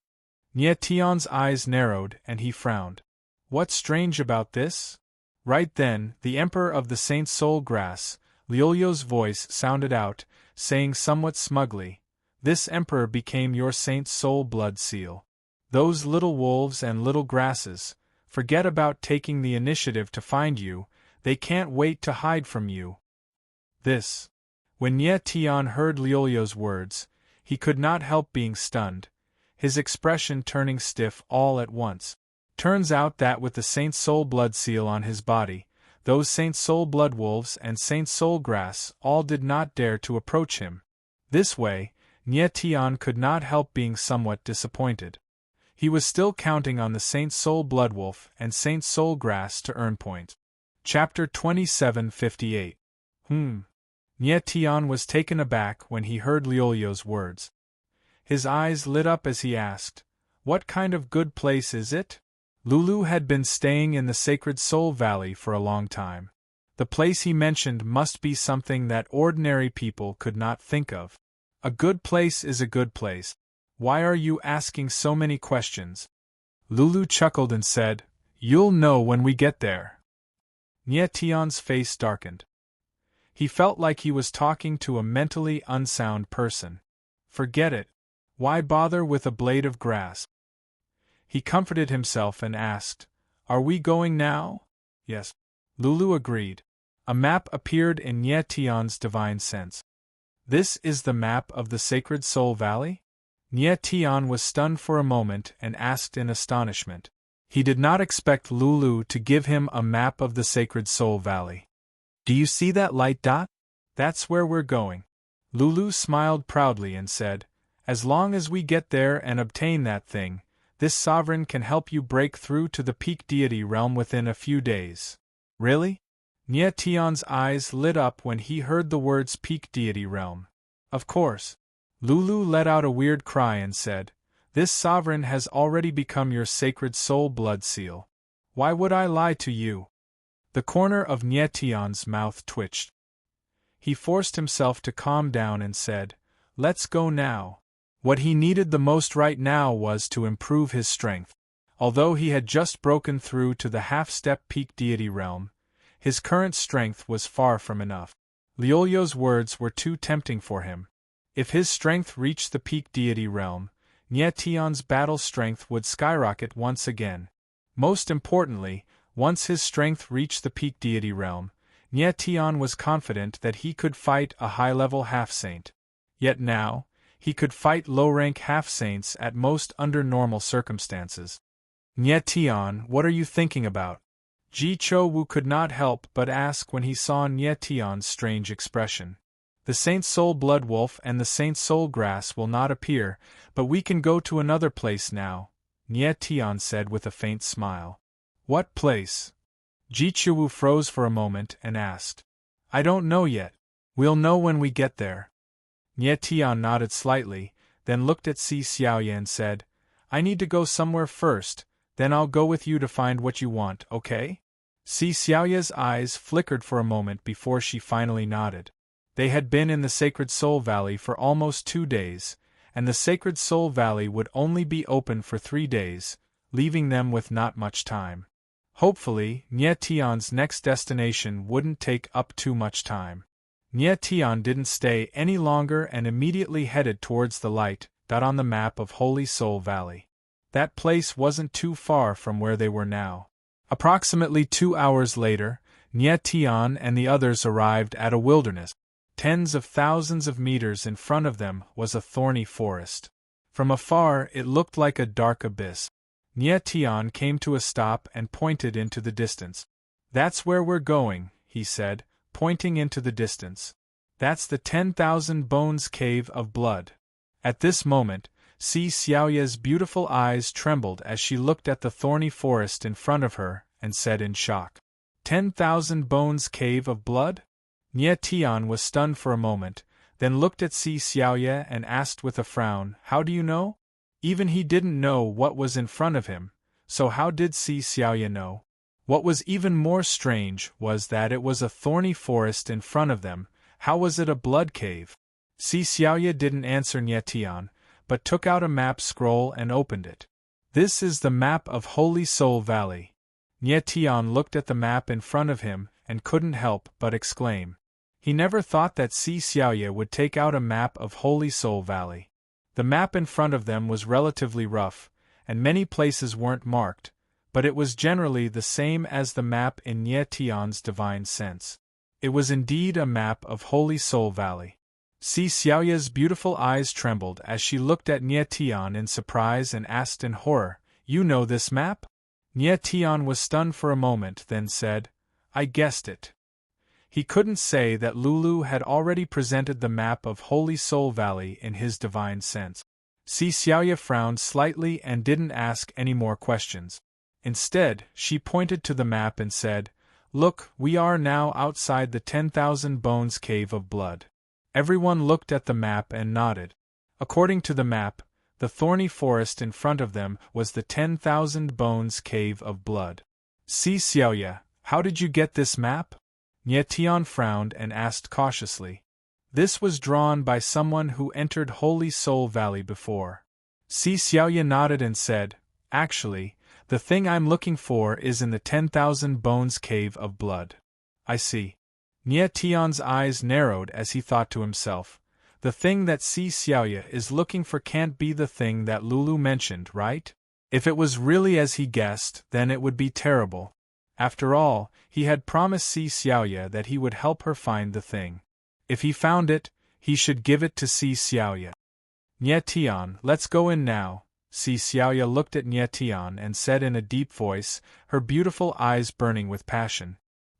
Nie Tian's eyes narrowed and he frowned. What's strange about this? Right then, the Emperor of the Saint Soul Grass, Liolio's voice sounded out, saying somewhat smugly, "This Emperor became your Saint Soul Blood Seal. Those little wolves and little grasses, forget about taking the initiative to find you, they can't wait to hide from you." This. When Nie Tian heard Liolio's words, he could not help being stunned, his expression turning stiff all at once. Turns out that with the Saint Soul Blood Seal on his body, those Saint Soul Blood Wolves and Saint Soul Grass all did not dare to approach him. This way, Nie Tian could not help being somewhat disappointed. He was still counting on the Saint Soul Bloodwolf and Saint Soul Grass to earn points. Chapter 2758. Nie Tian was taken aback when he heard Liolio's words. His eyes lit up as he asked, "What kind of good place is it?" Lulu had been staying in the Sacred Soul Valley for a long time. The place he mentioned must be something that ordinary people could not think of. A good place is a good place. Why are you asking so many questions? Lulu chuckled and said, "You'll know when we get there." Nie Tian's face darkened. He felt like he was talking to a mentally unsound person. Forget it. Why bother with a blade of grass? He comforted himself and asked, "Are we going now?" "Yes." Lulu agreed. A map appeared in Nie Tian's divine sense. "This is the map of the Sacred Soul Valley?" Nie Tian was stunned for a moment and asked in astonishment. He did not expect Lulu to give him a map of the Sacred Soul Valley. "Do you see that light dot? That's where we're going." Lulu smiled proudly and said, "As long as we get there and obtain that thing, this sovereign can help you break through to the peak deity realm within a few days." "Really?" Nie Tian's eyes lit up when he heard the words peak deity realm. "Of course." Lulu let out a weird cry and said, "This sovereign has already become your Sacred Soul Blood Seal. Why would I lie to you?" The corner of Nie Tian's mouth twitched. He forced himself to calm down and said, "Let's go now." What he needed the most right now was to improve his strength. Although he had just broken through to the half-step peak deity realm, his current strength was far from enough. Liolyo's words were too tempting for him. If his strength reached the peak deity realm, Nye Tion's battle strength would skyrocket once again. Most importantly, once his strength reached the peak deity realm, Nye Tion was confident that he could fight a high-level half-saint. Yet now, he could fight low-rank half-saints at most under normal circumstances. Nye Tion, what are you thinking about? Ji Cho-woo could not help but ask when he saw Nye Tion's strange expression. The Saint Soul Blood Wolf and the Saint Soul Grass will not appear, but we can go to another place now, Nye Tion said with a faint smile. What place? Ji Cho-woo froze for a moment and asked. I don't know yet. We'll know when we get there. Nye Tion nodded slightly, then looked at Si Xiaoye and said, I need to go somewhere first, then I'll go with you to find what you want, okay? Si Xiaoye's eyes flickered for a moment before she finally nodded. They had been in the Sacred Soul Valley for almost 2 days, and the Sacred Soul Valley would only be open for 3 days, leaving them with not much time. Hopefully, Nye Tion's next destination wouldn't take up too much time. Nye Tion didn't stay any longer and immediately headed towards the light dot on the map of Holy Soul Valley. That place wasn't too far from where they were now. Approximately 2 hours later, Nye Tion and the others arrived at a wilderness. Tens of thousands of meters in front of them was a thorny forest. From afar it looked like a dark abyss. Nye Tion came to a stop and pointed into the distance. That's where we're going, he said, pointing into the distance. That's the 10,000 Bones Cave of Blood. At this moment, Si Xiaoye's beautiful eyes trembled as she looked at the thorny forest in front of her and said in shock, 10,000 Bones Cave of Blood? Nye Tion was stunned for a moment, then looked at Si Xiaoye and asked with a frown, How do you know? Even he didn't know what was in front of him, so how did Si Xiaoye know? What was even more strange was that it was a thorny forest in front of them. How was it a blood cave? Si Xiaoye didn't answer Nye Tion, but took out a map scroll and opened it. This is the map of Holy Soul Valley. Nye Tion looked at the map in front of him and couldn't help but exclaim. He never thought that Si Xiaoye would take out a map of Holy Soul Valley. The map in front of them was relatively rough, and many places weren't marked, but it was generally the same as the map in Nye Tion's divine sense. It was indeed a map of Holy Soul Valley. Si Xiaoye's beautiful eyes trembled as she looked at Nye Tion in surprise and asked in horror, You know this map? Nye Tion was stunned for a moment, then said, I guessed it. He couldn't say that Lulu had already presented the map of Holy Soul Valley in his divine sense. Si Xiaoye frowned slightly and didn't ask any more questions. Instead, she pointed to the map and said, Look, we are now outside the 10,000 Bones Cave of Blood. Everyone looked at the map and nodded. According to the map, the thorny forest in front of them was the 10,000 Bones Cave of Blood. Si Xiaoye, how did you get this map? Nye Tion frowned and asked cautiously. This was drawn by someone who entered Holy Soul Valley before. Si Xiaoye nodded and said, Actually, the thing I'm looking for is in the 10,000 Bones Cave of Blood. I see. Nye Tion's eyes narrowed as he thought to himself, the thing that Si Xiaoye is looking for can't be the thing that Lulu mentioned, right? If it was really as he guessed, then it would be terrible. After all, he had promised Si Xiaoye that he would help her find the thing. If he found it, he should give it to Si Xiaoye. Nye Tion, let's go in now. Si Xiaoye looked at Nye Tion and said in a deep voice, her beautiful eyes burning with passion.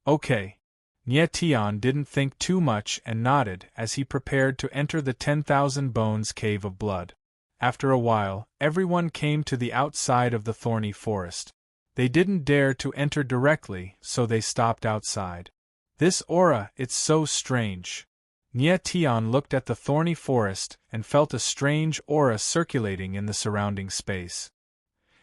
Okay. Nye Tion didn't think too much and nodded as he prepared to enter the 10,000 Bones Cave of Blood. After a while, everyone came to the outside of the thorny forest. They didn't dare to enter directly, so they stopped outside. This aura, it's so strange. Nye Tion looked at the thorny forest and felt a strange aura circulating in the surrounding space.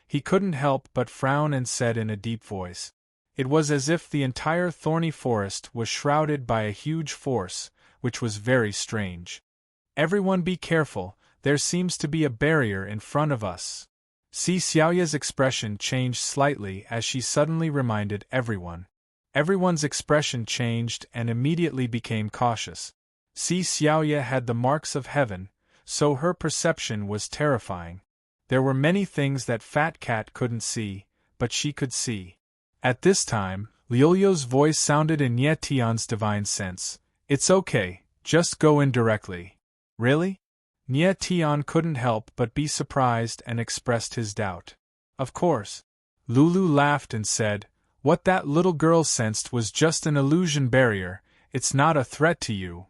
He couldn't help but frown and said in a deep voice. It was as if the entire thorny forest was shrouded by a huge force, which was very strange. Everyone be careful, there seems to be a barrier in front of us. Si Xiaoye's expression changed slightly as she suddenly reminded everyone. Everyone's expression changed and immediately became cautious. Si Xiaoya had the marks of heaven, so her perception was terrifying. There were many things that Fat Cat couldn't see, but she could see. At this time, Liuliu's voice sounded in Nie Tian's divine sense. It's okay, just go in directly. Really? Nie Tian couldn't help but be surprised and expressed his doubt. Of course. Lulu laughed and said, what that little girl sensed was just an illusion barrier, it's not a threat to you.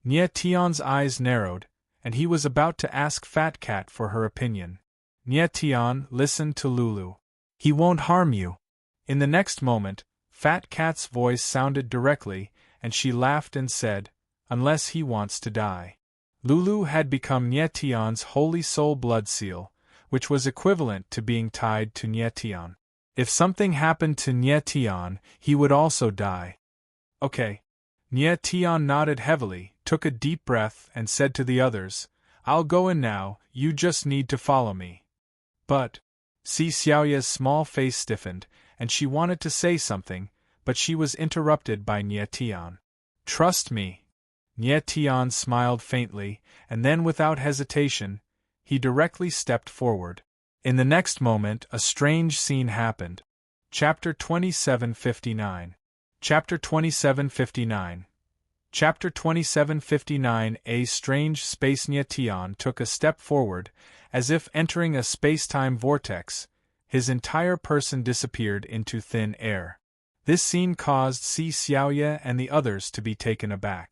Nie Tian's eyes narrowed, and he was about to ask Fat Cat for her opinion. Nie Tian listened to Lulu. He won't harm you. In the next moment, Fat Cat's voice sounded directly, and she laughed and said, unless he wants to die. Lulu had become Nie Tian's holy soul blood seal, which was equivalent to being tied to Nie Tian. If something happened to Nie Tian, he would also die. Okay. Nie Tian nodded heavily, took a deep breath, and said to the others, I'll go in now, you just need to follow me. But, Si Xiaoya's small face stiffened, and she wanted to say something, but she was interrupted by Nie Tian. Trust me. Nie Tian smiled faintly, and then without hesitation, he directly stepped forward. In the next moment, a strange scene happened. Chapter 2759. Chapter 2759. Chapter 2759. A strange space. Nie Tian took a step forward, as if entering a space-time vortex. His entire person disappeared into thin air. This scene caused Si Xiaoya and the others to be taken aback.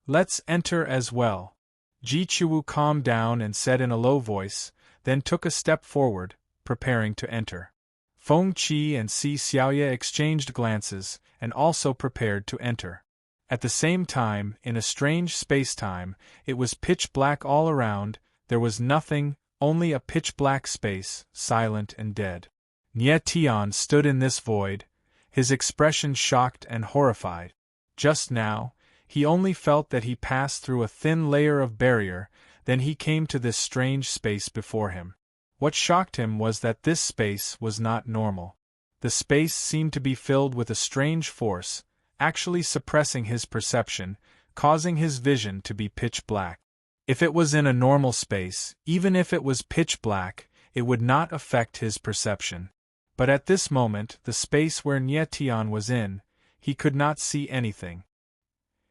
Let's enter as well. Ji Chuwu calmed down and said in a low voice, then took a step forward, preparing to enter. Feng Qi and Si Xiaoya exchanged glances, and also prepared to enter. At the same time, in a strange space-time, it was pitch black all around, there was nothing, only a pitch-black space, silent and dead. Nie Tian stood in this void, his expression shocked and horrified. Just now, he only felt that he passed through a thin layer of barrier, then he came to this strange space before him. What shocked him was that this space was not normal. The space seemed to be filled with a strange force, actually suppressing his perception, causing his vision to be pitch black. If it was in a normal space, even if it was pitch black, it would not affect his perception. But at this moment, the space where Nie Tian was in, he could not see anything.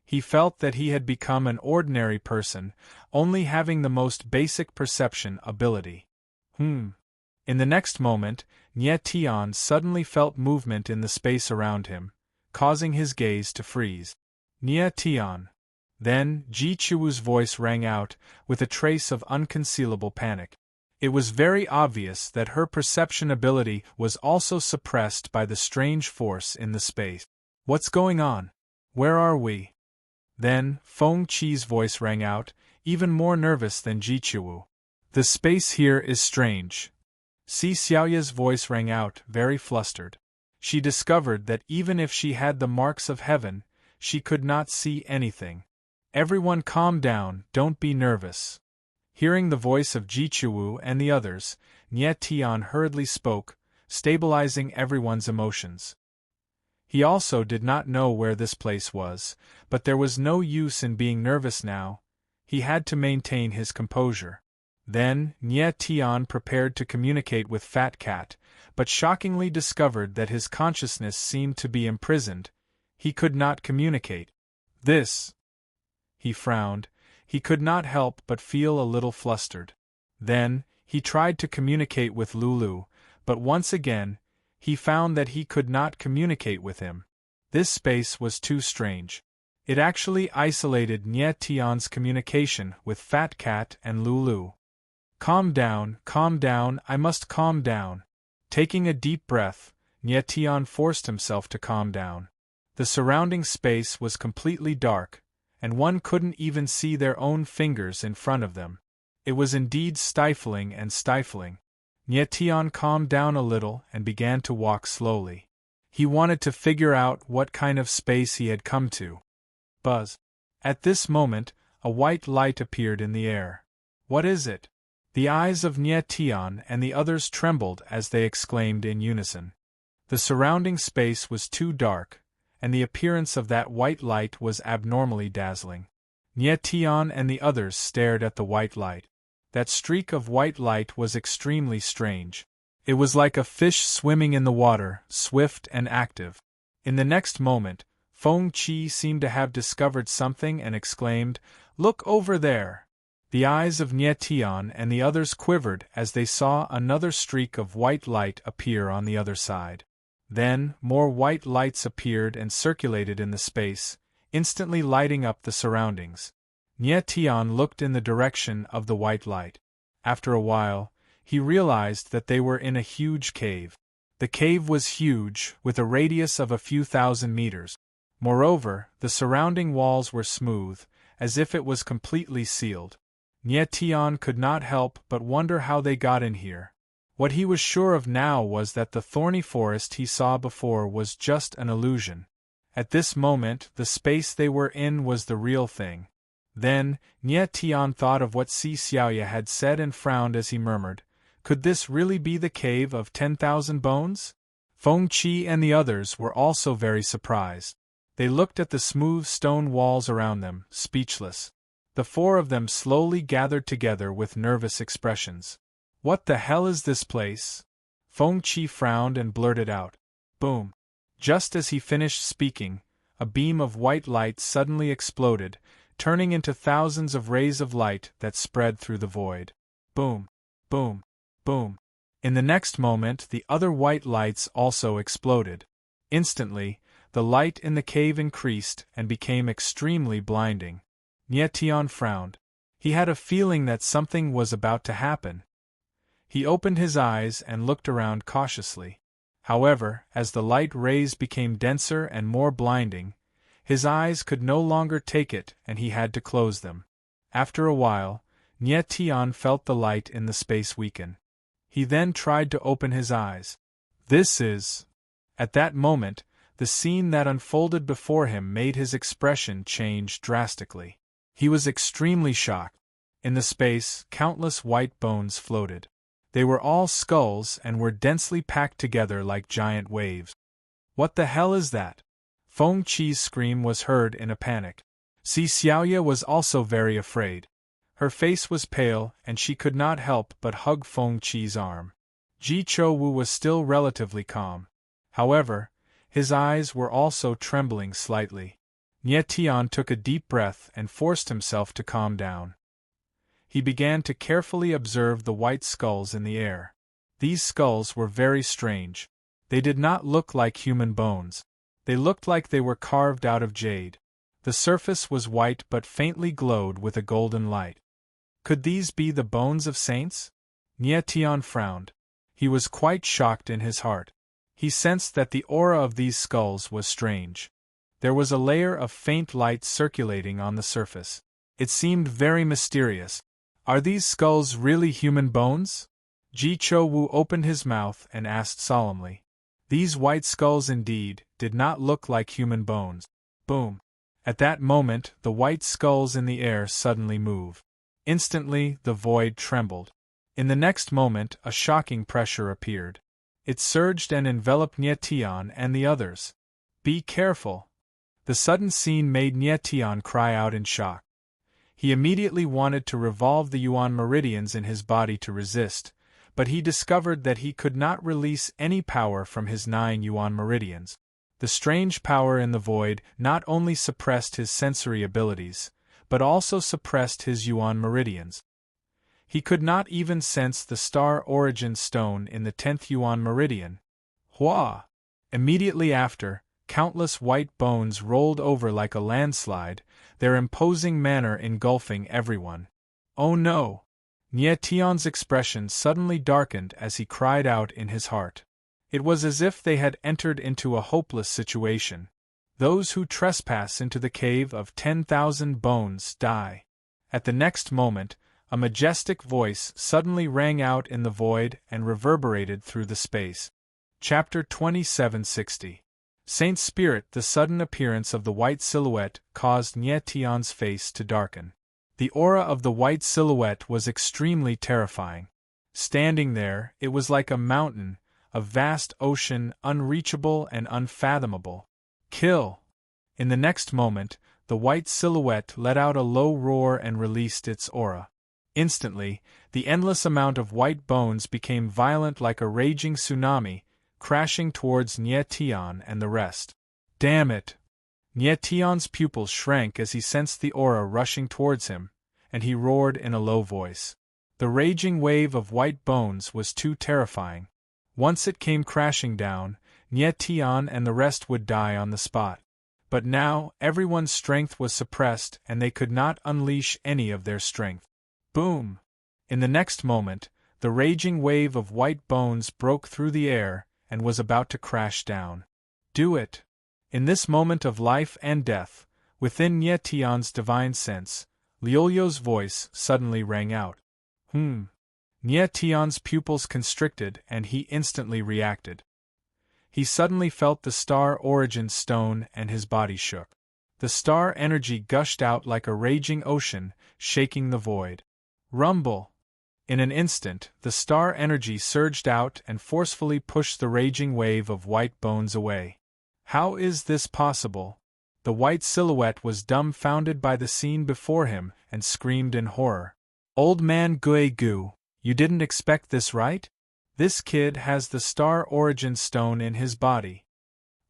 He felt that he had become an ordinary person, only having the most basic perception ability. In the next moment, Nie Tian suddenly felt movement in the space around him, causing his gaze to freeze. Nie Tian. Then, Ji Chuwu's voice rang out, with a trace of unconcealable panic. It was very obvious that her perception ability was also suppressed by the strange force in the space. What's going on? Where are we? Then, Feng Qi's voice rang out, even more nervous than Ji Chuwu. The space here is strange. Si Xiaoya's voice rang out, very flustered. She discovered that even if she had the marks of heaven, she could not see anything. Everyone calm down, don't be nervous. Hearing the voice of Ji Chuwu and the others, Nie Tian hurriedly spoke, stabilizing everyone's emotions. He also did not know where this place was, but there was no use in being nervous now. He had to maintain his composure. Then, Nie Tian prepared to communicate with Fat Cat, but shockingly discovered that his consciousness seemed to be imprisoned. He could not communicate. This. He frowned. He could not help but feel a little flustered. Then, he tried to communicate with Lulu, but once again, he found that he could not communicate with him. This space was too strange. It actually isolated Nie Tian's communication with Fat Cat and Lulu. Calm down, I must calm down. Taking a deep breath, Nie Tian forced himself to calm down. The surrounding space was completely dark, and one couldn't even see their own fingers in front of them. It was indeed stifling and stifling. Nie Tian calmed down a little and began to walk slowly. He wanted to figure out what kind of space he had come to. Buzz. At this moment, a white light appeared in the air. What is it? The eyes of Nie Tian and the others trembled as they exclaimed in unison. The surrounding space was too dark, and the appearance of that white light was abnormally dazzling. Nie Tian and the others stared at the white light. That streak of white light was extremely strange. It was like a fish swimming in the water, swift and active. In the next moment, Feng Qi seemed to have discovered something and exclaimed, "Look over there!" The eyes of Nie Tian and the others quivered as they saw another streak of white light appear on the other side. Then, more white lights appeared and circulated in the space, instantly lighting up the surroundings. Nie Tian looked in the direction of the white light. After a while, he realized that they were in a huge cave. The cave was huge, with a radius of a few thousand meters. Moreover, the surrounding walls were smooth, as if it was completely sealed. Nie Tian could not help but wonder how they got in here. What he was sure of now was that the thorny forest he saw before was just an illusion. At this moment, the space they were in was the real thing. Then, Nie Tian thought of what Si Xiaoya had said and frowned as he murmured, "Could this really be the cave of 10,000 bones?" Feng Qi and the others were also very surprised. They looked at the smooth stone walls around them, speechless. The four of them slowly gathered together with nervous expressions. "What the hell is this place?" Feng Qi frowned and blurted out, "Boom!" Just as he finished speaking, a beam of white light suddenly exploded, turning into thousands of rays of light that spread through the void. Boom! Boom! Boom! In the next moment, the other white lights also exploded. Instantly, the light in the cave increased and became extremely blinding. Nie Tian frowned. He had a feeling that something was about to happen. He opened his eyes and looked around cautiously. However, as the light rays became denser and more blinding, his eyes could no longer take it and he had to close them. After a while, Nie Tian felt the light in the space weaken. He then tried to open his eyes. "This is..." At that moment, the scene that unfolded before him made his expression change drastically. He was extremely shocked. In the space, countless white bones floated. They were all skulls and were densely packed together like giant waves. "What the hell is that?" Feng Qi's scream was heard in a panic. Si Xiaoya was also very afraid. Her face was pale and she could not help but hug Feng Qi's arm. Ji Chou-wu was still relatively calm. However, his eyes were also trembling slightly. Nie Tian took a deep breath and forced himself to calm down. He began to carefully observe the white skulls in the air. These skulls were very strange. They did not look like human bones. They looked like they were carved out of jade. The surface was white but faintly glowed with a golden light. Could these be the bones of saints? Nie Tian frowned. He was quite shocked in his heart. He sensed that the aura of these skulls was strange. There was a layer of faint light circulating on the surface. It seemed very mysterious. Are these skulls really human bones? Ji Chou-wu opened his mouth and asked solemnly. These white skulls indeed did not look like human bones. Boom! At that moment, the white skulls in the air suddenly moved. Instantly, the void trembled. In the next moment, a shocking pressure appeared. It surged and enveloped Nie Tian and the others. "Be careful!" The sudden scene made Nie Tian cry out in shock. He immediately wanted to revolve the yuan meridians in his body to resist, but he discovered that he could not release any power from his 9 yuan meridians. The strange power in the void not only suppressed his sensory abilities, but also suppressed his yuan meridians. He could not even sense the star origin stone in the 10th yuan meridian. Hua! Immediately after, countless white bones rolled over like a landslide, their imposing manner engulfing everyone. "Oh no!" Nie Tian's expression suddenly darkened as he cried out in his heart. It was as if they had entered into a hopeless situation. Those who trespass into the cave of 10,000 bones die. At the next moment, a majestic voice suddenly rang out in the void and reverberated through the space. Chapter 2760. Saint Spirit. The sudden appearance of the white silhouette caused Nie Tian's face to darken. The aura of the white silhouette was extremely terrifying. Standing there, it was like a mountain, a vast ocean unreachable and unfathomable. Kill! In the next moment, the white silhouette let out a low roar and released its aura. Instantly, the endless amount of white bones became violent like a raging tsunami, crashing towards Nie Tian and the rest. Damn it! Nie Tian's pupils shrank as he sensed the aura rushing towards him, and he roared in a low voice. The raging wave of white bones was too terrifying. Once it came crashing down, Nie Tian and the rest would die on the spot. But now, everyone's strength was suppressed and they could not unleash any of their strength. Boom! In the next moment, the raging wave of white bones broke through the air and was about to crash down. Do it! In this moment of life and death, within Nie Tian's divine sense, Liolio's voice suddenly rang out. Nie Tian's pupils constricted and he instantly reacted. He suddenly felt the star origin stone and his body shook. The star energy gushed out like a raging ocean, shaking the void. Rumble! In an instant, the star energy surged out and forcefully pushed the raging wave of white bones away. How is this possible? The white silhouette was dumbfounded by the scene before him and screamed in horror. Old man Gui Gu, you didn't expect this, right? This kid has the star origin stone in his body.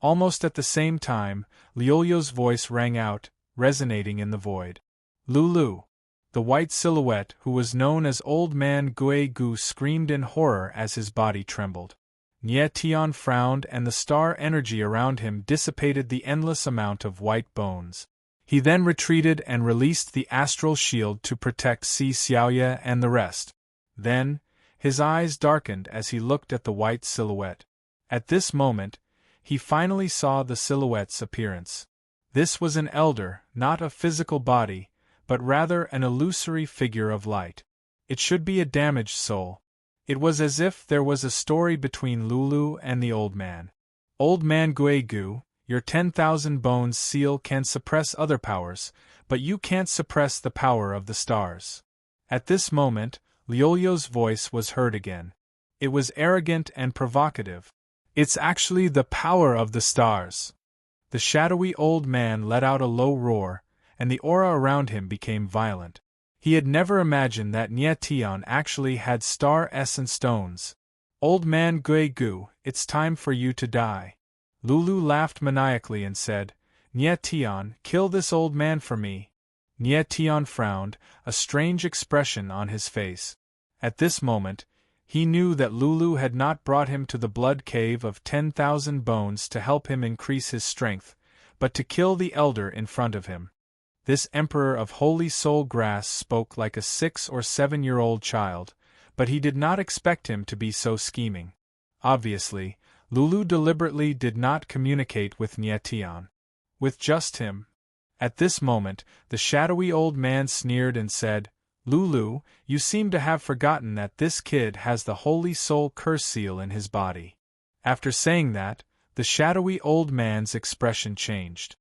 Almost at the same time, Liolio's voice rang out, resonating in the void. Lulu! The white silhouette, who was known as Old Man Gui Gu, screamed in horror as his body trembled. Nie Tian frowned and the star energy around him dissipated the endless amount of white bones. He then retreated and released the astral shield to protect Si Xiaoye and the rest. Then, his eyes darkened as he looked at the white silhouette. At this moment, he finally saw the silhouette's appearance. This was an elder, not a physical body, but rather an illusory figure of light. It should be a damaged soul. It was as if there was a story between Lulu and the old man. Old man Gui Gu, your 10,000 bones seal can suppress other powers, but you can't suppress the power of the stars. At this moment, Liolio's voice was heard again. It was arrogant and provocative. It's actually the power of the stars. The shadowy old man let out a low roar, and the aura around him became violent. He had never imagined that Nie Tian actually had star essence stones. Old man Gui Gu, it's time for you to die. Lulu laughed maniacally and said, Nie Tian, kill this old man for me. Nie Tian frowned, a strange expression on his face. At this moment, he knew that Lulu had not brought him to the blood cave of 10,000 bones to help him increase his strength, but to kill the elder in front of him. This Emperor of Holy Soul Grass spoke like a 6 or 7-year-old child, but he did not expect him to be so scheming. Obviously, Lulu deliberately did not communicate with Nie Tian. With just him. At this moment, the shadowy old man sneered and said, Lulu, you seem to have forgotten that this kid has the Holy Soul Curse Seal in his body. After saying that, the shadowy old man's expression changed.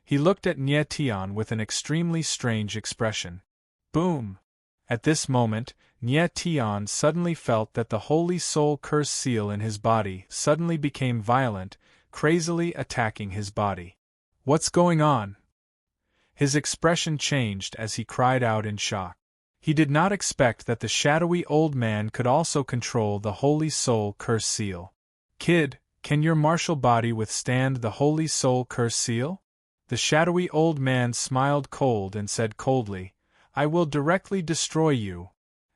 He looked at Nie Tian with an extremely strange expression. Boom! At this moment, Nie Tian suddenly felt that the Holy Soul Curse Seal in his body suddenly became violent, crazily attacking his body. What's going on? His expression changed as he cried out in shock. He did not expect that the shadowy old man could also control the Holy Soul Curse Seal. Kid, can your martial body withstand the Holy Soul Curse Seal? The shadowy old man smiled cold and said coldly, I will directly destroy you.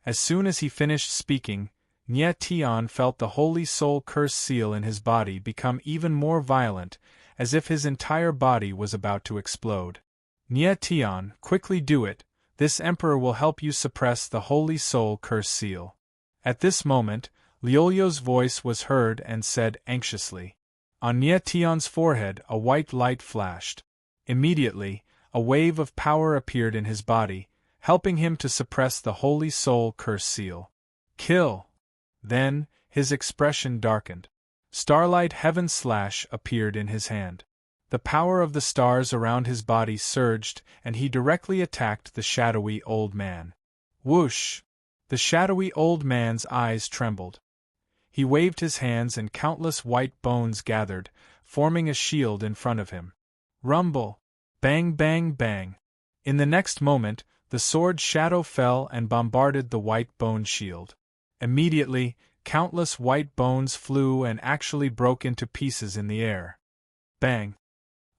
As soon as he finished speaking, Nie Tian felt the Holy Soul Curse Seal in his body become even more violent, as if his entire body was about to explode. Nie Tian, quickly do it, this emperor will help you suppress the Holy Soul Curse Seal. At this moment, Liolio's voice was heard and said anxiously. On Nie Tian's forehead a white light flashed. Immediately, a wave of power appeared in his body, helping him to suppress the Holy Soul Curse Seal. Kill! Then, his expression darkened. Starlight Heaven Slash appeared in his hand. The power of the stars around his body surged, and he directly attacked the shadowy old man. Whoosh! The shadowy old man's eyes trembled. He waved his hands and countless white bones gathered, forming a shield in front of him. Rumble! Bang bang bang! In the next moment, the sword shadow fell and bombarded the white bone shield. Immediately, countless white bones flew and actually broke into pieces in the air. Bang!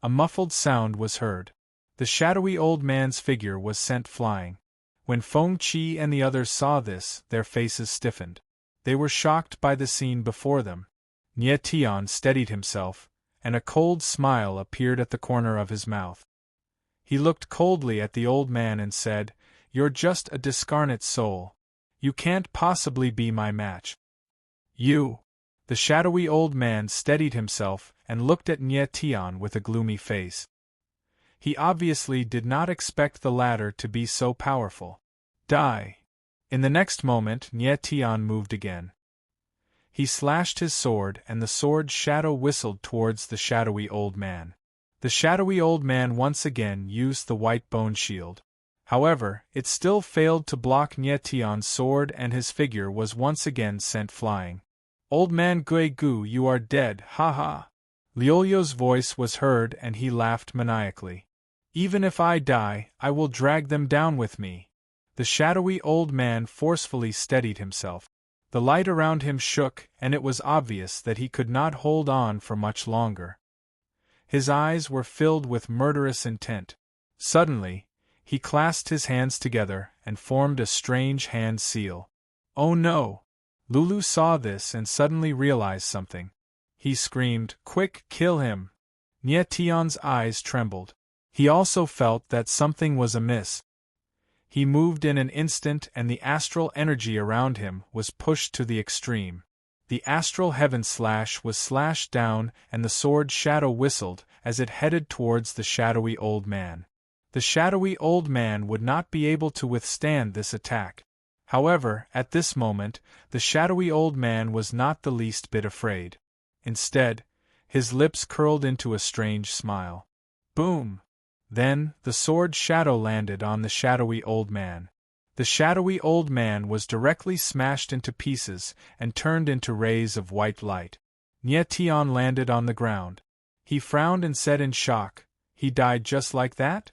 A muffled sound was heard. The shadowy old man's figure was sent flying. When Feng Qi and the others saw this, their faces stiffened. They were shocked by the scene before them. Nie Tian steadied himself, and a cold smile appeared at the corner of his mouth. He looked coldly at the old man and said, "You're just a discarnate soul. You can't possibly be my match." "You!" The shadowy old man steadied himself and looked at Nie Tian with a gloomy face. He obviously did not expect the latter to be so powerful. Die! In the next moment, Nie Tian moved again. He slashed his sword and the sword shadow whistled towards the shadowy old man. The shadowy old man once again used the white bone shield. However, it still failed to block Nie Tian's sword and his figure was once again sent flying. "Old man Gui Gu, you are dead, ha ha!" Liolio's voice was heard and he laughed maniacally. "Even if I die, I will drag them down with me." The shadowy old man forcefully steadied himself. The light around him shook and it was obvious that he could not hold on for much longer. His eyes were filled with murderous intent. Suddenly, he clasped his hands together and formed a strange hand seal. "Oh no!" Lulu saw this and suddenly realized something. He screamed, "Quick, kill him!" Nie Tian's eyes trembled. He also felt that something was amiss. He moved in an instant and the astral energy around him was pushed to the extreme. The astral heaven slash was slashed down and the sword shadow whistled as it headed towards the shadowy old man. The shadowy old man would not be able to withstand this attack. However, at this moment, the shadowy old man was not the least bit afraid. Instead, his lips curled into a strange smile. Boom! Then, the sword shadow landed on the shadowy old man. The shadowy old man was directly smashed into pieces and turned into rays of white light. Nie Tian landed on the ground. He frowned and said in shock, "He died just like that?"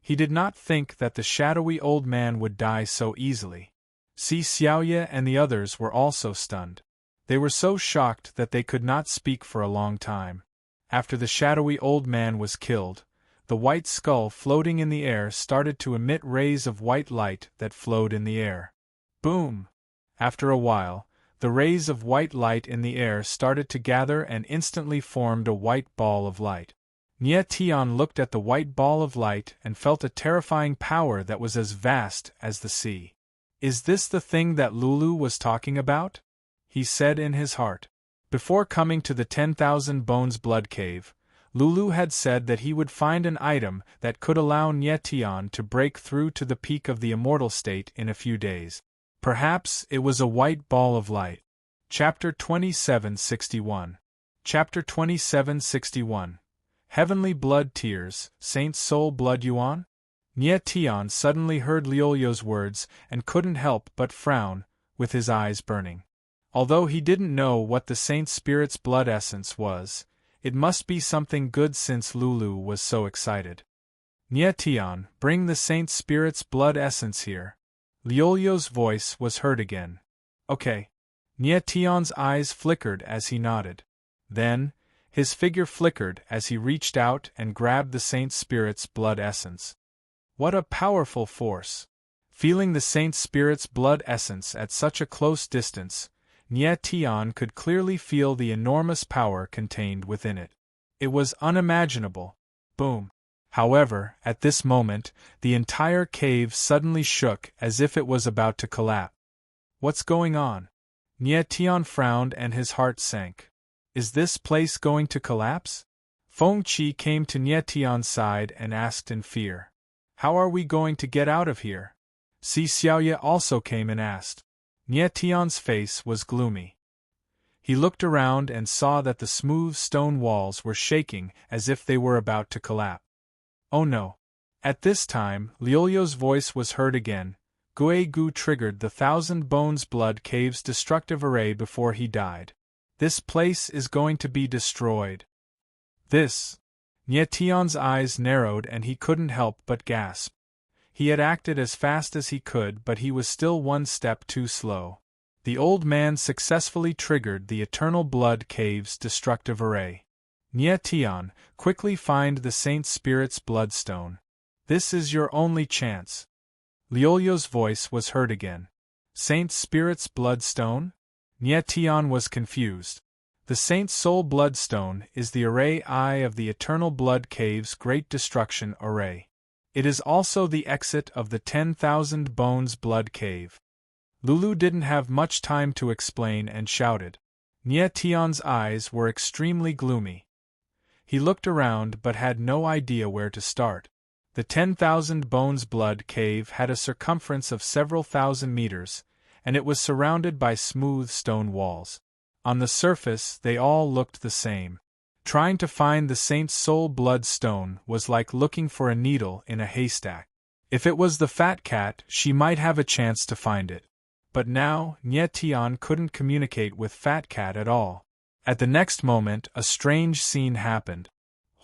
He did not think that the shadowy old man would die so easily. Si Xiaoye and the others were also stunned. They were so shocked that they could not speak for a long time. After the shadowy old man was killed, the white skull floating in the air started to emit rays of white light that flowed in the air. Boom! After a while, the rays of white light in the air started to gather and instantly formed a white ball of light. Nie Tian looked at the white ball of light and felt a terrifying power that was as vast as the sea. "Is this the thing that Lulu was talking about?" he said in his heart. Before coming to the 10,000 Bones Blood Cave, Lulu had said that he would find an item that could allow Nie Tian to break through to the peak of the immortal state in a few days. Perhaps it was a white ball of light. Chapter 2761. Chapter 2761. Heavenly Blood Tears, Saint Soul Blood Yuan? Nie Tian suddenly heard Liolio's words and couldn't help but frown, with his eyes burning. Although he didn't know what the Saint Spirit's blood essence was, it must be something good since Lulu was so excited. Nie Tian, bring the Saint Spirit's blood essence here. Liolio's voice was heard again. Okay. Nie Tian's eyes flickered as he nodded. Then, his figure flickered as he reached out and grabbed the Saint Spirit's blood essence. What a powerful force! Feeling the Saint Spirit's blood essence at such a close distance, Nie Tian could clearly feel the enormous power contained within it. It was unimaginable. Boom! However, at this moment, the entire cave suddenly shook as if it was about to collapse. What's going on? Nie Tian frowned and his heart sank. Is this place going to collapse? Feng Qi came to Nie Tian's side and asked in fear. How are we going to get out of here? Si Xiaoye also came and asked. Nie Tian's face was gloomy. He looked around and saw that the smooth stone walls were shaking as if they were about to collapse. Oh no! At this time, Liolio's voice was heard again, Gui Gu triggered the Thousand Bones Blood Cave's destructive array before he died. This place is going to be destroyed. This. Nye Tion's eyes narrowed and he couldn't help but gasp. He had acted as fast as he could, but he was still one step too slow. The old man successfully triggered the Eternal Blood Cave's destructive array. Nye Tion, quickly find the Saint Spirit's Bloodstone. This is your only chance. Liolio's voice was heard again. Saint Spirit's Bloodstone? Nye Tion was confused. The Saint's Soul Bloodstone is the Array Eye of the Eternal Blood Cave's Great Destruction Array. It is also the exit of the 10,000 Bones Blood Cave. Lulu didn't have much time to explain and shouted. Nye Tion's eyes were extremely gloomy. He looked around but had no idea where to start. The 10,000 Bones Blood Cave had a circumference of several thousand meters, and it was surrounded by smooth stone walls. On the surface, they all looked the same. Trying to find the Saint's Soul Bloodstone was like looking for a needle in a haystack. If it was the fat cat, she might have a chance to find it. But now, Nye Tion couldn't communicate with Fat Cat at all. At the next moment, a strange scene happened.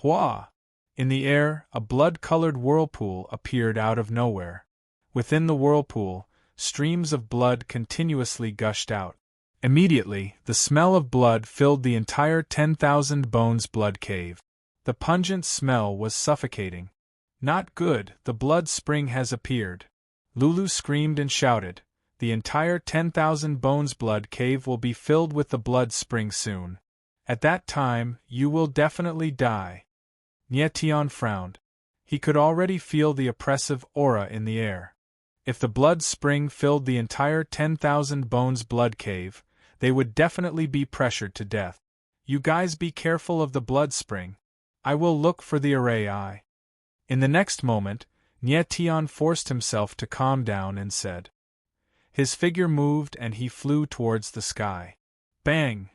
Hua! In the air, a blood-colored whirlpool appeared out of nowhere. Within the whirlpool, streams of blood continuously gushed out. Immediately, the smell of blood filled the entire 10,000 Bones Blood Cave. The pungent smell was suffocating. Not good, the blood spring has appeared. Lulu screamed and shouted. The entire 10,000 Bones Blood Cave will be filled with the blood spring soon. At that time, you will definitely die. Nye Tion frowned. He could already feel the oppressive aura in the air. If the blood spring filled the entire 10,000 Bones Blood Cave, they would definitely be pressured to death. You guys be careful of the blood spring. I will look for the Array Eye. In the next moment, Nye Tion forced himself to calm down and said. His figure moved and he flew towards the sky. Bang!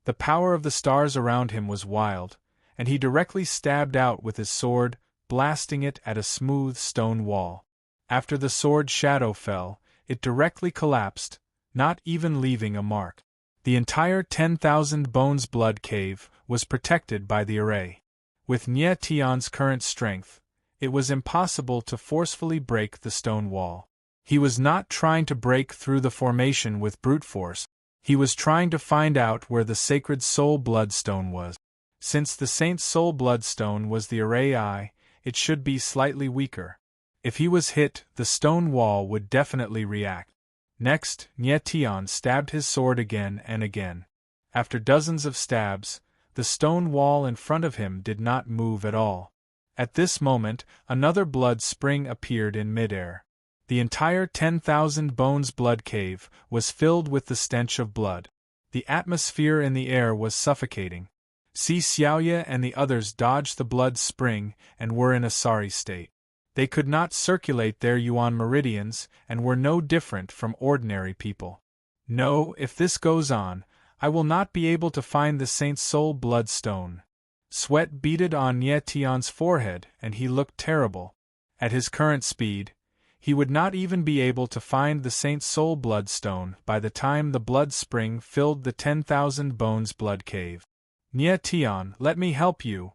The power of the stars around him was wild, and he directly stabbed out with his sword, blasting it at a smooth stone wall. After the sword's shadow fell, it directly collapsed, not even leaving a mark. The entire 10,000 Bones Blood Cave was protected by the array. With Nye Tion's current strength, it was impossible to forcefully break the stone wall. He was not trying to break through the formation with brute force. He was trying to find out where the Sacred Soul Bloodstone was. Since the Saint's Soul Bloodstone was the Array Eye, it should be slightly weaker. If he was hit, the stone wall would definitely react. Next, Nye Tion stabbed his sword again and again. After dozens of stabs, the stone wall in front of him did not move at all. At this moment, another blood spring appeared in midair. The entire 10,000 Bones Blood Cave was filled with the stench of blood. The atmosphere in the air was suffocating. Si Xiaoye and the others dodged the blood spring and were in a sorry state. They could not circulate their yuan meridians and were no different from ordinary people. No, if this goes on, I will not be able to find the Saint's Soul Bloodstone. Sweat beaded on Nye Tion's forehead and he looked terrible. At his current speed, he would not even be able to find the Saint's Soul Bloodstone by the time the blood spring filled the 10,000 Bones Blood Cave. Nye Tion, let me help you.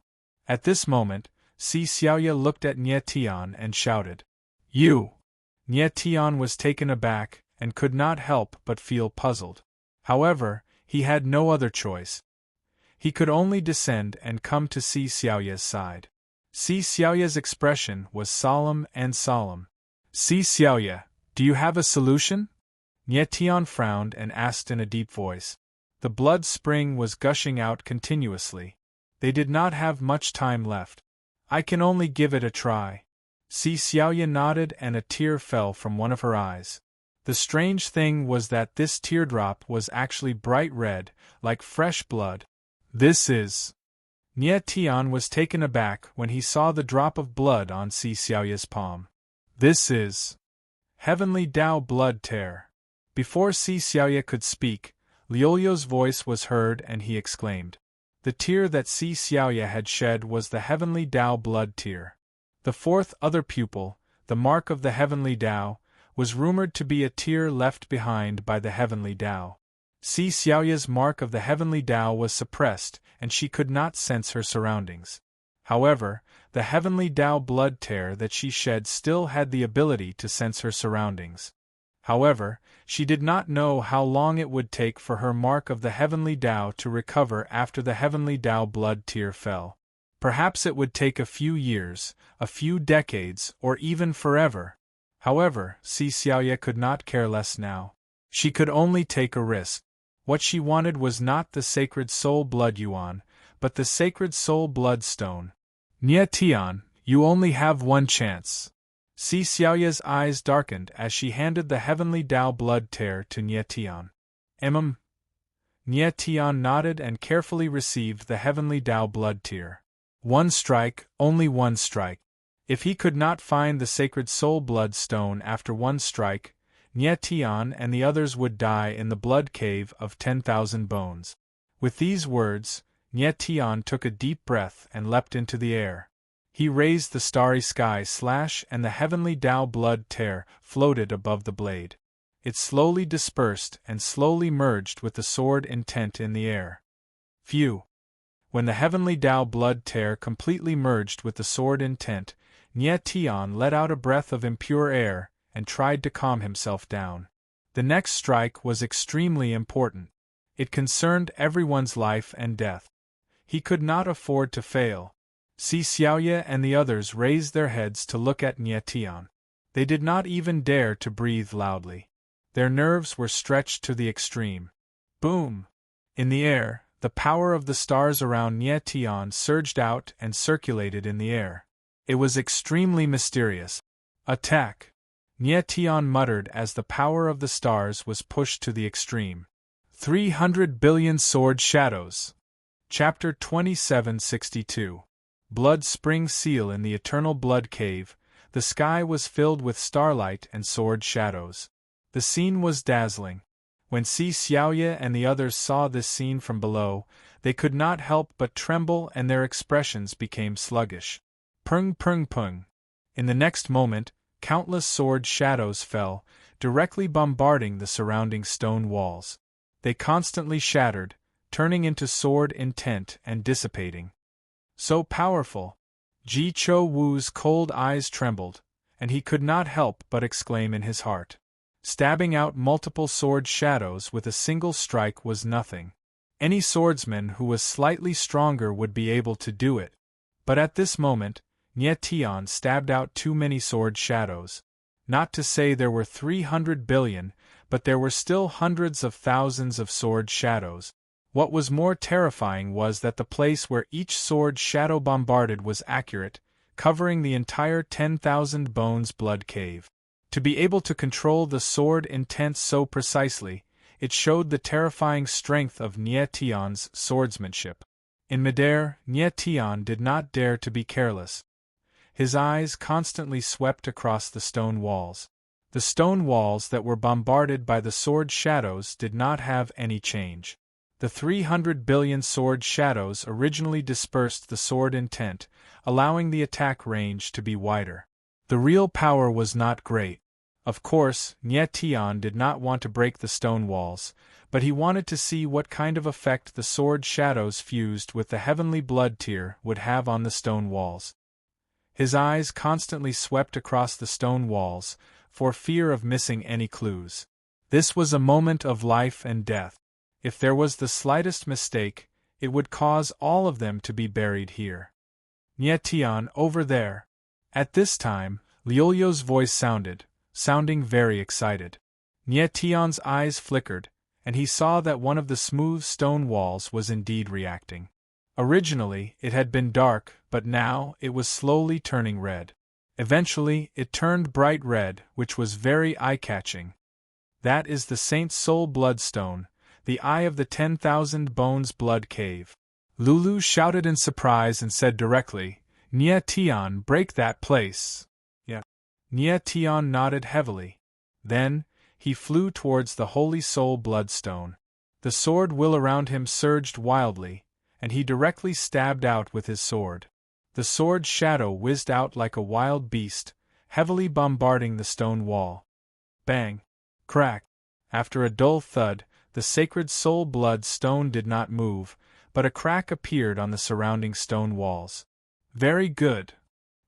At this moment, Si Xiaoye looked at Nye Tion and shouted. You! Nye Tion was taken aback and could not help but feel puzzled. However, he had no other choice. He could only descend and come to Si Xiaoye's side. Si Xiaoye's expression was solemn and solemn. Si Xiaoye, do you have a solution? Nye Tion frowned and asked in a deep voice. The blood spring was gushing out continuously. They did not have much time left. I can only give it a try. Si Xiaoye nodded and a tear fell from one of her eyes. The strange thing was that this teardrop was actually bright red, like fresh blood. This is... Nye Tion was taken aback when he saw the drop of blood on Si Xiaoye's palm. This is... Heavenly Dao Blood Tear. Before Si Xiaoye could speak, Liolio's voice was heard and he exclaimed. The tear that Si Xiaoye had shed was the Heavenly Dao Blood Tear. The fourth other pupil, the mark of the Heavenly Dao, was rumored to be a tear left behind by the heavenly Tao. Si Xiaoya's mark of the heavenly Tao was suppressed, and she could not sense her surroundings. However, the heavenly Tao blood tear that she shed still had the ability to sense her surroundings. However, she did not know how long it would take for her mark of the heavenly Tao to recover after the heavenly Tao blood tear fell. Perhaps it would take a few years, a few decades, or even forever. However, Si Xiaoya could not care less now. She could only take a risk. What she wanted was not the sacred soul blood yuan, but the sacred soul blood stone. Nie Tian, you only have one chance. Si Xiaoya's eyes darkened as she handed the heavenly Tao blood tear to Nie Tian. Nie Tian nodded and carefully received the heavenly Tao blood tear. One strike, only one strike. If he could not find the sacred soul blood stone after one strike, Nie Tian and the others would die in the blood cave of 10,000 bones. With these words, Nie Tian took a deep breath and leapt into the air. He raised the starry sky and the heavenly Tao blood tear floated above the blade. It slowly dispersed and slowly merged with the sword intent in the air. Phew! When the heavenly Tao blood tear completely merged with the sword intent, Nie Tian let out a breath of impure air and tried to calm himself down. The next strike was extremely important. It concerned everyone's life and death. He could not afford to fail. Si Xiaoya and the others raised their heads to look at Nie Tian. They did not even dare to breathe loudly. Their nerves were stretched to the extreme. Boom! In the air, the power of the stars around Nie Tian surged out and circulated in the air. It was extremely mysterious. Attack! Nie Tian muttered as the power of the stars was pushed to the extreme. 300 billion sword shadows. Chapter 2762. Blood Spring Seal. In the eternal blood cave, the sky was filled with starlight and sword shadows. The scene was dazzling. When Si Xiaoya and the others saw this scene from below, they could not help but tremble and their expressions became sluggish. Pung pung pung. In the next moment, countless sword shadows fell, directly bombarding the surrounding stone walls. They constantly shattered, turning into sword intent and dissipating. So powerful! Ji Cho Wu's cold eyes trembled, and he could not help but exclaim in his heart. Stabbing out multiple sword shadows with a single strike was nothing. Any swordsman who was slightly stronger would be able to do it. But at this moment, Nie Tian stabbed out too many sword shadows. Not to say there were 300 billion, but there were still hundreds of thousands of sword shadows. What was more terrifying was that the place where each sword shadow bombarded was accurate, covering the entire 10,000 bones blood cave. To be able to control the sword intent so precisely, it showed the terrifying strength of Nie Tian's swordsmanship. In midair, Nie Tian did not dare to be careless. His eyes constantly swept across the stone walls. The stone walls that were bombarded by the sword shadows did not have any change. The 300 billion sword shadows originally dispersed the sword intent, allowing the attack range to be wider. The real power was not great. Of course, Nie Tian did not want to break the stone walls, but he wanted to see what kind of effect the sword shadows fused with the heavenly blood tear would have on the stone walls. His eyes constantly swept across the stone walls, for fear of missing any clues. This was a moment of life and death. If there was the slightest mistake, it would cause all of them to be buried here. Nie Tian, over there. At this time, Liolio's voice sounding very excited. Nie Tian's eyes flickered, and he saw that one of the smooth stone walls was indeed reacting. Originally, it had been dark, but now it was slowly turning red. Eventually, it turned bright red, which was very eye-catching. That is the Saint's Soul Bloodstone, the eye of the 10,000 bones blood cave. Lulu shouted in surprise and said directly, Nie Tian, break that place. Yeah. Nie Tian nodded heavily. Then, he flew towards the Holy Soul Bloodstone. The sword will around him surged wildly, and he directly stabbed out with his sword. The sword's shadow whizzed out like a wild beast, heavily bombarding the stone wall. Bang! Crack! After a dull thud, the sacred soul blood stone did not move, but a crack appeared on the surrounding stone walls. Very good.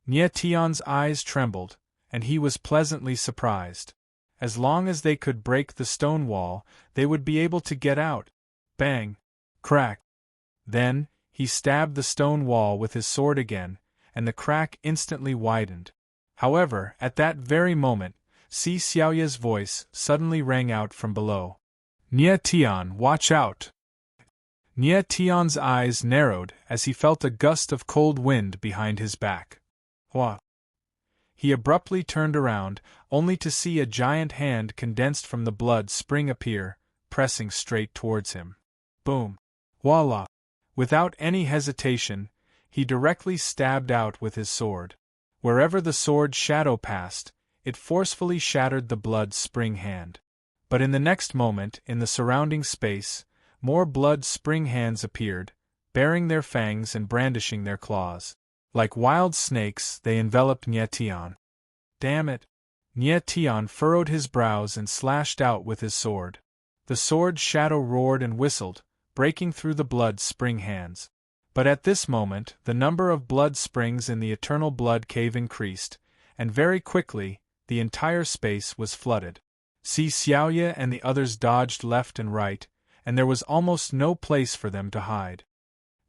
Nietion's eyes trembled, and he was pleasantly surprised. As long as they could break the stone wall, they would be able to get out. Bang! Crack! Then, he stabbed the stone wall with his sword again, and the crack instantly widened. However, at that very moment, Si Xiaoya's voice suddenly rang out from below. Nietion, watch out! Nietion's eyes narrowed as he felt a gust of cold wind behind his back. What? He abruptly turned around, only to see a giant hand condensed from the blood spring appear, pressing straight towards him. Boom! Voila! Without any hesitation, he directly stabbed out with his sword. Wherever the sword shadow passed, it forcefully shattered the blood spring hand. But in the next moment, in the surrounding space, more blood spring hands appeared, baring their fangs and brandishing their claws. Like wild snakes, they enveloped Nietion. Damn it! Nietion furrowed his brows and slashed out with his sword. The sword shadow roared and whistled, breaking through the blood spring hands. But at this moment, the number of blood springs in the eternal blood cave increased, and very quickly, the entire space was flooded. Si Xiaoya and the others dodged left and right, and there was almost no place for them to hide.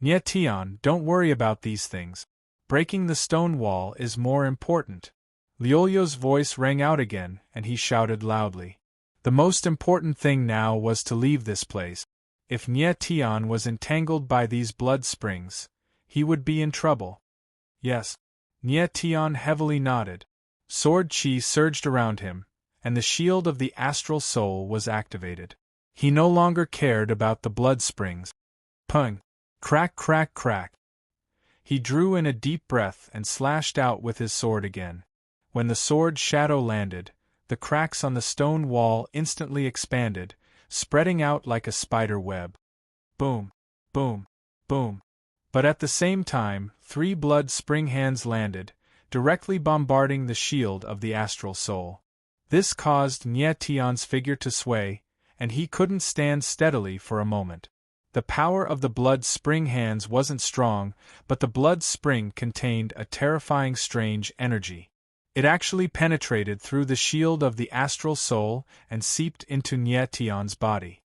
Nietion, don't worry about these things. Breaking the stone wall is more important. Liolio's voice rang out again, and he shouted loudly. The most important thing now was to leave this place. If Nietion was entangled by these blood springs, he would be in trouble. Yes. Nietion heavily nodded. Sword chi surged around him, and the shield of the astral soul was activated. He no longer cared about the blood springs. Pung! Crack, crack, crack! He drew in a deep breath and slashed out with his sword again. When the sword shadow landed, the cracks on the stone wall instantly expanded, spreading out like a spider web. Boom! Boom! Boom! But at the same time, 3 blood spring hands landed, directly bombarding the shield of the astral soul. This caused Nietion's figure to sway, and he couldn't stand steadily for a moment. The power of the blood spring hands wasn't strong, but the blood spring contained a terrifying strange energy. It actually penetrated through the shield of the astral soul and seeped into Nietion's body.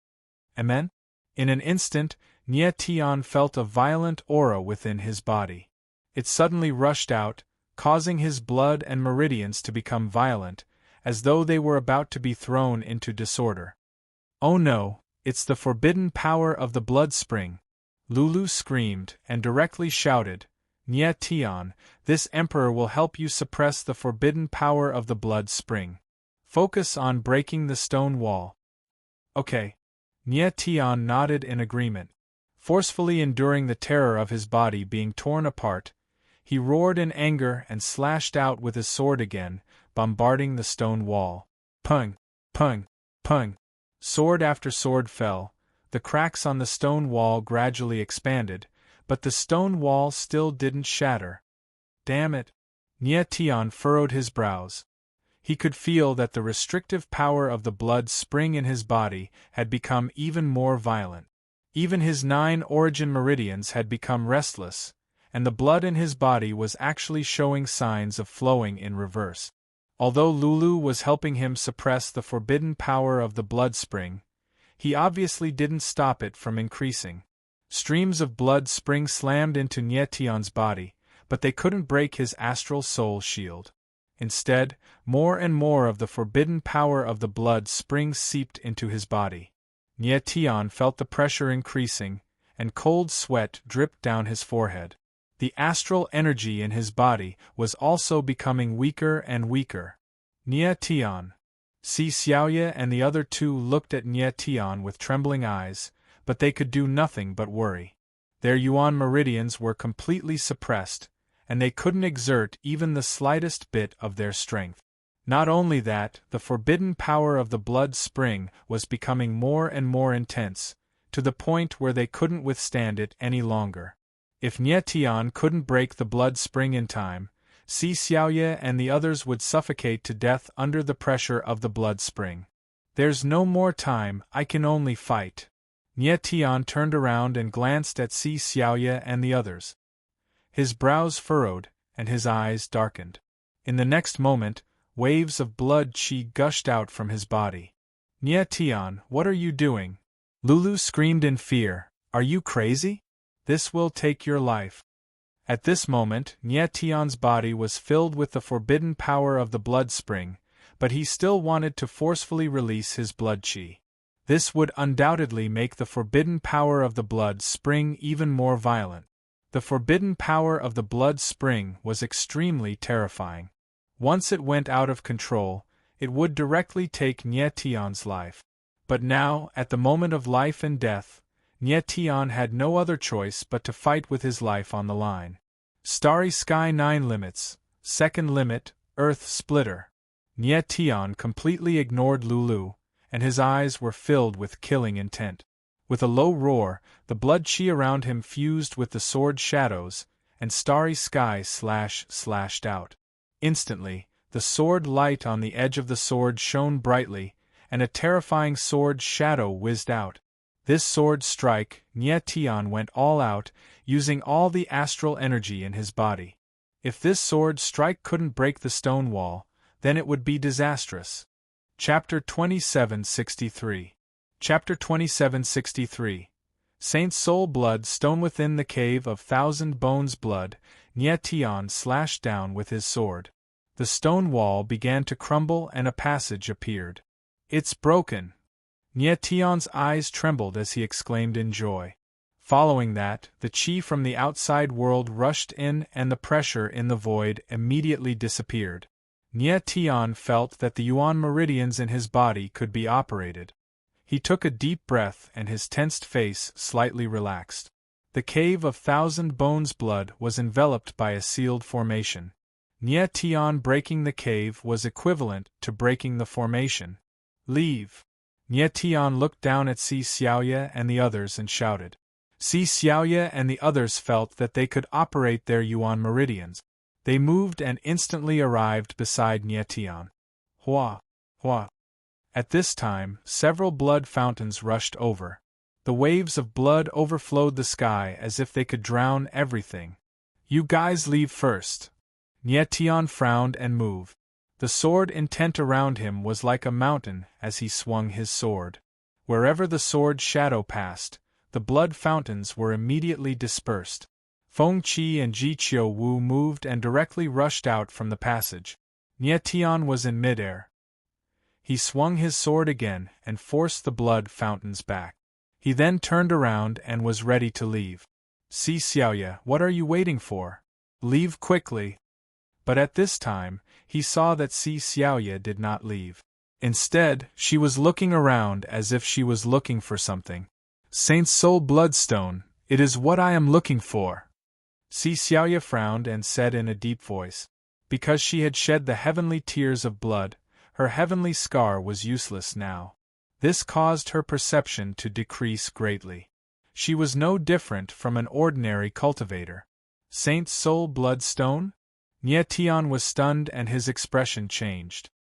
Amen? In an instant, Nietion felt a violent aura within his body. It suddenly rushed out, causing his blood and meridians to become violent, as though they were about to be thrown into disorder. Oh no, it's the forbidden power of the blood spring! Lulu screamed and directly shouted, Nietion, this emperor will help you suppress the forbidden power of the blood spring. Focus on breaking the stone wall. Okay. Nietion nodded in agreement. Forcefully enduring the terror of his body being torn apart, he roared in anger and slashed out with his sword again, bombarding the stone wall. Pung! Pung! Pung! Sword after sword fell. The cracks on the stone wall gradually expanded, but the stone wall still didn't shatter. Damn it! Nietion furrowed his brows. He could feel that the restrictive power of the blood spring in his body had become even more violent. Even his 9 origin meridians had become restless, and the blood in his body was actually showing signs of flowing in reverse. Although Lulu was helping him suppress the forbidden power of the blood spring, he obviously didn't stop it from increasing. Streams of blood spring slammed into Nietion's body, but they couldn't break his astral soul shield. Instead, more and more of the forbidden power of the blood spring seeped into his body. Nietion felt the pressure increasing, and cold sweat dripped down his forehead. The astral energy in his body was also becoming weaker and weaker. Nietion. Si Xiaoya and the other 2 looked at Nietion with trembling eyes, but they could do nothing but worry. Their yuan meridians were completely suppressed, and they couldn't exert even the slightest bit of their strength. Not only that, the forbidden power of the blood spring was becoming more and more intense, to the point where they couldn't withstand it any longer. If Nietion couldn't break the blood spring in time, Si Xiaoye and the others would suffocate to death under the pressure of the blood spring. There's no more time, I can only fight. Nie Tian turned around and glanced at Si Xiaoye and the others. His brows furrowed, and his eyes darkened. In the next moment, waves of blood qi gushed out from his body. Nie Tian, what are you doing? Lulu screamed in fear. Are you crazy? This will take your life. At this moment, Nie Tian's body was filled with the forbidden power of the blood spring, but he still wanted to forcefully release his blood qi. This would undoubtedly make the forbidden power of the blood spring even more violent. The forbidden power of the blood spring was extremely terrifying. Once it went out of control, it would directly take Nie Tian's life. But now, at the moment of life and death, Nie Tian had no other choice but to fight with his life on the line. Starry Sky 9 Limits, Second Limit, Earth Splitter. Nie Tian completely ignored Lulu, and his eyes were filled with killing intent. With a low roar, the blood qi around him fused with the sword shadows, and Starry Sky slashed out. Instantly, the sword light on the edge of the sword shone brightly, and a terrifying sword shadow whizzed out. This sword strike, Nie Tian went all out, using all the astral energy in his body. If this sword strike couldn't break the stone wall, then it would be disastrous. Chapter 2763. Chapter 2763. Saint Soul Blood Stone. Within the cave of Thousand Bones Blood, Nie Tian slashed down with his sword. The stone wall began to crumble and a passage appeared. It's broken! Nie Tian's eyes trembled as he exclaimed in joy. Following that, the qi from the outside world rushed in and the pressure in the void immediately disappeared. Nie Tian felt that the yuan meridians in his body could be operated. He took a deep breath and his tensed face slightly relaxed. The cave of Thousand Bones Blood was enveloped by a sealed formation. Nie Tian breaking the cave was equivalent to breaking the formation. Leave! Nie Tian looked down at Si Xiaoye and the others and shouted. Si Xiaoye and the others felt that they could operate their yuan meridians. They moved and instantly arrived beside Nie Tian. Hua! Hua! At this time, several blood fountains rushed over. The waves of blood overflowed the sky as if they could drown everything. You guys leave first. Nie Tian frowned and moved. The sword intent around him was like a mountain as he swung his sword. Wherever the sword shadow passed, the blood fountains were immediately dispersed. Feng Qi and Ji Qiu Wu moved and directly rushed out from the passage. Nie Tian was in midair. He swung his sword again and forced the blood fountains back. He then turned around and was ready to leave. Si Xiaoye, what are you waiting for? Leave quickly. But at this time, he saw that Si Xiaoye did not leave. Instead, she was looking around as if she was looking for something. Saint Soul Bloodstone, it is what I am looking for. Si Xiaoye frowned and said in a deep voice. Because she had shed the heavenly tears of blood, her heavenly scar was useless now. This caused her perception to decrease greatly. She was no different from an ordinary cultivator. Saint Soul Bloodstone? Nie Tian was stunned and his expression changed.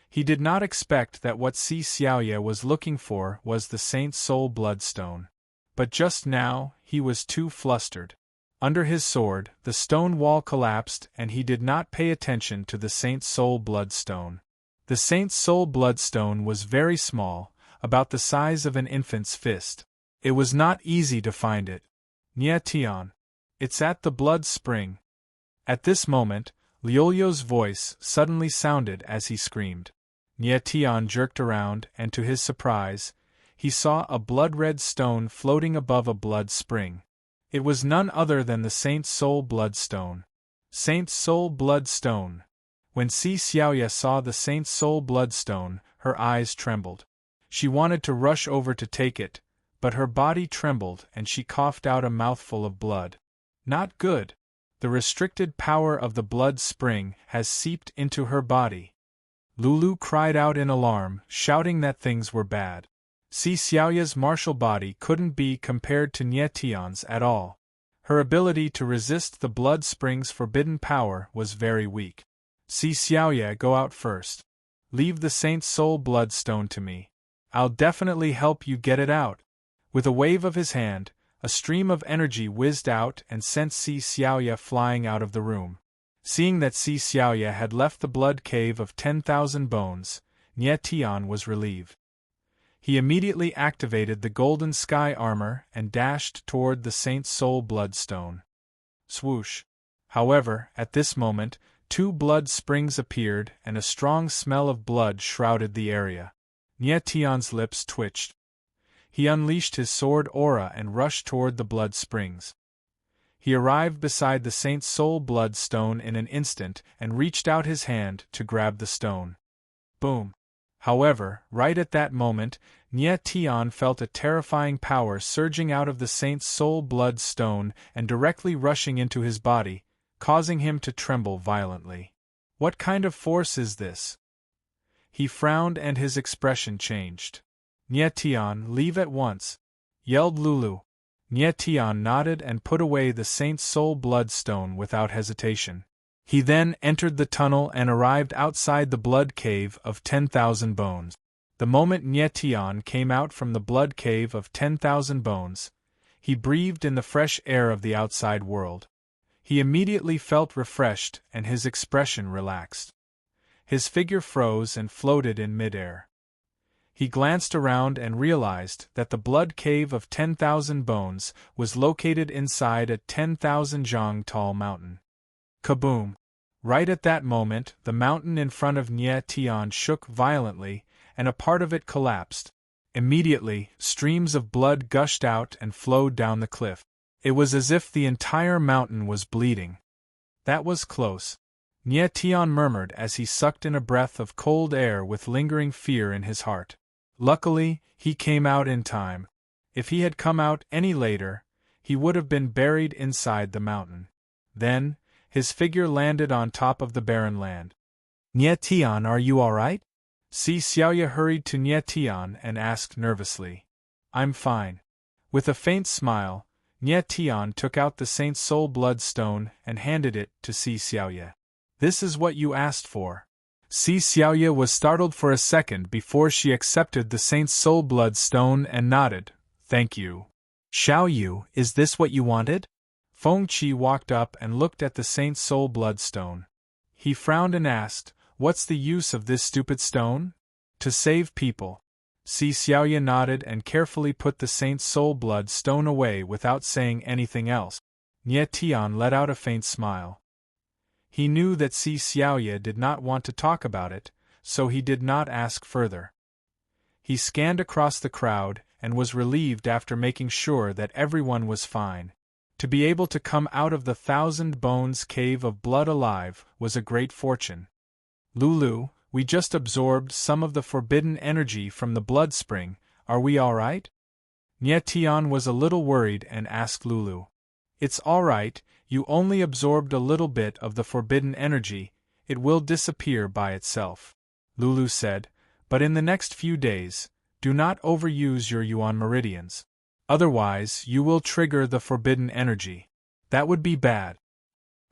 He did not expect that what Si Xiaoye was looking for was the Saint Soul Bloodstone. But just now, he was too flustered. Under his sword, the stone wall collapsed and he did not pay attention to the Saint Soul Bloodstone. The Saint Soul Bloodstone was very small, about the size of an infant's fist. It was not easy to find it. Nie Tian. It's at the blood spring. At this moment, Liolio's voice suddenly sounded as he screamed. Nie Tian jerked around and to his surprise, he saw a blood-red stone floating above a blood spring. It was none other than the Saint Soul Bloodstone. Saint Soul Bloodstone. When Si Xiaoye saw the Saint Soul Bloodstone, her eyes trembled. She wanted to rush over to take it, but her body trembled and she coughed out a mouthful of blood. Not good. The restricted power of the blood spring has seeped into her body. Lulu cried out in alarm, shouting that things were bad. Si Xiaoye's martial body couldn't be compared to Nie Tian's at all. Her ability to resist the blood spring's forbidden power was very weak. See Xiaoye go out first. Leave the Saint Soul Bloodstone to me. I'll definitely help you get it out. With a wave of his hand, a stream of energy whizzed out and sent Si Xiaoye flying out of the room. Seeing that Si Xiaoye had left the blood cave of 10,000 bones, Nie Tian was relieved. He immediately activated the golden sky armor and dashed toward the Saint Soul Bloodstone. Swoosh! However, at this moment, 2 blood springs appeared and a strong smell of blood shrouded the area. Nie Tian's lips twitched. He unleashed his sword aura and rushed toward the blood springs. He arrived beside the Saint Soul Bloodstone in an instant and reached out his hand to grab the stone. Boom! However, right at that moment, Nie Tian felt a terrifying power surging out of the Saint Soul Bloodstone and directly rushing into his body, causing him to tremble violently. What kind of force is this? He frowned and his expression changed. Nie Tian, leave at once! Yelled Lulu. Nie Tian nodded and put away the Saint Soul Bloodstone without hesitation. He then entered the tunnel and arrived outside the blood cave of 10,000 bones. The moment Nie Tian came out from the blood cave of 10,000 bones, he breathed in the fresh air of the outside world. He immediately felt refreshed and his expression relaxed. His figure froze and floated in midair. He glanced around and realized that the blood cave of 10,000 bones was located inside a 10,000 zhang tall mountain. Kaboom! Right at that moment, the mountain in front of Nie Tian shook violently, and a part of it collapsed. Immediately, streams of blood gushed out and flowed down the cliff. It was as if the entire mountain was bleeding. That was close. Nie Tian murmured as he sucked in a breath of cold air with lingering fear in his heart. Luckily, he came out in time. If he had come out any later, he would have been buried inside the mountain. Then, his figure landed on top of the barren land. Nie Tian, are you alright? Si Xiaoye hurried to Nie Tian and asked nervously. I'm fine. With a faint smile, Nie Tian took out the Saint Soul Bloodstone and handed it to Si Xiaoye. This is what you asked for. Si Xiaoye was startled for a second before she accepted the Saint Soul Bloodstone and nodded. Thank you. Xiao Yu, is this what you wanted? Feng Qi walked up and looked at the Saint Soul Bloodstone. He frowned and asked, what's the use of this stupid stone? To save people. Si Xiaoye nodded and carefully put the Saint Soul Bloodstone away without saying anything else. Nie Tian let out a faint smile. He knew that Si Xiaoye did not want to talk about it, so he did not ask further. He scanned across the crowd and was relieved after making sure that everyone was fine. To be able to come out of the 1,000 Bones Cave of Blood alive was a great fortune. Lulu, we just absorbed some of the forbidden energy from the blood spring, are we alright? Nie Tian was a little worried and asked Lulu. It's alright, you only absorbed a little bit of the forbidden energy, it will disappear by itself. Lulu said, but in the next few days, do not overuse your Yuan meridians. Otherwise, you will trigger the forbidden energy. That would be bad.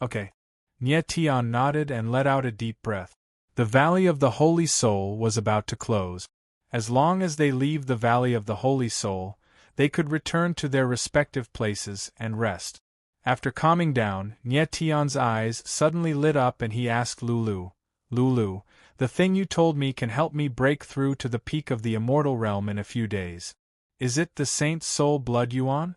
Okay. Nie Tian nodded and let out a deep breath. The Valley of the Holy Soul was about to close. As long as they leave the Valley of the Holy Soul, they could return to their respective places and rest. After calming down, Nie Tian's eyes suddenly lit up and he asked Lulu, Lulu, the thing you told me can help me break through to the peak of the immortal realm in a few days. Is it the Saint Soul Blood Yuan?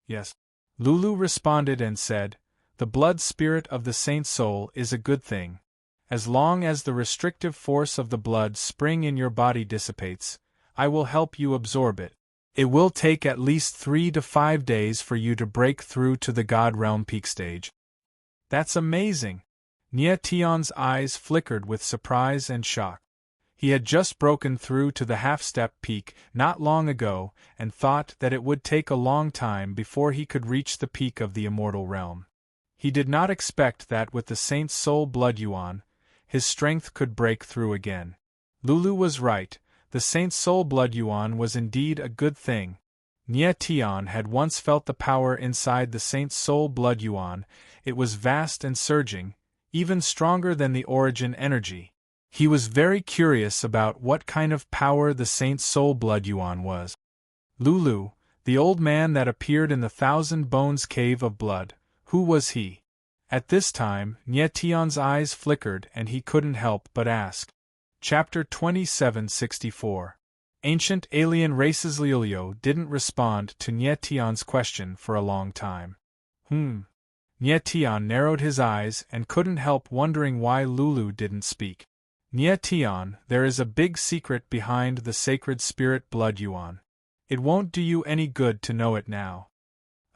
Yes. Lulu responded and said, the blood spirit of the Saint Soul is a good thing. As long as the restrictive force of the blood spring in your body dissipates, I will help you absorb it. It will take at least 3 to 5 days for you to break through to the God Realm peak stage. That's amazing! Nie Tian's eyes flickered with surprise and shock. He had just broken through to the half-step peak not long ago and thought that it would take a long time before he could reach the peak of the immortal realm. He did not expect that with the Saint Soul Blood Yuan, his strength could break through again. Lulu was right, the Saint Soul Blood Yuan was indeed a good thing. Nie Tian had once felt the power inside the Saint's soul blood yuan. It was vast and surging, even stronger than the origin energy. He was very curious about what kind of power the Saint's soul blood yuan was. Lulu, the old man that appeared in the Thousand Bones Cave of Blood, who was he? At this time, Nie Tian's eyes flickered and he couldn't help but ask. Chapter 2764. Ancient Alien Races. Lulio didn't respond to Nie Tian's question for a long time. Nie Tian narrowed his eyes and couldn't help wondering why Lulu didn't speak. Nie Tian, there is a big secret behind the sacred spirit blood yuan. It won't do you any good to know it now.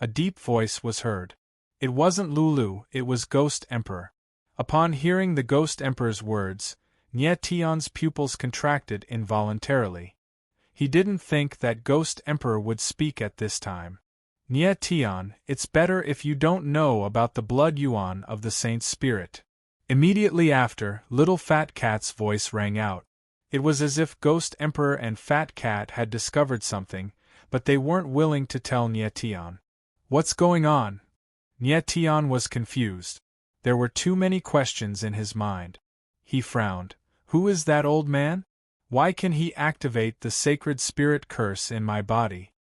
A deep voice was heard. It wasn't Lulu, it was Ghost Emperor. Upon hearing the Ghost Emperor's words, Nie Tian's pupils contracted involuntarily. He didn't think that Ghost Emperor would speak at this time. Nie Tian, it's better if you don't know about the blood yuan of the Saint's spirit. Immediately after, Little Fat Cat's voice rang out. It was as if Ghost Emperor and Fat Cat had discovered something, but they weren't willing to tell Nie Tian. What's going on? Nie Tian was confused. There were too many questions in his mind. He frowned. Who is that old man? Why can he activate the sacred spirit curse in my body?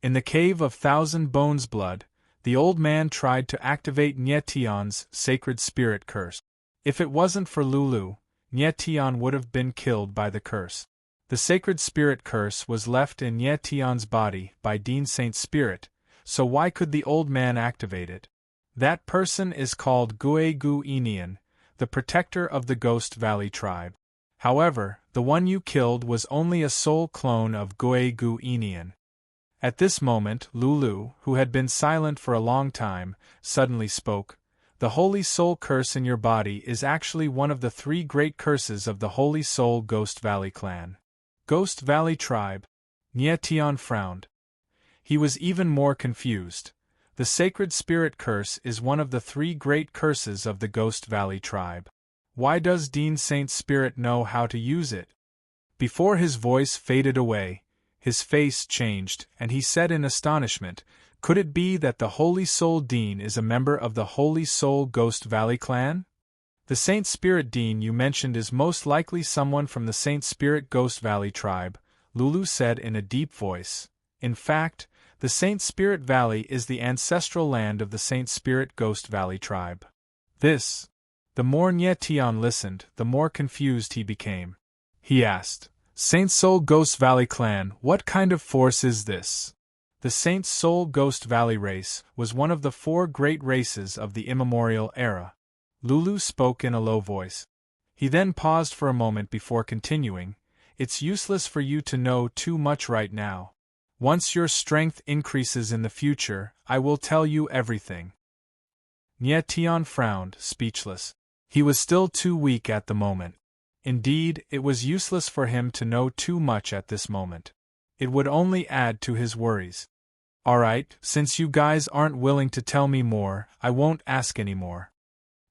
In the cave of Thousand Bones Blood, the old man tried to activate Nie Tian's sacred spirit curse. If it wasn't for Lulu, Nie Tian would have been killed by the curse. The sacred spirit curse was left in Nie Tian's body by Dean Saint's spirit, so why could the old man activate it? That person is called Gue Gu Enian, the protector of the Ghost Valley tribe. However, the one you killed was only a soul clone of Gue Gu Enian. At this moment, Lulu, who had been silent for a long time, suddenly spoke. The Holy Soul curse in your body is actually one of the 3 great curses of the Holy Soul Ghost Valley clan. Ghost Valley tribe. Nie Tian frowned. He was even more confused. The Sacred Spirit Curse is one of the 3 great curses of the Ghost Valley tribe. Why does Dean Saint's spirit know how to use it? Before his voice faded away, his face changed, and he said in astonishment, could it be that the Holy Soul Dean is a member of the Holy Soul Ghost Valley clan? The Saint Spirit Dean you mentioned is most likely someone from the Saint Spirit Ghost Valley tribe, Lulu said in a deep voice. In fact, the Saint Spirit Valley is the ancestral land of the Saint Spirit Ghost Valley tribe. The more Nie Tian listened, the more confused he became. He asked, Saint Soul Ghost Valley clan, what kind of force is this? The Saint Soul Ghost Valley race was one of the 4 great races of the immemorial era. Lulu spoke in a low voice. He then paused for a moment before continuing, it's useless for you to know too much right now. Once your strength increases in the future, I will tell you everything. Nie Tian frowned, speechless. He was still too weak at the moment. Indeed, it was useless for him to know too much at this moment. It would only add to his worries. Alright, since you guys aren't willing to tell me more, I won't ask any more.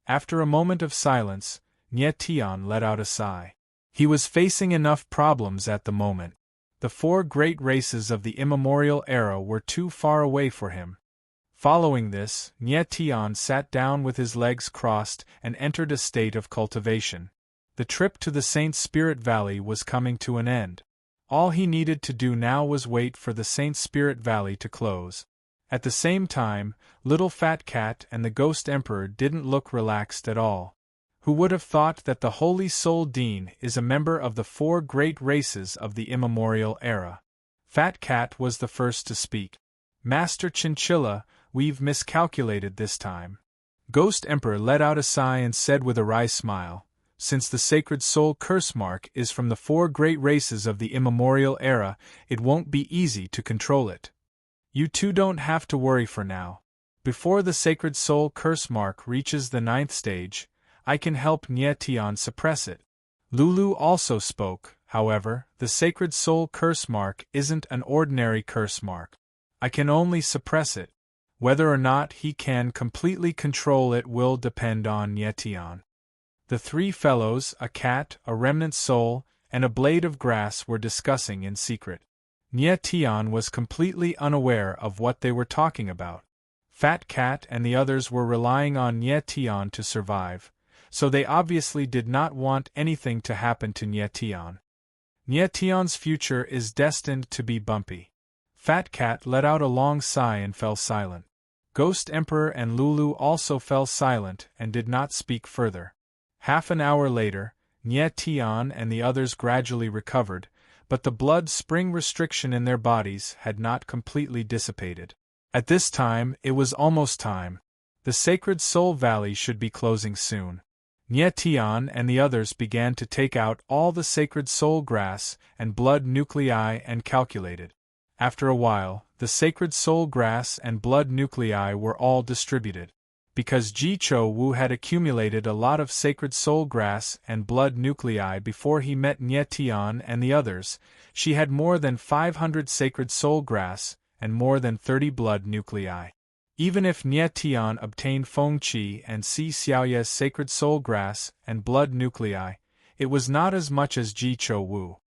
After a moment of silence, Nie Tian let out a sigh. He was facing enough problems at the moment. The 4 great races of the immemorial era were too far away for him. Following this, Nie Tian sat down with his legs crossed and entered a state of cultivation. The trip to the Saint Spirit Valley was coming to an end. All he needed to do now was wait for the Saint Spirit Valley to close. At the same time, Little Fat Cat and the Ghost Emperor didn't look relaxed at all. Who would have thought that the Holy Soul Dean is a member of the 4 great races of the immemorial era? Fat Cat was the first to speak. Master Chinchilla, we've miscalculated this time. Ghost Emperor let out a sigh and said with a wry smile, since the Sacred Soul Curse Mark is from the 4 great races of the immemorial era, it won't be easy to control it. You two don't have to worry for now. Before the Sacred Soul Curse Mark reaches the 9th stage, I can help Nie Tian suppress it. Lulu also spoke, however, the Sacred Soul Curse Mark isn't an ordinary curse mark. I can only suppress it. Whether or not he can completely control it will depend on Nie Tian. The 3 fellows, a cat, a remnant soul, and a blade of grass were discussing in secret. Nie Tian was completely unaware of what they were talking about. Fat Cat and the others were relying on Nie Tian to survive, so they obviously did not want anything to happen to Nie Tian. Nie Tian's future is destined to be bumpy. Fat Cat let out a long sigh and fell silent. Ghost Emperor and Lulu also fell silent and did not speak further. Half an hour later, Nie Tian and the others gradually recovered, but the blood spring restriction in their bodies had not completely dissipated. At this time, it was almost time. The Sacred Soul Valley should be closing soon. Nie Tian and the others began to take out all the Sacred Soul Grass and blood nuclei and calculated. After a while, the Sacred Soul Grass and blood nuclei were all distributed. Because Ji Cho Wu had accumulated a lot of Sacred Soul Grass and blood nuclei before he met Nie Tian and the others, she had more than 500 Sacred Soul Grass and more than 30 blood nuclei. Even if Nie Tian obtained Feng Qi and Si Xiaoye's Sacred Soul Grass and blood nuclei, it was not as much as Ji Cho Wu.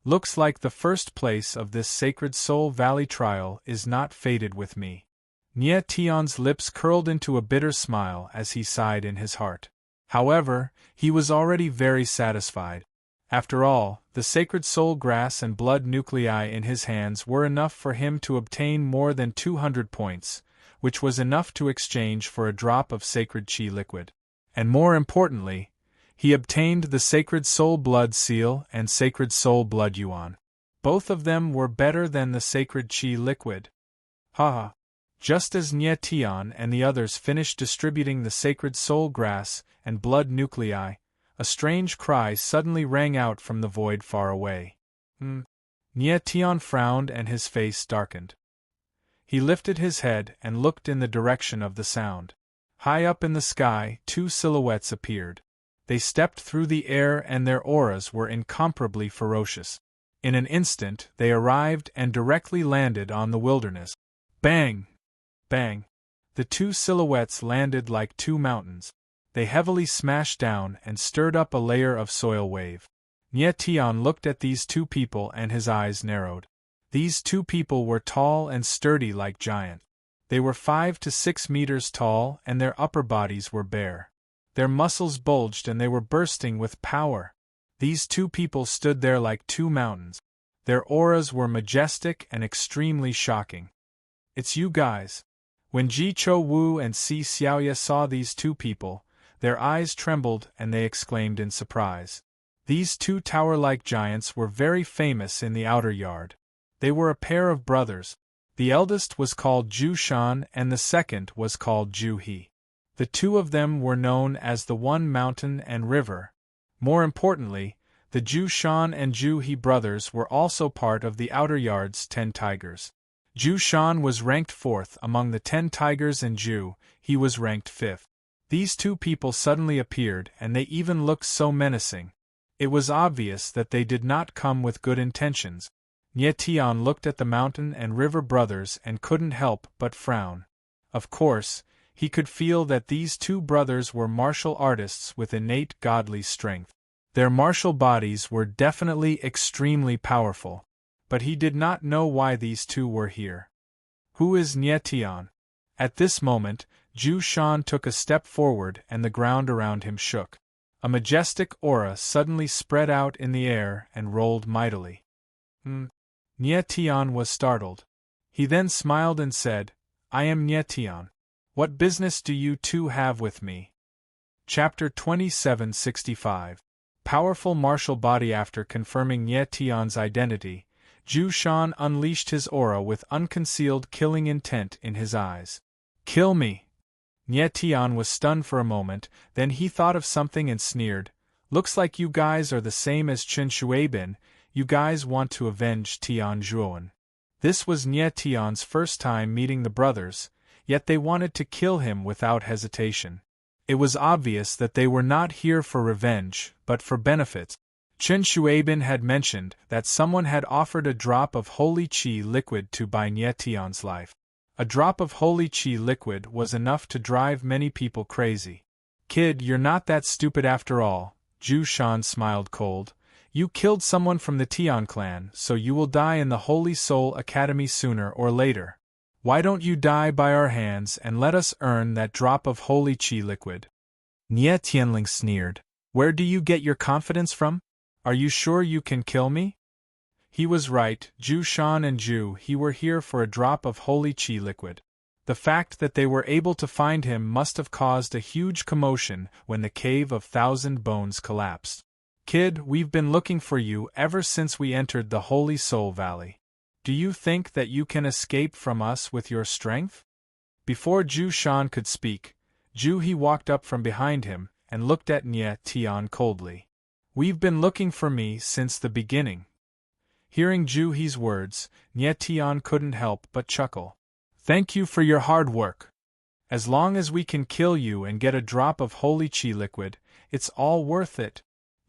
Looks like the first place of this Sacred Soul Valley trial is not fated with me. Nie Tian's lips curled into a bitter smile as he sighed in his heart. However, he was already very satisfied. After all, the Sacred Soul Grass and blood nuclei in his hands were enough for him to obtain more than 200 points, which was enough to exchange for a drop of Sacred Qi liquid. And more importantly, he obtained the Sacred Soul Blood Seal and Sacred Soul Blood Yuan. Both of them were better than the Sacred Qi liquid. Haha. Just as Nie Tian and the others finished distributing the Sacred Soul Grass and blood nuclei, a strange cry suddenly rang out from the void far away. Nie Tian frowned and his face darkened. He lifted his head and looked in the direction of the sound. High up in the sky, two silhouettes appeared. They stepped through the air and their auras were incomparably ferocious. In an instant, they arrived and directly landed on the wilderness. Bang! Bang! The two silhouettes landed like two mountains. They heavily smashed down and stirred up a layer of soil wave. Nie Tian looked at these two people and his eyes narrowed. These two people were tall and sturdy like giants. They were 5 to 6 meters tall and their upper bodies were bare. Their muscles bulged and they were bursting with power. These two people stood there like two mountains. Their auras were majestic and extremely shocking. It's you guys. When Ji Cho Wu and Si Xiaoye saw these two people, their eyes trembled and they exclaimed in surprise. These two tower-like giants were very famous in the outer yard. They were a pair of brothers. The eldest was called Zhu Shan and the second was called Zhu He. The two of them were known as the One Mountain and River. More importantly, the Zhu Shan and Zhu He brothers were also part of the outer yard's 10 tigers. Zhu Shan was ranked 4th among the 10 tigers and Zhu He was ranked 5th. These two people suddenly appeared and they even looked so menacing. It was obvious that they did not come with good intentions. Nie Tian looked at the mountain and river brothers and couldn't help but frown. Of course, he could feel that these two brothers were martial artists with innate godly strength. Their martial bodies were definitely extremely powerful. But he did not know why these two were here. Who is Nie Tian? At this moment, Zhu Shan took a step forward and the ground around him shook. A majestic aura suddenly spread out in the air and rolled mightily. Nie Tian was startled. He then smiled and said, I am Nie Tian. What business do you two have with me? Chapter 2765. Powerful martial body. After confirming Nie Tian's identity, Zhu Shan unleashed his aura with unconcealed killing intent in his eyes. Kill me! Nie Tian was stunned for a moment, then he thought of something and sneered. Looks like you guys are the same as Chen Shuibin, you guys want to avenge Tian Zhuowen. This was Nie Tian's first time meeting the brothers, yet they wanted to kill him without hesitation. It was obvious that they were not here for revenge, but for benefits. Chen Shuibin had mentioned that someone had offered a drop of holy qi liquid to buy Nie Tian's life. A drop of holy qi liquid was enough to drive many people crazy. Kid, you're not that stupid after all, Zhu Shan smiled cold. You killed someone from the Tian clan, so you will die in the Holy Soul Academy sooner or later. Why don't you die by our hands and let us earn that drop of holy chi liquid? Nie Tianling sneered. Where do you get your confidence from? Are you sure you can kill me? He was right. Zhu Shan and Zhu He were here for a drop of holy chi liquid. The fact that they were able to find him must have caused a huge commotion when the Cave of Thousand Bones collapsed. Kid, we've been looking for you ever since we entered the Holy Soul Valley. Do you think that you can escape from us with your strength? Before Zhu Shan could speak, Zhu He walked up from behind him and looked at Nie Tian coldly. We've been looking for me since the beginning. Hearing Zhu He's words, Nie Tian couldn't help but chuckle. Thank you for your hard work. As long as we can kill you and get a drop of holy chi liquid, it's all worth it.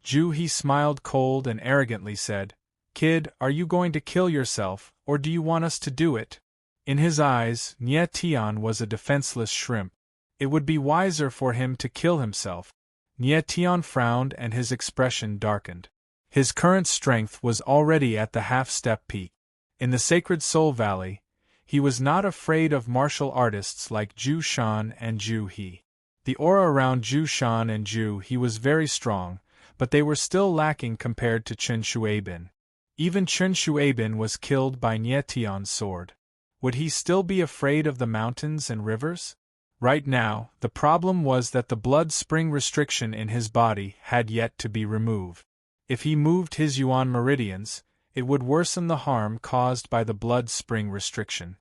Zhu He smiled cold and arrogantly said, Kid, are you going to kill yourself, or do you want us to do it? In his eyes, Nie Tian was a defenseless shrimp. It would be wiser for him to kill himself. Nie Tian frowned and his expression darkened. His current strength was already at the half-step peak. In the Sacred Soul Valley, he was not afraid of martial artists like Zhu Shan and Zhu He. The aura around Zhu Shan and Zhu He was very strong, but they were still lacking compared to Chen Shuaibin. Even Chen Shuaibin was killed by Nie Tian's sword. Would he still be afraid of the mountains and rivers? Right now, the problem was that the blood spring restriction in his body had yet to be removed. If he moved his yuan meridians, it would worsen the harm caused by the blood spring restriction.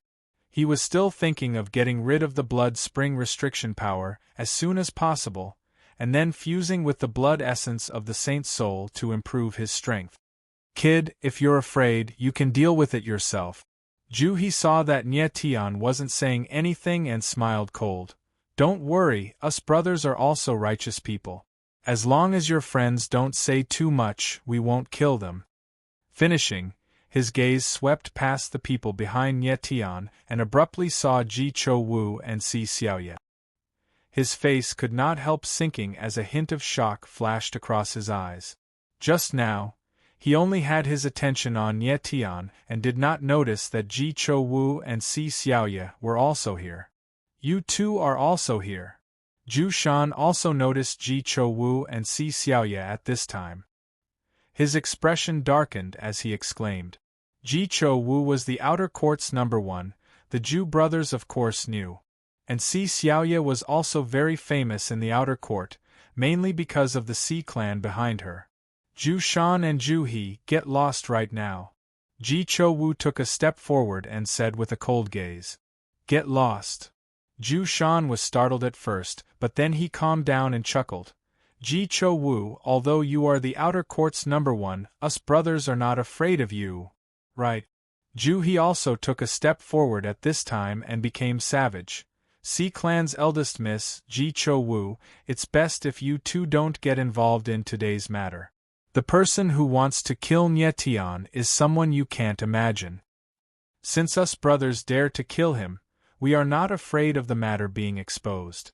He was still thinking of getting rid of the blood spring restriction power as soon as possible, and then fusing with the blood essence of the Saint Soul to improve his strength. Kid, if you're afraid, you can deal with it yourself. Zhu He saw that Nie Tian wasn't saying anything and smiled cold. Don't worry, us brothers are also righteous people. As long as your friends don't say too much, we won't kill them. Finishing, his gaze swept past the people behind Nie Tian and abruptly saw Ji Cho Wu and Si Xiaoye. His face could not help sinking as a hint of shock flashed across his eyes. Just now, he only had his attention on Nie Tian and did not notice that Ji Cho Wu and Si Xiaoye were also here. You two are also here. Zhu Shan also noticed Ji Cho Wu and Si Xiaoye at this time. His expression darkened as he exclaimed. Ji Cho Wu was the outer court's #1, the Zhu brothers of course knew. And Si Xiaoye was also very famous in the outer court, mainly because of the Si clan behind her. Zhu Shan and Zhu He, get lost right now. Ji Cho Wu took a step forward and said with a cold gaze. Get lost. Zhu Shan was startled at first, but then he calmed down and chuckled. Ji Cho Wu, although you are the outer court's #1, us brothers are not afraid of you. Right. Zhu He also took a step forward at this time and became savage. Si clan's eldest miss, Ji Cho Wu, it's best if you two don't get involved in today's matter. The person who wants to kill Nie Tian is someone you can't imagine. Since us brothers dare to kill him, we are not afraid of the matter being exposed.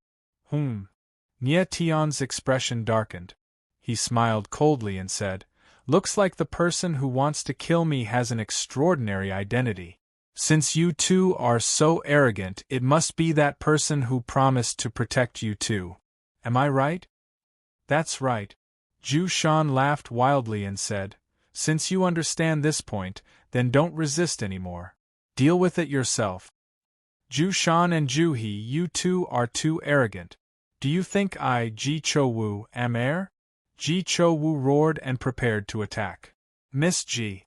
Nie Tian's expression darkened. He smiled coldly and said, Looks like the person who wants to kill me has an extraordinary identity. Since you two are so arrogant, it must be that person who promised to protect you too. Am I right? That's right. Zhu Shan laughed wildly and said, Since you understand this point, then don't resist anymore. Deal with it yourself. Zhu Shan and Zhu He, you two are too arrogant. Do you think I, Ji Cho Wu, am heir? Ji Cho Wu roared and prepared to attack. Miss Ji.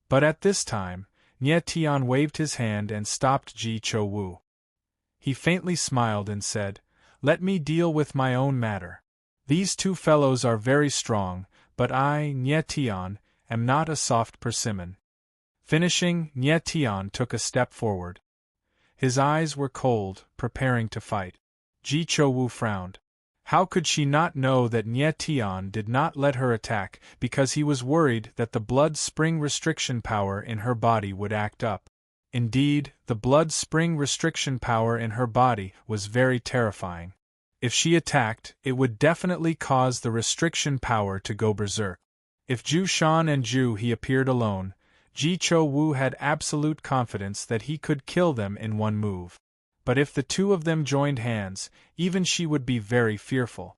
But at this time, Nie Tian waved his hand and stopped Ji Cho Wu. He faintly smiled and said, Let me deal with my own matter. These two fellows are very strong, but I, Nie Tian, am not a soft persimmon. Finishing, Nie Tian took a step forward. His eyes were cold, preparing to fight. Ji Cho Wu frowned. How could she not know that Nie Tian did not let her attack because he was worried that the blood spring restriction power in her body would act up? Indeed, the blood spring restriction power in her body was very terrifying. If she attacked, it would definitely cause the restriction power to go berserk. If Ju Shan and Ju He appeared alone, Ji Cho Wu had absolute confidence that he could kill them in one move. But if the two of them joined hands, even she would be very fearful.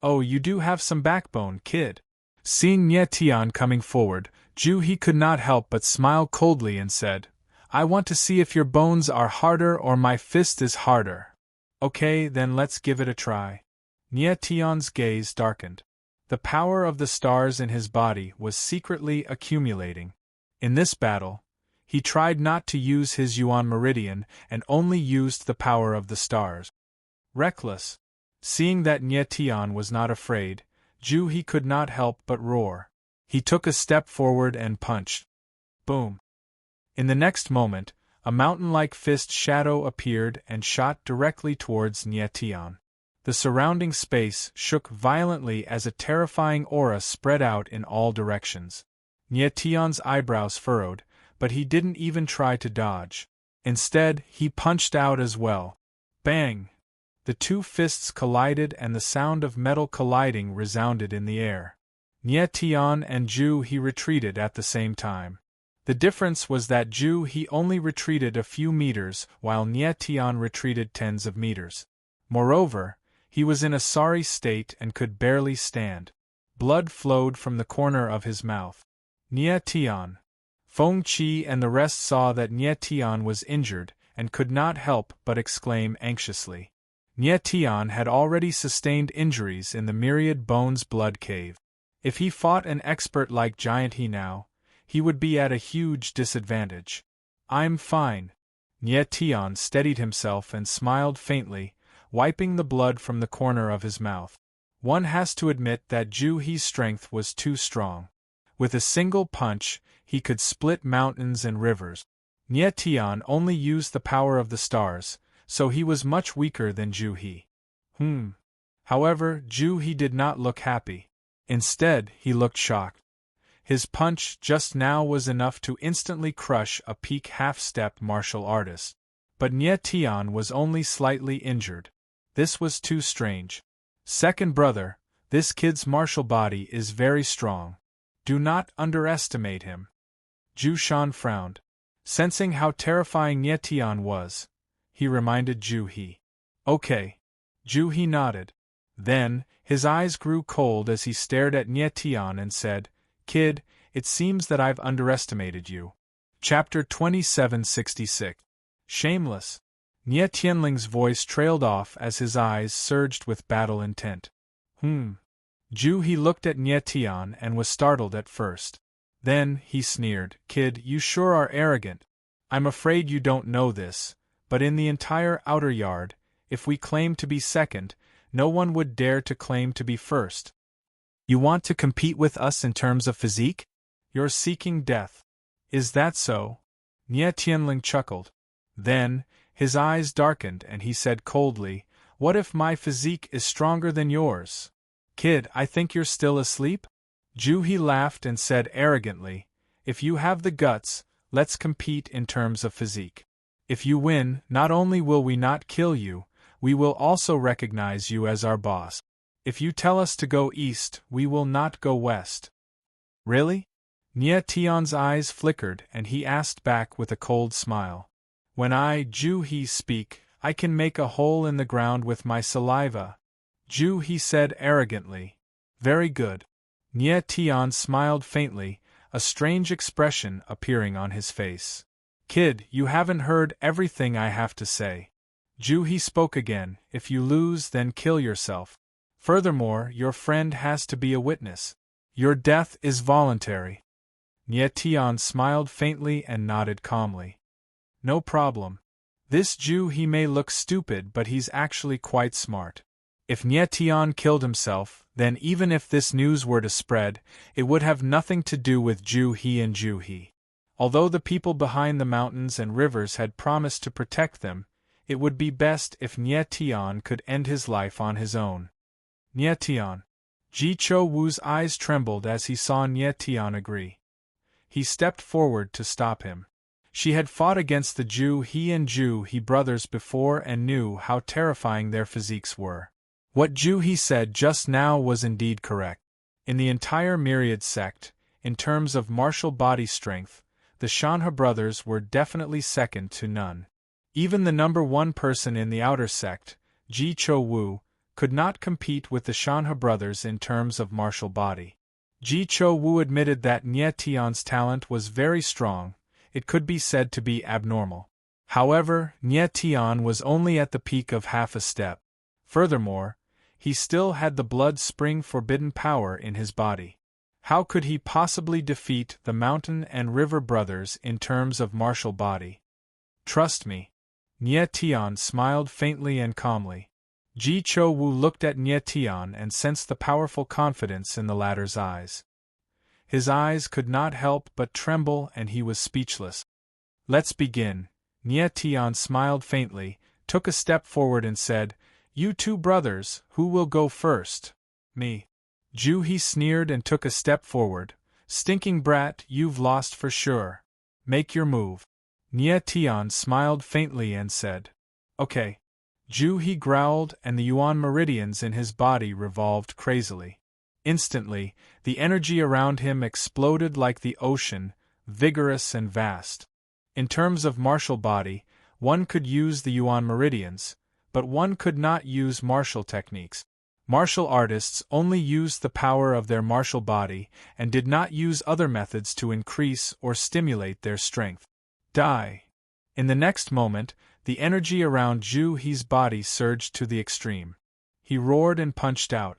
"Oh, you do have some backbone, kid." Seeing Nie Tian coming forward, Ju He could not help but smile coldly and said, "I want to see if your bones are harder or my fist is harder." "Okay, then let's give it a try." Nie Tian's gaze darkened. The power of the stars in his body was secretly accumulating. In this battle, he tried not to use his Yuan meridian and only used the power of the stars. Reckless. Seeing that Nie Tian was not afraid, Ju He could not help but roar. He took a step forward and punched. Boom. In the next moment, a mountain-like fist shadow appeared and shot directly towards Nie Tian. The surrounding space shook violently as a terrifying aura spread out in all directions. Nie Tian's eyebrows furrowed, but he didn't even try to dodge. Instead, he punched out as well. Bang! The two fists collided and the sound of metal colliding resounded in the air. Nie Tian and Ju He retreated at the same time. The difference was that Ju He only retreated a few meters while Nie Tian retreated tens of meters. Moreover, he was in a sorry state and could barely stand. Blood flowed from the corner of his mouth. Nie Tian. Feng Qi and the rest saw that Nie Tian was injured and could not help but exclaim anxiously. Nie Tian had already sustained injuries in the myriad bones blood cave. If he fought an expert like Giant He now, he would be at a huge disadvantage. "I'm fine." Nie Tian steadied himself and smiled faintly, wiping the blood from the corner of his mouth. One has to admit that Ju He's strength was too strong. With a single punch, he could split mountains and rivers. Nie Tian only used the power of the stars, so he was much weaker than Ju He. However, Ju He did not look happy. Instead, he looked shocked. His punch just now was enough to instantly crush a peak half-step martial artist. But Nie Tian was only slightly injured. This was too strange. "Second brother, this kid's martial body is very strong. Do not underestimate him." Ju Shan frowned. Sensing how terrifying Nie Tian was, he reminded Ju He. "Okay." Ju He nodded. Then, his eyes grew cold as he stared at Nie Tian and said, "Kid, it seems that I've underestimated you." Chapter 2766. Shameless. Nie Tianling's voice trailed off as his eyes surged with battle intent. Ju He looked at Nie Tian and was startled at first. Then, he sneered, "Kid, you sure are arrogant. I'm afraid you don't know this, but in the entire outer yard, if we claim to be second, no one would dare to claim to be first. You want to compete with us in terms of physique? You're seeking death. Is that so?" Nie Tianling chuckled. Then, his eyes darkened and he said coldly, "What if my physique is stronger than yours? Kid, I think you're still asleep?" Ju He laughed and said arrogantly, "If you have the guts, let's compete in terms of physique. If you win, not only will we not kill you, we will also recognize you as our boss. If you tell us to go east, we will not go west." "Really?" Nie Tian's eyes flickered and he asked back with a cold smile. "When I, Ju He, speak, I can make a hole in the ground with my saliva." Ju He said arrogantly. "Very good." Nie Tian smiled faintly, a strange expression appearing on his face. "Kid, you haven't heard everything I have to say." Ju He spoke again, "If you lose, then kill yourself. Furthermore, your friend has to be a witness. Your death is voluntary." Nie Tian smiled faintly and nodded calmly. "No problem. This Ju He may look stupid, but he's actually quite smart." If Nie Tian killed himself, then even if this news were to spread, it would have nothing to do with Ju He and Ju He. Although the people behind the mountains and rivers had promised to protect them, it would be best if Nie Tian could end his life on his own. Nie Tian. Ji Cho Wu's eyes trembled as he saw Nie Tian agree. He stepped forward to stop him. She had fought against the Ju He and Ju He brothers before and knew how terrifying their physiques were. What Ju He said just now was indeed correct. In the entire myriad sect, in terms of martial body strength, the Shanha brothers were definitely second to none. Even the number one person in the outer sect, Ji Cho Wu, could not compete with the Shanha brothers in terms of martial body. Ji Cho Wu admitted that Nie Tian's talent was very strong, it could be said to be abnormal. However, Nie Tian was only at the peak of half a step. Furthermore, he still had the blood spring forbidden power in his body. How could he possibly defeat the Mountain and River brothers in terms of martial body? Trust me. Nie Tian smiled faintly and calmly. Ji Cho Wu looked at Nie Tian and sensed the powerful confidence in the latter's eyes. His eyes could not help but tremble and he was speechless. Let's begin. Nie Tian smiled faintly, took a step forward and said, "You two brothers, who will go first?" "Me." Ju He sneered and took a step forward. "Stinking brat, you've lost for sure. Make your move." Nie Tian smiled faintly and said, "Okay." Ju He growled and the yuan meridians in his body revolved crazily. Instantly, the energy around him exploded like the ocean, vigorous and vast. In terms of martial body, one could use the yuan meridians, but one could not use martial techniques. Martial artists only used the power of their martial body and did not use other methods to increase or stimulate their strength. Die! In the next moment, the energy around Ju He's body surged to the extreme. He roared and punched out.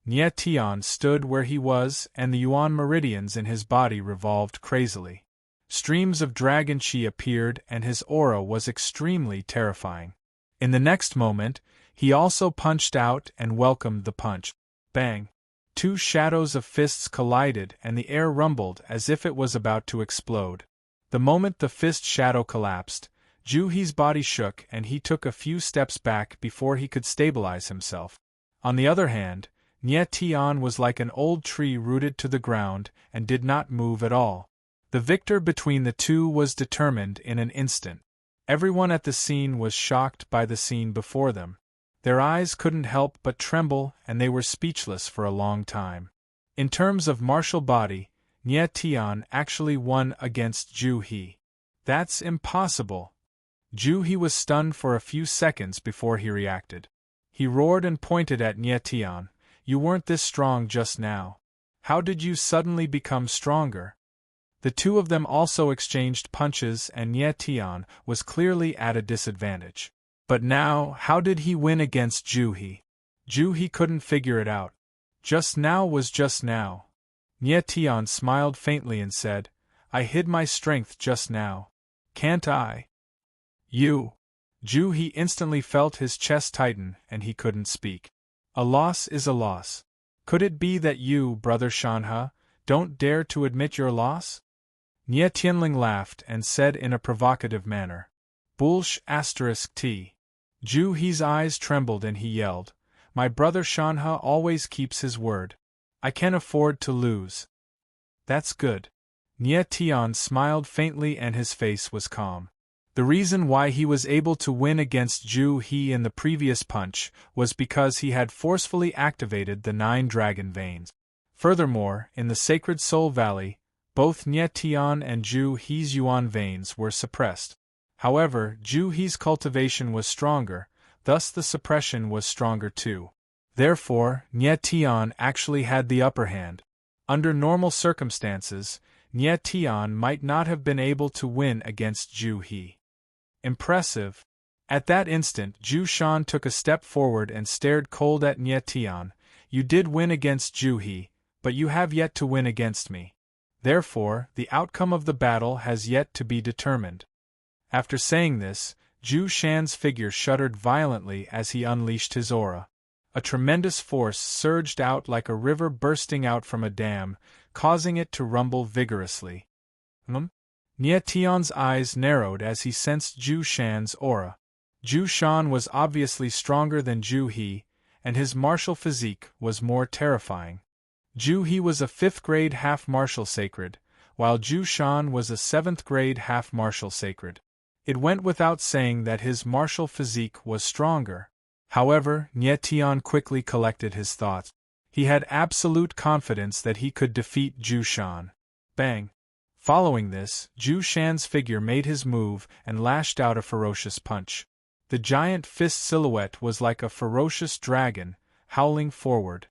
Nie Tian stood where he was and the yuan meridians in his body revolved crazily. Streams of dragon chi appeared and his aura was extremely terrifying. In the next moment, he also punched out and welcomed the punch. Bang! Two shadows of fists collided and the air rumbled as if it was about to explode. The moment the fist shadow collapsed, Ju He's body shook and he took a few steps back before he could stabilize himself. On the other hand, Nie Tian was like an old tree rooted to the ground and did not move at all. The victor between the two was determined in an instant. Everyone at the scene was shocked by the scene before them. Their eyes couldn't help but tremble and they were speechless for a long time. In terms of martial body, Nie Tian actually won against Ju He. That's impossible. Ju He was stunned for a few seconds before he reacted. He roared and pointed at Nie Tian. "You weren't this strong just now. How did you suddenly become stronger?" The two of them also exchanged punches and Nie Tian was clearly at a disadvantage. But now, how did he win against Ju He? Ju He couldn't figure it out. Just now was just now. Nie Tian smiled faintly and said, "I hid my strength just now. Can't I?" "You." Ju He instantly felt his chest tighten and he couldn't speak. A loss is a loss. Could it be that you, Brother Shanha, don't dare to admit your loss? Nie Tianling laughed and said in a provocative manner, "Bullsh *t." Ju He's eyes trembled and he yelled, "My brother Shanha always keeps his word. I can't afford to lose." "That's good." Nie Tian smiled faintly and his face was calm. The reason why he was able to win against Ju He in the previous punch was because he had forcefully activated the 9 dragon veins. Furthermore, in the Sacred Soul Valley, both Nie Tian and Ju He's yuan veins were suppressed. However, Ju He's cultivation was stronger, thus the suppression was stronger too. Therefore, Nie Tian actually had the upper hand. Under normal circumstances, Nie Tian might not have been able to win against Ju He. Impressive. At that instant, Ju Shan took a step forward and stared cold at Nie Tian. "You did win against Ju He, but you have yet to win against me. Therefore, the outcome of the battle has yet to be determined." After saying this, Ju Shan's figure shuddered violently as he unleashed his aura. A tremendous force surged out like a river bursting out from a dam, causing it to rumble vigorously. Nie Tian's eyes narrowed as he sensed Ju Shan's aura. Ju Shan was obviously stronger than Ju He, and his martial physique was more terrifying. Ju He was a 5th grade half-martial sacred, while Ju Shan was a 7th grade half-martial sacred. It went without saying that his martial physique was stronger. However, Nie Tian quickly collected his thoughts. He had absolute confidence that he could defeat Zhu Shan. Bang! Following this, Zhu Shan's figure made his move and lashed out a ferocious punch. The giant fist silhouette was like a ferocious dragon, howling forward.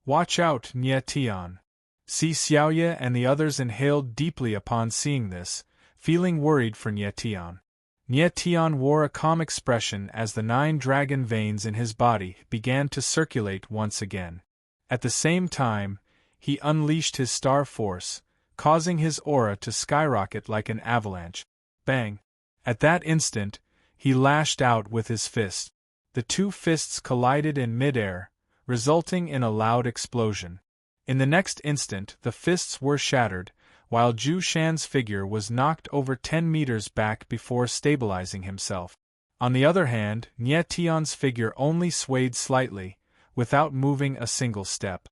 "Watch out, Nye Tian!" Si Xiaoye and the others inhaled deeply upon seeing this, feeling worried for Nye Tian. Nye Tian wore a calm expression as the 9 dragon veins in his body began to circulate once again. At the same time, he unleashed his star force, causing his aura to skyrocket like an avalanche. Bang! At that instant, he lashed out with his fist. The 2 fists collided in midair, resulting in a loud explosion. In the next instant, the fists were shattered, while Zhu Shan's figure was knocked over 10 meters back before stabilizing himself. On the other hand, Nye Tian's figure only swayed slightly, without moving a single step.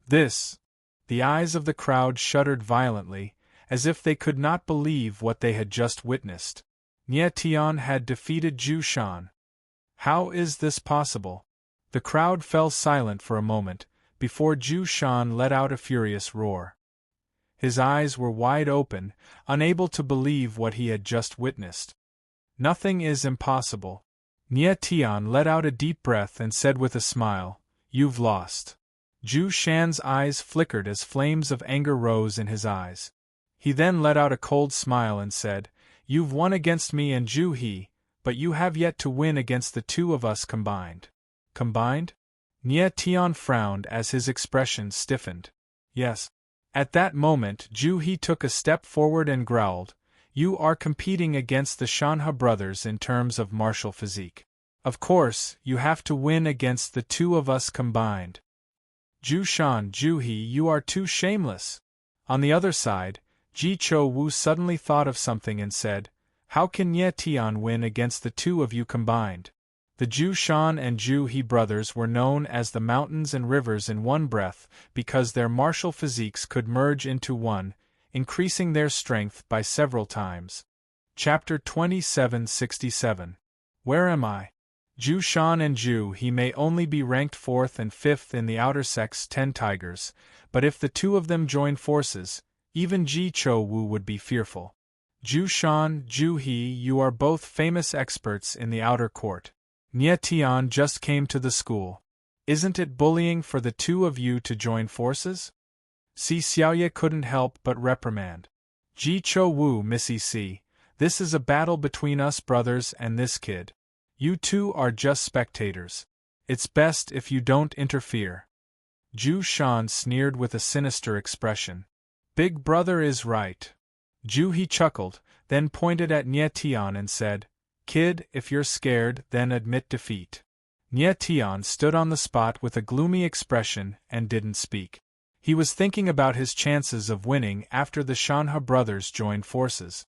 The eyes of the crowd shuddered violently, as if they could not believe what they had just witnessed. Nye Tian had defeated Zhu Shan. How is this possible? The crowd fell silent for a moment, before Zhu Shan let out a furious roar. His eyes were wide open, unable to believe what he had just witnessed. Nothing is impossible. Nye Tian let out a deep breath and said with a smile, "You've lost." Zhu Shan's eyes flickered as flames of anger rose in his eyes. He then let out a cold smile and said, "You've won against me and Zhu He, but you have yet to win against the 2 of us combined." Combined? Nye Tian frowned as his expression stiffened. Yes. At that moment Zhu He took a step forward and growled, "You are competing against the Shanha brothers in terms of martial physique. Of course, you have to win against the 2 of us combined." "Zhu Shan, Zhu He, you are too shameless." On the other side, Ji Cho Wu suddenly thought of something and said, "How can Nye Tian win against the 2 of you combined?" The Zhu Shan and Zhu He brothers were known as the mountains and rivers in one breath because their martial physiques could merge into one, increasing their strength by several times. Chapter 2767. Where am I? Zhu Shan and Zhu He may only be ranked 4th and 5th in the outer sect's 10 tigers, but if the 2 of them join forces, even Ji Cho Wu would be fearful. Zhu Shan, Zhu He, you are both famous experts in the outer court. Nye Tian just came to the school. Isn't it bullying for the 2 of you to join forces? Si Xiaoye couldn't help but reprimand. Ji Cho Wu, Missy C, this is a battle between us brothers and this kid. You 2 are just spectators. It's best if you don't interfere. Zhu Shan sneered with a sinister expression. Big brother is right. Zhu He chuckled, then pointed at Nye Tian and said, "Kid, if you're scared, then admit defeat." Nye Tian stood on the spot with a gloomy expression and didn't speak. He was thinking about his chances of winning after the Shanha brothers joined forces.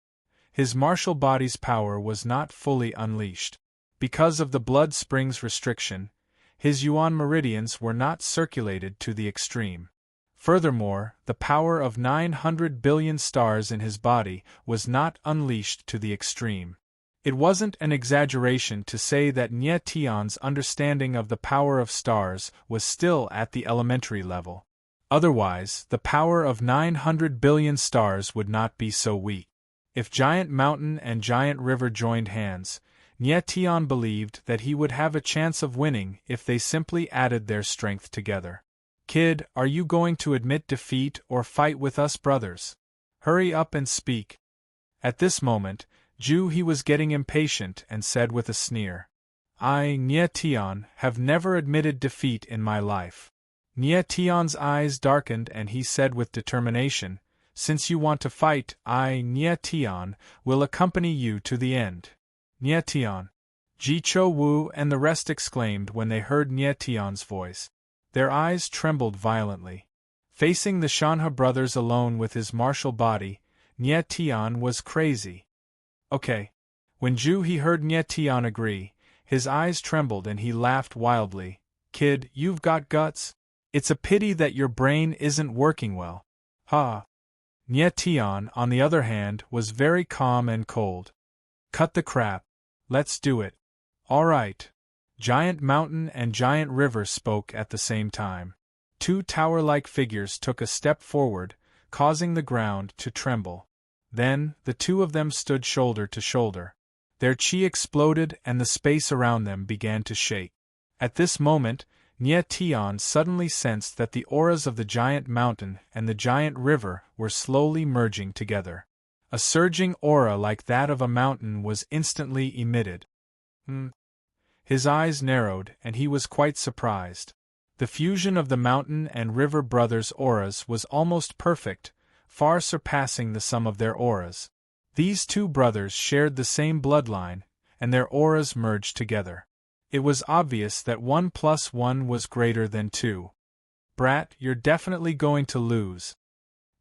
His martial body's power was not fully unleashed. Because of the blood springs restriction, his yuan meridians were not circulated to the extreme. Furthermore, the power of 900 billion stars in his body was not unleashed to the extreme. It wasn't an exaggeration to say that Nye Tian's understanding of the power of stars was still at the elementary level. Otherwise, the power of 900 billion stars would not be so weak. If Giant Mountain and Giant River joined hands, Nye Tian believed that he would have a chance of winning if they simply added their strength together. Kid, are you going to admit defeat or fight with us brothers? Hurry up and speak. At this moment, Zhu He was getting impatient and said with a sneer, "I, Nye Tian, have never admitted defeat in my life." Nye Tian's eyes darkened and he said with determination, "Since you want to fight, I, Nye Tian, will accompany you to the end." Nye Tian. Ji Cho Wu and the rest exclaimed when they heard Nye Tian's voice. Their eyes trembled violently. Facing the Shanha brothers alone with his martial body, Nye Tian was crazy. Okay. When Zhu He heard Nye Tian agree, his eyes trembled and he laughed wildly. "Kid, you've got guts? It's a pity that your brain isn't working well." Ha! Nye Tian, on the other hand, was very calm and cold. "Cut the crap. Let's do it." "All right." Giant Mountain and Giant River spoke at the same time. two tower-like figures took a step forward, causing the ground to tremble. Then, the two of them stood shoulder to shoulder. Their chi exploded and the space around them began to shake. At this moment, Nye Tian suddenly sensed that the auras of the giant mountain and the giant river were slowly merging together. A surging aura like that of a mountain was instantly emitted. His eyes narrowed and he was quite surprised. The fusion of the mountain and river brothers' auras was almost perfect, far surpassing the sum of their auras. These two brothers shared the same bloodline, and their auras merged together. It was obvious that 1 + 1 was greater than 2. "Brat, you're definitely going to lose."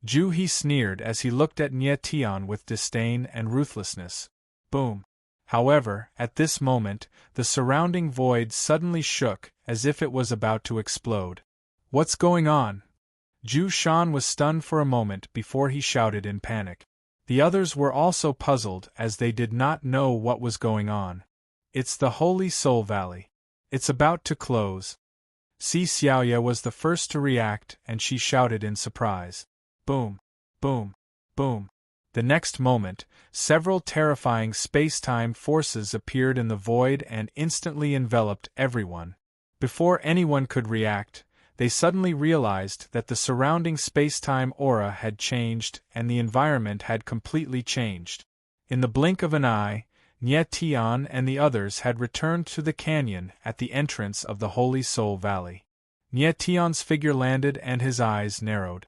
Ju He sneered as he looked at Nye Tian with disdain and ruthlessness. Boom. However, at this moment, the surrounding void suddenly shook, as if it was about to explode. "What's going on?" Ju Shan was stunned for a moment before he shouted in panic. The others were also puzzled as they did not know what was going on. "It's the Holy Soul Valley. It's about to close." Si Xiaoya was the first to react and she shouted in surprise. Boom, boom, boom. The next moment, several terrifying space-time forces appeared in the void and instantly enveloped everyone. Before anyone could react, they suddenly realized that the surrounding space-time aura had changed and the environment had completely changed. In the blink of an eye, Nye Tian and the others had returned to the canyon at the entrance of the Holy Soul Valley. Nye Tian's figure landed and his eyes narrowed.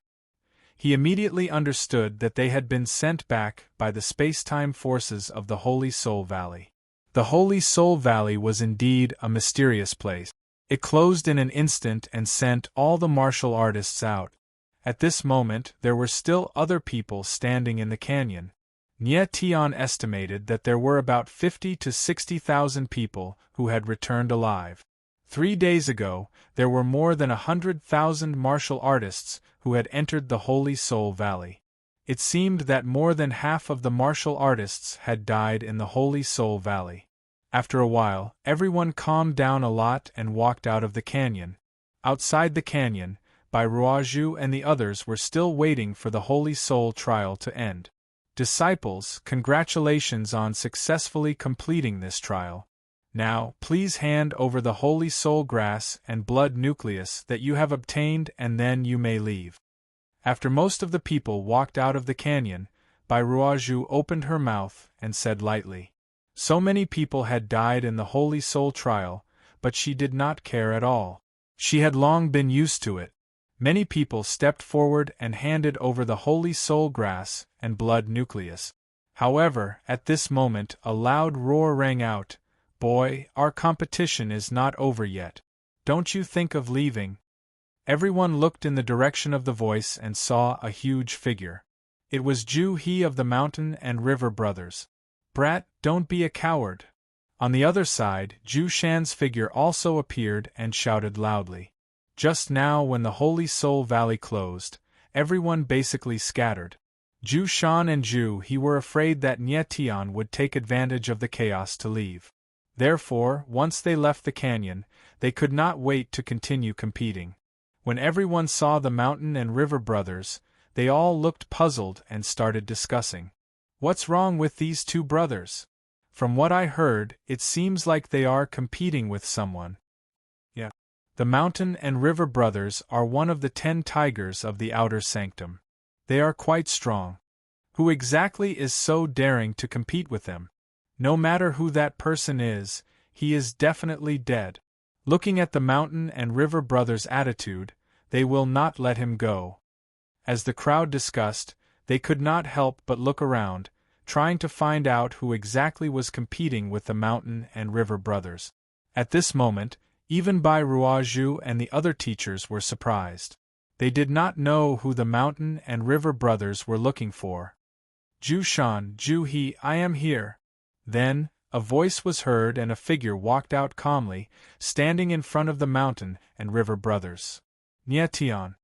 He immediately understood that they had been sent back by the space-time forces of the Holy Soul Valley. The Holy Soul Valley was indeed a mysterious place. It closed in an instant and sent all the martial artists out. At this moment there were still other people standing in the canyon. Nye Tian estimated that there were about 50 to 60,000 people who had returned alive. 3 days ago, there were more than 100,000 martial artists who had entered the Holy Soul Valley. It seemed that more than half of the martial artists had died in the Holy Soul Valley. After a while, everyone calmed down a lot and walked out of the canyon. Outside the canyon, Bai Ruozhu and the others were still waiting for the Holy Soul trial to end. "Disciples, congratulations on successfully completing this trial. Now, please hand over the Holy Soul Grass and Blood Nucleus that you have obtained and then you may leave." After most of the people walked out of the canyon, Bai Ruozhu opened her mouth and said lightly. So many people had died in the Holy Soul trial, but she did not care at all. She had long been used to it. Many people stepped forward and handed over the Holy Soul Grass and Blood Nucleus. However, at this moment a loud roar rang out. "Boy, our competition is not over yet. Don't you think of leaving?" Everyone looked in the direction of the voice and saw a huge figure. It was Ju He of the Mountain and River Brothers. "Brat, don't be a coward." On the other side, Ju Shan's figure also appeared and shouted loudly. Just now when the Holy Soul Valley closed, everyone basically scattered. Ju Shan and Ju He were afraid that Nye Tian would take advantage of the chaos to leave. Therefore, once they left the canyon, they could not wait to continue competing. When everyone saw the Mountain and River Brothers, they all looked puzzled and started discussing. "What's wrong with these two brothers? From what I heard, it seems like they are competing with someone." "Yeah. The Mountain and River Brothers are one of the 10 tigers of the Outer Sanctum. They are quite strong. Who exactly is so daring to compete with them? No matter who that person is, he is definitely dead. Looking at the Mountain and River Brothers' attitude, they will not let him go." As the crowd discussed, they could not help but look around, trying to find out who exactly was competing with the Mountain and River Brothers. At this moment, even Bai Ruozhu and the other teachers were surprised. They did not know who the Mountain and River Brothers were looking for. "Ju Shan, Ju He, I am here." Then, a voice was heard and a figure walked out calmly, standing in front of the Mountain and River Brothers. Nye Tian.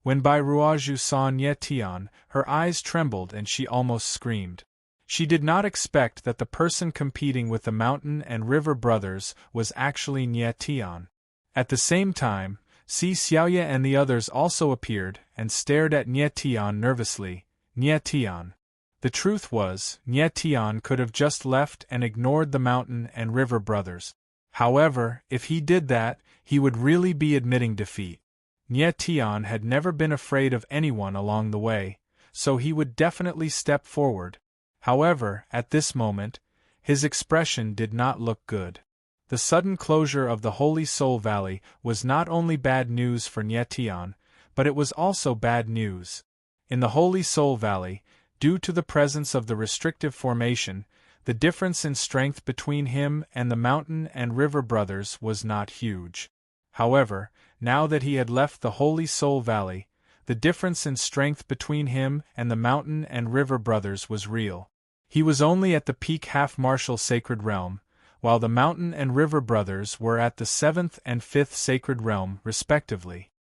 When Bai Ruozhu saw Nye Tian, her eyes trembled and she almost screamed. She did not expect that the person competing with the Mountain and River Brothers was actually Nye Tian. At the same time, Si Xiaoya and the others also appeared and stared at Nie Tian nervously. Nie Tian. The truth was, Nie Tian could have just left and ignored the mountain and river brothers. However, if he did that, he would really be admitting defeat. Nie Tian had never been afraid of anyone along the way, so he would definitely step forward. However, at this moment, his expression did not look good. The sudden closure of the Holy Soul Valley was not only bad news for Nie Tian, but it was also bad news. In the Holy Soul Valley, due to the presence of the restrictive formation, the difference in strength between him and the mountain and river brothers was not huge. However, now that he had left the Holy Soul Valley, the difference in strength between him and the mountain and river brothers was real. He was only at the peak half-martial sacred realm, while the mountain and river brothers were at the 7th and 5th sacred realm, respectively.